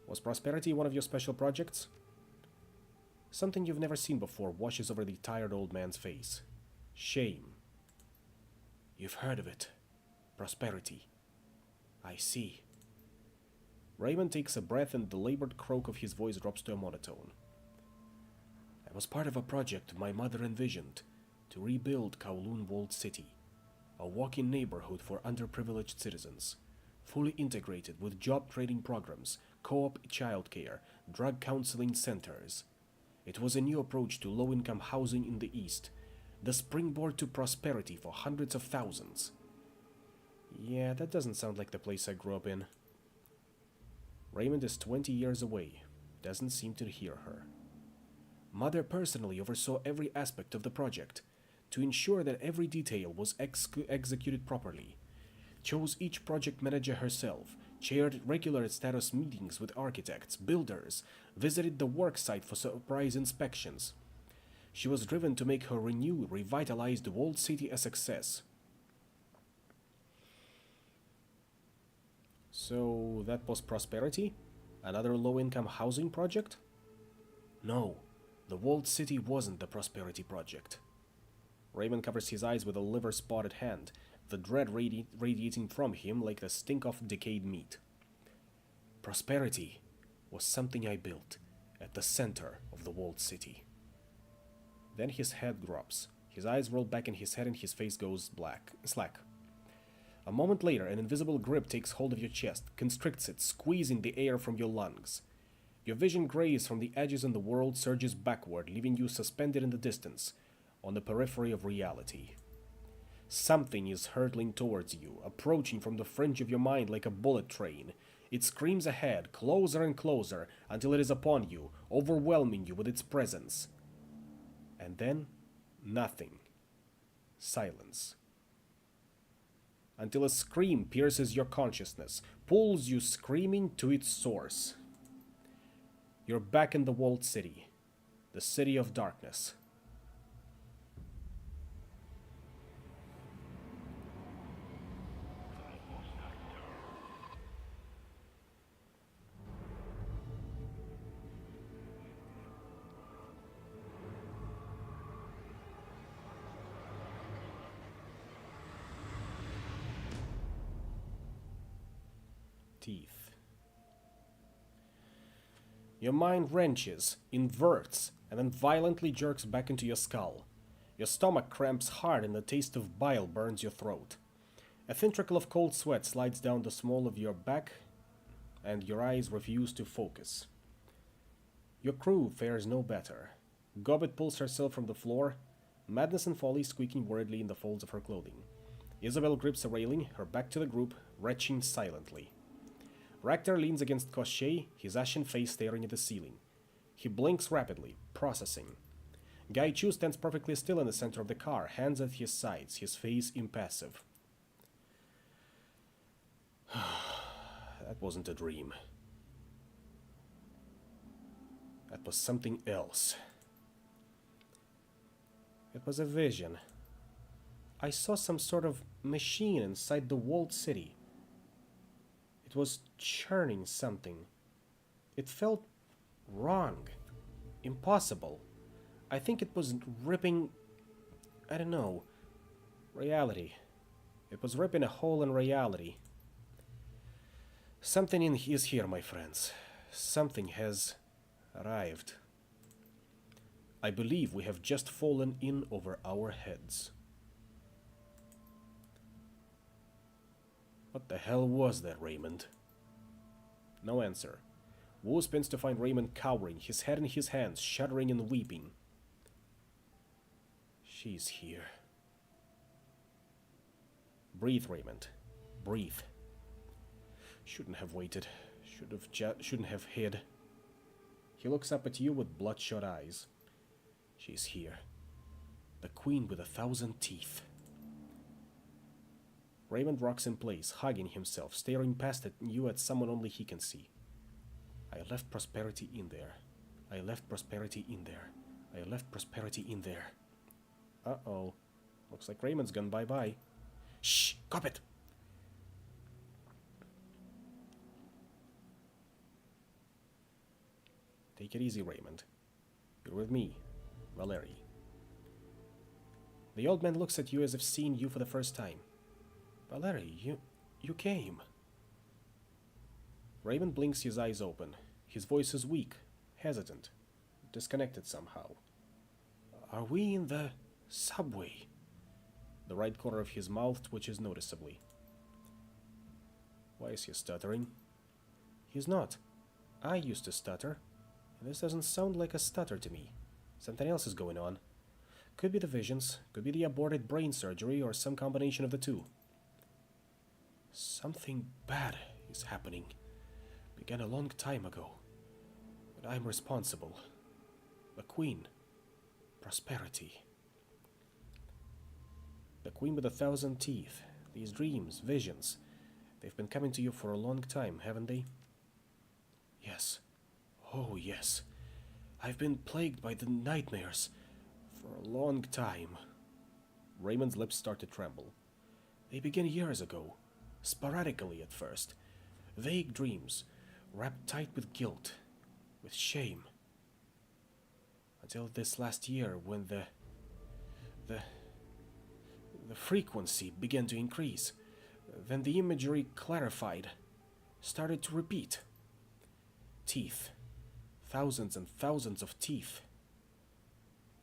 Was prosperity one of your special projects? Something you've never seen before washes over the tired old man's face. Shame. You've heard of it. Prosperity. I see. Raymond takes a breath and the labored croak of his voice drops to a monotone. I was part of a project my mother envisioned to rebuild Kowloon Walled City, a walk-in neighborhood for underprivileged citizens, fully integrated with job training programs, co-op childcare, drug counseling centers. It was a new approach to low-income housing in the East, the springboard to prosperity for hundreds of thousands. Yeah, that doesn't sound like the place I grew up in. Raymond is 20 years away, doesn't seem to hear her. Mother personally oversaw every aspect of the project, to ensure that every detail was executed properly, chose each project manager herself, chaired regular status meetings with architects, builders, visited the work site for surprise inspections. She was driven to make her revitalized walled city a success. So that was prosperity? Another low-income housing project? No, the walled city wasn't the prosperity project. Raymond covers his eyes with a liver-spotted hand, the dread radiating from him like the stink of decayed meat. Prosperity was something I built at the center of the walled city. Then his head drops. His eyes roll back in his head and his face goes slack. A moment later, an invisible grip takes hold of your chest, constricts it, squeezing the air from your lungs. Your vision grays from the edges and the world surges backward, leaving you suspended in the distance, on the periphery of reality. Something is hurtling towards you, approaching from the fringe of your mind like a bullet train. It screams ahead, closer and closer, until it is upon you, overwhelming you with its presence. And then, nothing. Silence. Until a scream pierces your consciousness, pulls you screaming to its source. You're back in the walled city, the city of darkness. Teeth. Your mind wrenches, inverts, and then violently jerks back into your skull. Your stomach cramps hard and the taste of bile burns your throat. A thin trickle of cold sweat slides down the small of your back, and your eyes refuse to focus. Your crew fares no better. Gobbet pulls herself from the floor, madness and folly squeaking worriedly in the folds of her clothing. Isabel grips a railing, her back to the group, retching silently. Raktar leans against Koshchei, his ashen face staring at the ceiling. He blinks rapidly, processing. Guy Chu stands perfectly still in the center of the car, hands at his sides, his face impassive. That wasn't a dream. That was something else. It was a vision. I saw some sort of machine inside the walled city. It was churning something. It felt wrong. Impossible. I think it was ripping... I don't know. Reality. It was ripping a hole in reality. Something is here, my friends. Something has arrived. I believe we have just fallen in over our heads. What the hell was that, Raymond? No answer. Wu spins to find Raymond cowering, his head in his hands, shuddering and weeping. She's here. Breathe, Raymond. Breathe. Shouldn't have waited. Shouldn't have hid. He looks up at you with bloodshot eyes. She's here. The queen with 1,000 teeth. Raymond rocks in place, hugging himself, staring past at you at someone only he can see. I left prosperity in there. I left prosperity in there. I left prosperity in there. Uh-oh. Looks like Raymond's gone bye-bye. Shh! Cop it! Take it easy, Raymond. You're with me, Valerie. The old man looks at you as if seeing you for the first time. Valerie, you came. Raymond blinks his eyes open. His voice is weak, hesitant, disconnected somehow. Are we in the subway? The right corner of his mouth twitches noticeably. Why is he stuttering? He's not. I used to stutter. And this doesn't sound like a stutter to me. Something else is going on. Could be the visions, could be the aborted brain surgery, or some combination of the two. Something bad is happening. Began a long time ago. But I'm responsible. The queen. Prosperity. The queen with 1,000 teeth. These dreams, visions. They've been coming to you for a long time, haven't they? Yes. Oh, yes. I've been plagued by the nightmares for a long time. Raymond's lips start to tremble. They began years ago, sporadically at first. Vague dreams, wrapped tight with guilt, with shame. Until this last year when the frequency began to increase. Then the imagery clarified, started to repeat. Teeth. Thousands and thousands of teeth.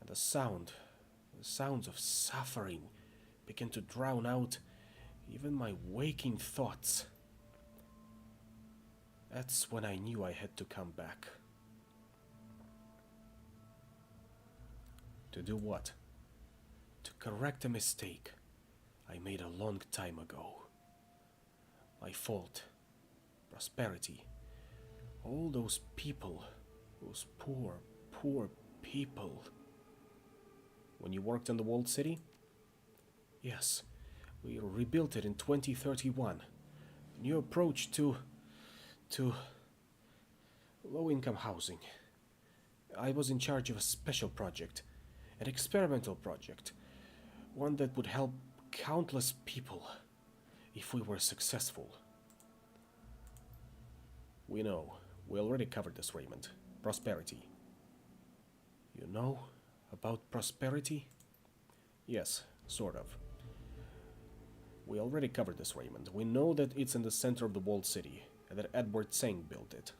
And the sounds of suffering began to drown out even my waking thoughts. That's when I knew I had to come back. To do what? To correct a mistake I made a long time ago. My fault. Prosperity. All those people. Those poor, poor people. When you worked on the walled city? Yes. We rebuilt it in 2031. New approach to low-income housing. I was in charge of a special project. An experimental project. One that would help countless people if we were successful. We know. We already covered this, Raymond. Prosperity. You know about prosperity? Yes, sort of. We already covered this, Raymond. We know that it's in the center of the walled city, and that Edward Tseng built it.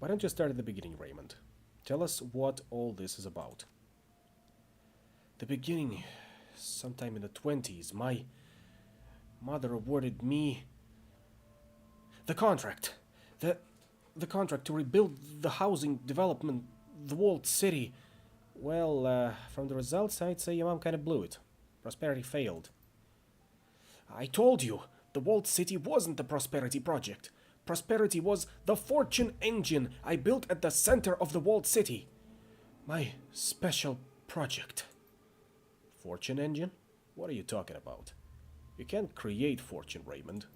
Why don't you start at the beginning, Raymond? Tell us what all this is about. The beginning, sometime in the 20s, my mother awarded me the contract. The contract to rebuild the housing development, the walled city. Well, from the results, I'd say your mom kind of blew it. Prosperity failed. I told you, the walled city wasn't the prosperity project. Prosperity was the fortune engine I built at the center of the walled city. My special project. Fortune engine? What are you talking about? You can't create fortune, Raymond.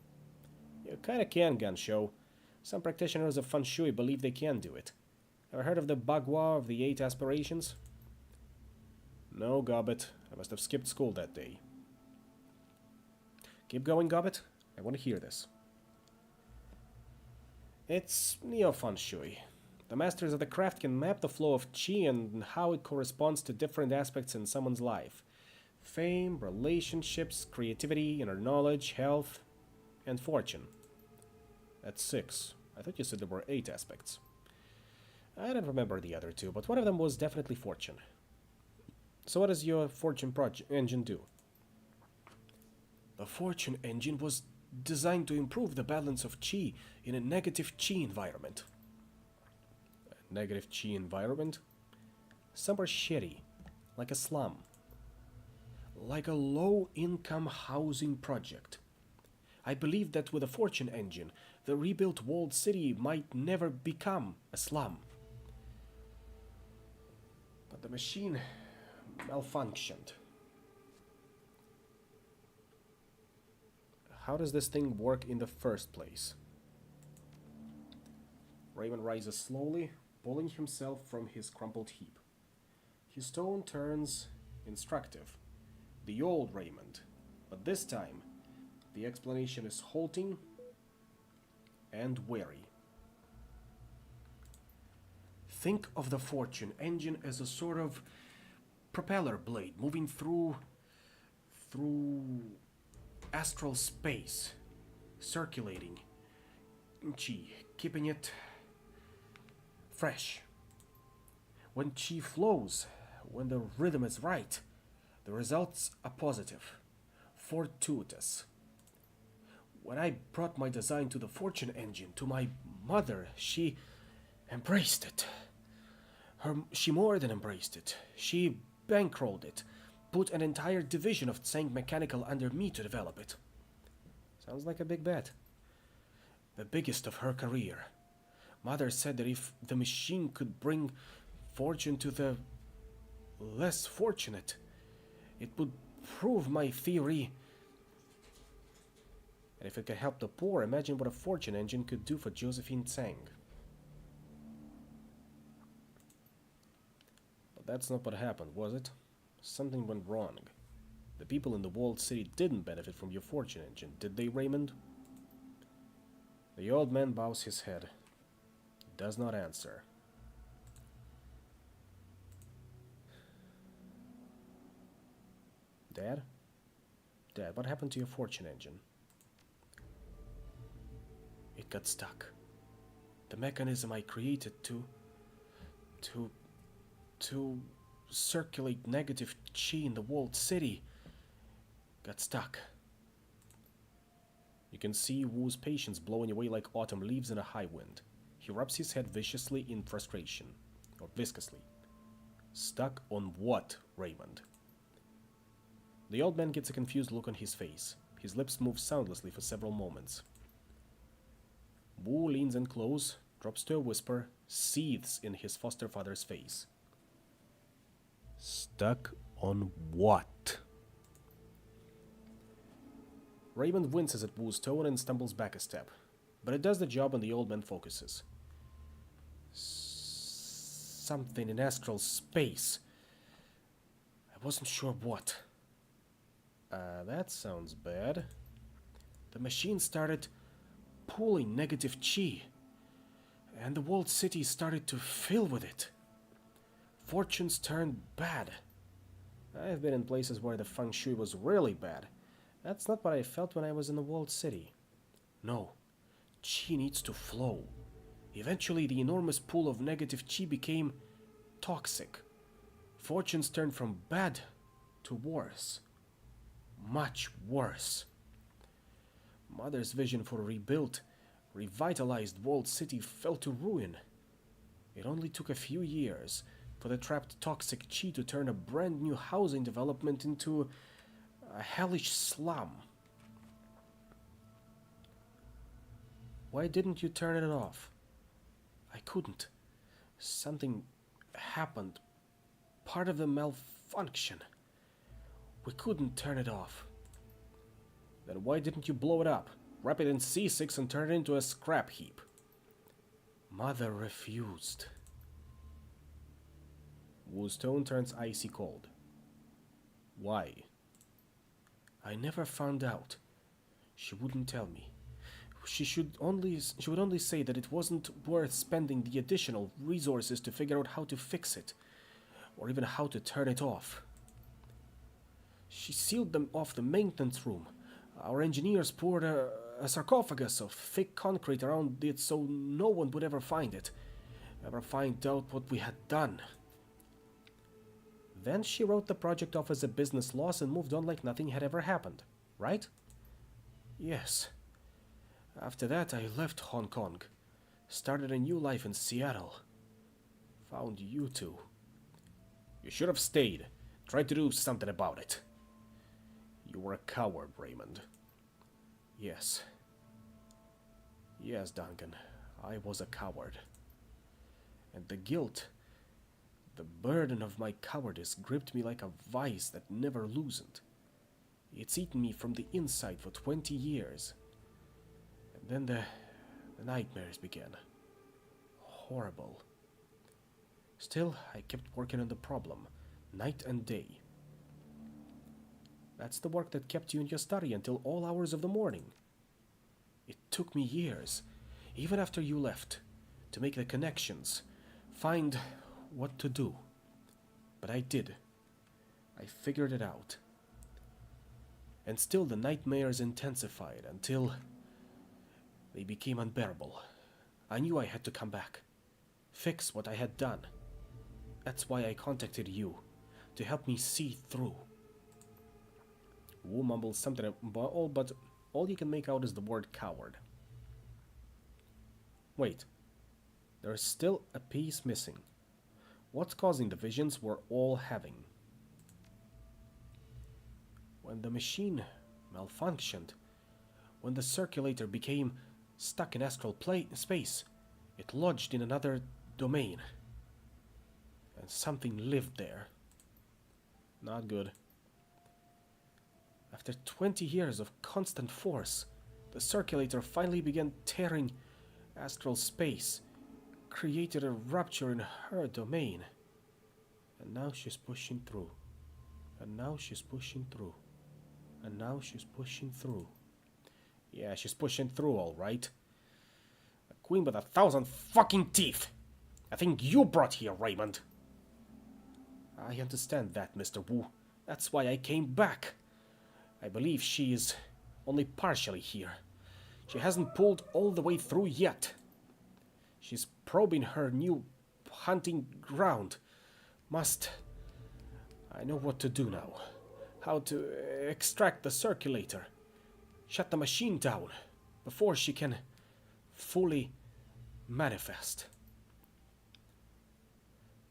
You kinda can, Gansho. Some practitioners of feng shui believe they can do it. Ever heard of the Bagua of the Eight Aspirations? No, Gobbet. I must have skipped school that day. Keep going, Gobbet. I want to hear this. It's neo-feng shui. The masters of the craft can map the flow of qi and how it corresponds to different aspects in someone's life. Fame, relationships, creativity, inner knowledge, health, and fortune. That's 6. I thought you said there were 8 aspects. I don't remember the other 2, but one of them was definitely fortune. So what does your fortune engine do? The fortune engine was designed to improve the balance of qi in a negative qi environment. A negative qi environment? Somewhere shitty, like a slum. Like a low-income housing project. I believe that with a fortune engine, the rebuilt walled city might never become a slum. But the machine malfunctioned. How does this thing work in the first place? Raymond rises slowly, pulling himself from his crumpled heap. His tone turns instructive. The old Raymond. But this time, the explanation is halting and wary. Think of the fortune engine as a sort of propeller blade moving through astral space, circulating qi, keeping it fresh. When qi flows, when the rhythm is right, the results are positive, fortuitous. When I brought my design to the fortune engine, to my mother, she embraced it. She more than embraced it. She bankrolled it, put an entire division of Tsang Mechanical under me to develop it. Sounds like a big bet. The biggest of her career. Mother said that if the machine could bring fortune to the less fortunate, it would prove my theory. And if it could help the poor, imagine what a fortune engine could do for Josephine Tsang. But that's not what happened, was it? Something went wrong. The people in the walled city didn't benefit from your fortune engine, did they, Raymond? The old man bows his head. Does not answer. Dad? Dad, what happened to your fortune engine? It got stuck. The mechanism I created to circulate negative qi in the walled city got stuck. You can see Wu's patience blowing away like autumn leaves in a high wind. He rubs his head viciously in frustration, or viscously. Stuck on what, Raymond? The old man gets a confused look on his face. His lips move soundlessly for several moments. Wu leans in close, drops to a whisper, seethes in his foster father's face. Stuck on what? Raymond winces at Wu's tone and stumbles back a step, but it does the job and the old man focuses. Something in astral space. I wasn't sure what. That sounds bad. The machine started pulling negative qi, and the walled city started to fill with it. Fortunes turned bad. I've been in places where the feng shui was really bad. That's not what I felt when I was in the walled city. No, qi needs to flow. Eventually, the enormous pool of negative qi became toxic. Fortunes turned from bad to worse. Much worse. Mother's vision for a rebuilt, revitalized walled city fell to ruin. It only took a few years, for the trapped toxic chi to turn a brand new housing development into a hellish slum. Why didn't you turn it off? I couldn't. Something happened. Part of the malfunction. We couldn't turn it off. Then why didn't you blow it up? Wrap it in C6 and turn it into a scrap heap? Mother refused. Wu's tone turns icy cold. Why? I never found out. She wouldn't tell me. She would only say that it wasn't worth spending the additional resources to figure out how to fix it, or even how to turn it off. She sealed them off the maintenance room. Our engineers poured a sarcophagus of thick concrete around it so no one would ever find it, ever find out what we had done. Then she wrote the project off as a business loss and moved on like nothing had ever happened, right? Yes. After that, I left Hong Kong, started a new life in Seattle. Found you two. You should have stayed, tried to do something about it. You were a coward, Raymond. Yes. Yes, Duncan, I was a coward. And the guilt, the burden of my cowardice gripped me like a vice that never loosened. It's eaten me from the inside for 20 years. And then the nightmares began. Horrible. Still, I kept working on the problem, night and day. That's the work that kept you in your study until all hours of the morning. It took me years, even after you left, to make the connections, find what to do. But I did. I figured it out. And still the nightmares intensified until they became unbearable. I knew I had to come back, fix what I had done. That's why I contacted you, to help me see through. Wu mumbles something about but all you can make out is the word coward. Wait, there's still a piece missing. What's causing the visions we're all having? When the machine malfunctioned, when the circulator became stuck in astral space, it lodged in another domain. And something lived there. Not good. After 20 years of constant force, the circulator finally began tearing astral space, created a rupture in her domain. And now she's pushing through. And now she's pushing through. And now she's pushing through. Yeah, she's pushing through, all right. A queen with 1,000 fucking teeth. I think you brought here, Raymond. I understand that, Mr. Wu. That's why I came back. I believe she is only partially here. She hasn't pulled all the way through yet. She's probing her new hunting ground. I know what to do now. How to extract the circulator. Shut the machine down before she can fully manifest.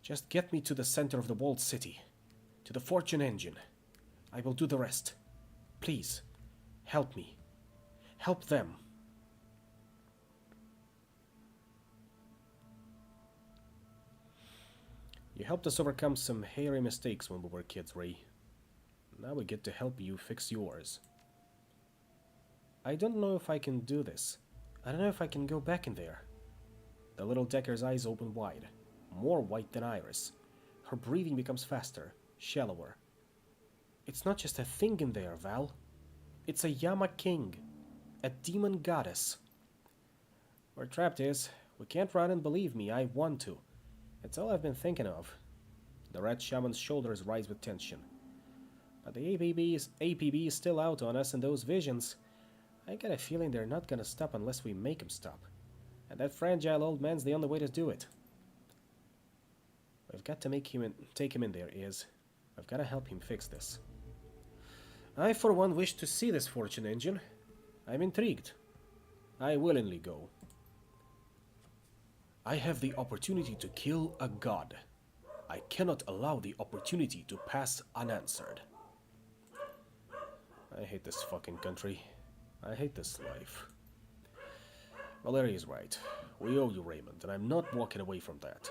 Just get me to the center of the walled city, to the fortune engine. I will do the rest. Please, help me. Help them. You helped us overcome some hairy mistakes when we were kids, Ray. Now we get to help you fix yours. I don't know if I can do this. I don't know if I can go back in there. The little Decker's eyes open wide, more white than Iris. Her breathing becomes faster, shallower. It's not just a thing in there, Val. It's a Yama King, a demon goddess. We're trapped is. We can't run, and believe me, I want to. It's all I've been thinking of. The red shaman's shoulders rise with tension. But the APB is still out on us, and those visions, I got a feeling they're not gonna stop unless we make them stop. And that fragile old man's the only way to do it. We've got to take him in there, Iz. I've got to help him fix this. I, for one, wish to see this fortune engine. I'm intrigued. I willingly go. I have the opportunity to kill a god. I cannot allow the opportunity to pass unanswered. I hate this fucking country. I hate this life. Valeria is right. We owe you, Raymond, and I'm not walking away from that.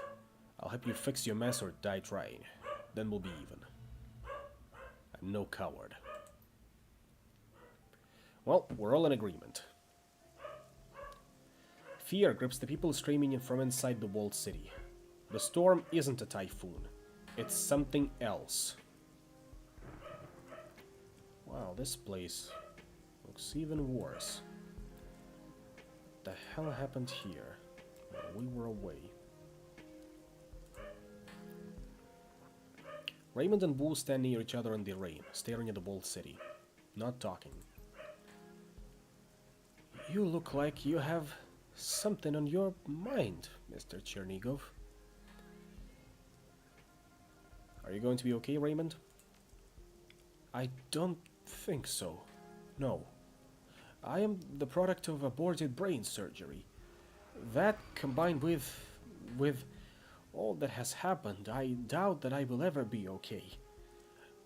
I'll help you fix your mess or die trying. Then we'll be even. I'm no coward. Well, we're all in agreement. Fear grips the people streaming in from inside the walled city. The storm isn't a typhoon. It's something else. Wow, this place looks even worse. What the hell happened here while we were away? Raymond and Wu stand near each other in the rain, staring at the walled city, not talking. You look like you have something on your mind, Mr. Chernigov. Are you going to be okay, Raymond? I don't think so. No. I am the product of aborted brain surgery. That, combined with all that has happened, I doubt that I will ever be okay.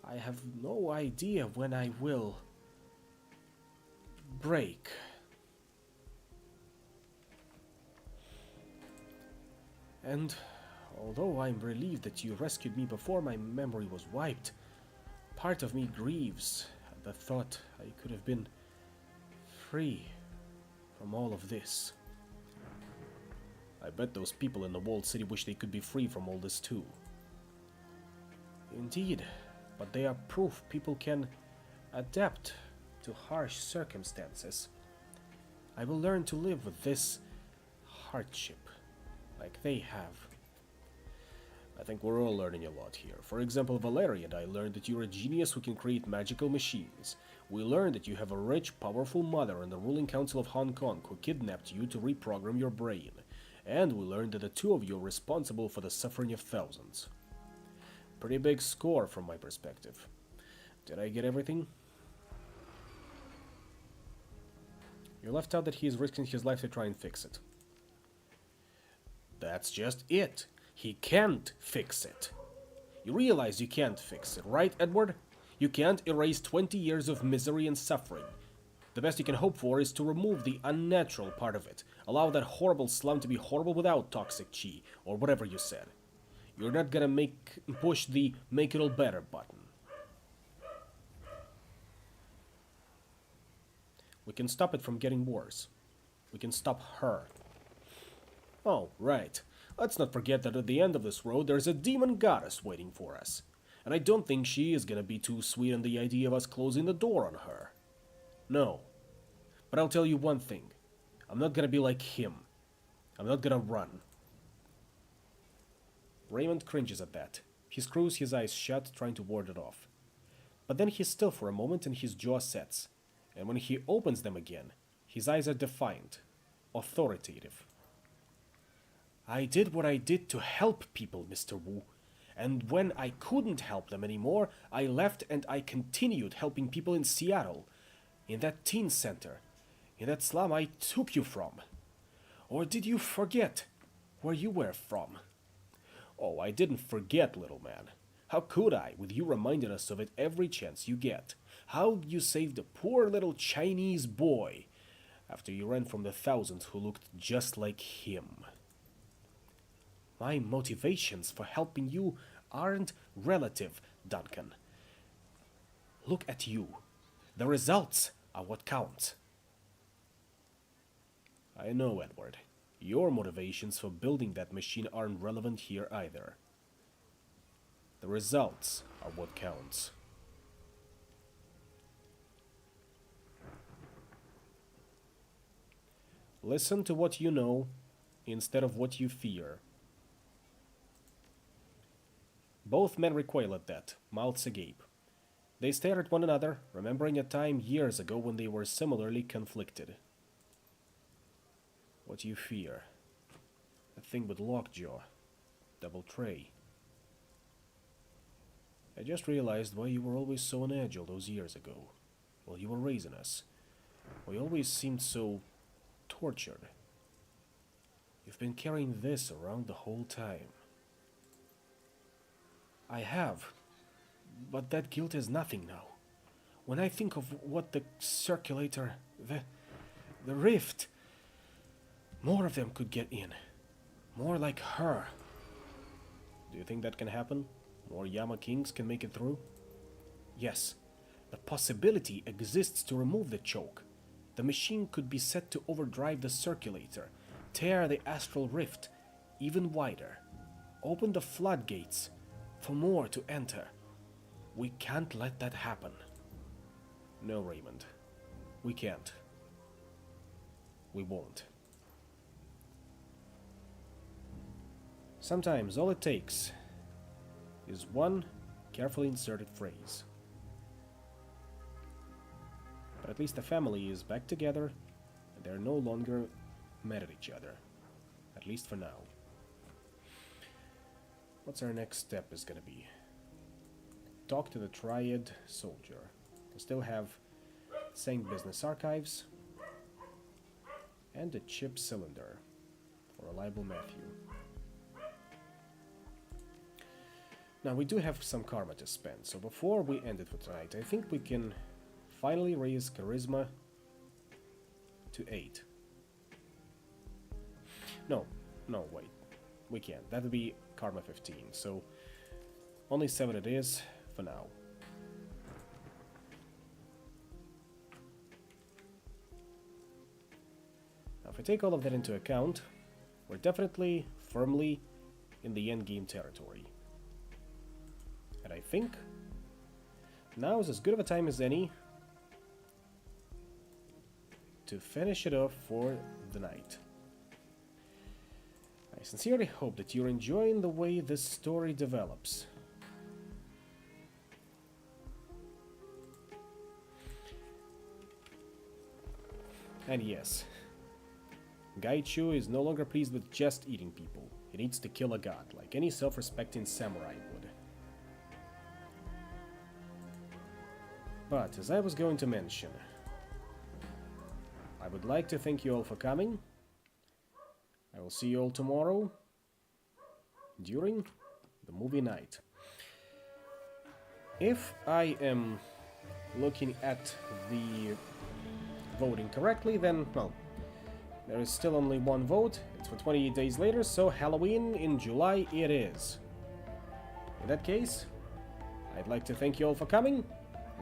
I have no idea when I will break. And although I'm relieved that you rescued me before my memory was wiped, part of me grieves at the thought I could have been free from all of this. I bet those people in the walled city wish they could be free from all this too. Indeed, but they are proof people can adapt to harsh circumstances. I will learn to live with this hardship like they have. I think we're all learning a lot here. For example, Valeria and I learned that you're a genius who can create magical machines. We learned that you have a rich, powerful mother in the ruling council of Hong Kong who kidnapped you to reprogram your brain. And we learned that the two of you are responsible for the suffering of thousands. Pretty big score from my perspective. Did I get everything? You left out that he is risking his life to try and fix it. That's just it. He can't fix it. You realize you can't fix it, right, Edward? You can't erase 20 years of misery and suffering. The best you can hope for is to remove the unnatural part of it. Allow that horrible slum to be horrible without toxic chi, or whatever you said. You're not gonna push the make it all better button. We can stop it from getting worse. We can stop her. Oh, right. Let's not forget that at the end of this road there's a demon goddess waiting for us. And I don't think she is gonna be too sweet on the idea of us closing the door on her. No. But I'll tell you one thing. I'm not gonna be like him. I'm not gonna run. Raymond cringes at that. He screws his eyes shut, trying to ward it off. But then he's still for a moment and his jaw sets. And when he opens them again, his eyes are defiant, authoritative. I did what I did to help people, Mr. Wu. And when I couldn't help them anymore, I left and I continued helping people in Seattle, in that teen center, in that slum I took you from. Or did you forget where you were from? Oh, I didn't forget, little man. How could I, with you reminding us of it every chance you get? How you saved a poor little Chinese boy after you ran from the thousands who looked just like him. My motivations for helping you aren't relative, Duncan. Look at you. The results are what counts. I know, Edward. Your motivations for building that machine aren't relevant here either. The results are what counts. Listen to what you know instead of what you fear. Both men recoil at that, mouths agape. They stare at one another, remembering a time years ago when they were similarly conflicted. What do you fear? A thing with lockjaw. Double tray. I just realized why you were always so on edge all those years ago, while you were raising us. Why you always seemed so tortured. You've been carrying this around the whole time. I have. But that guilt is nothing now. When I think of what the circulator, the rift, more of them could get in. More like her. Do you think that can happen? More Yama Kings can make it through? Yes. The possibility exists to remove the choke. The machine could be set to overdrive the circulator, tear the astral rift even wider, open the floodgates for more to enter. We can't let that happen. No, Raymond. We can't. We won't. Sometimes all it takes is one carefully inserted phrase. But at least the family is back together and they're no longer mad at each other. At least for now. What's our next step is gonna be? Talk to the Triad Soldier. We still have St. Business Archives and the chip cylinder for Reliable Matthew. Now we do have some karma to spend, so before we end it for tonight, I think we can finally raise Charisma to 8. No, wait. We can't. That would be Karma 15, so only 7 it is for now. Now, if I take all of that into account, we're definitely firmly in the endgame territory. And I think now is as good of a time as any to finish it off for the night. I sincerely hope that you're enjoying the way this story develops. And yes, Gaichu is no longer pleased with just eating people. He needs to kill a god, like any self-respecting samurai would. But, as I was going to mention, I would like to thank you all for coming. I will see you all tomorrow during the movie night. If I am looking at the voting correctly, then, well, there is still only one vote. It's for 28 days later, so Halloween in July it is. In that case, I'd like to thank you all for coming.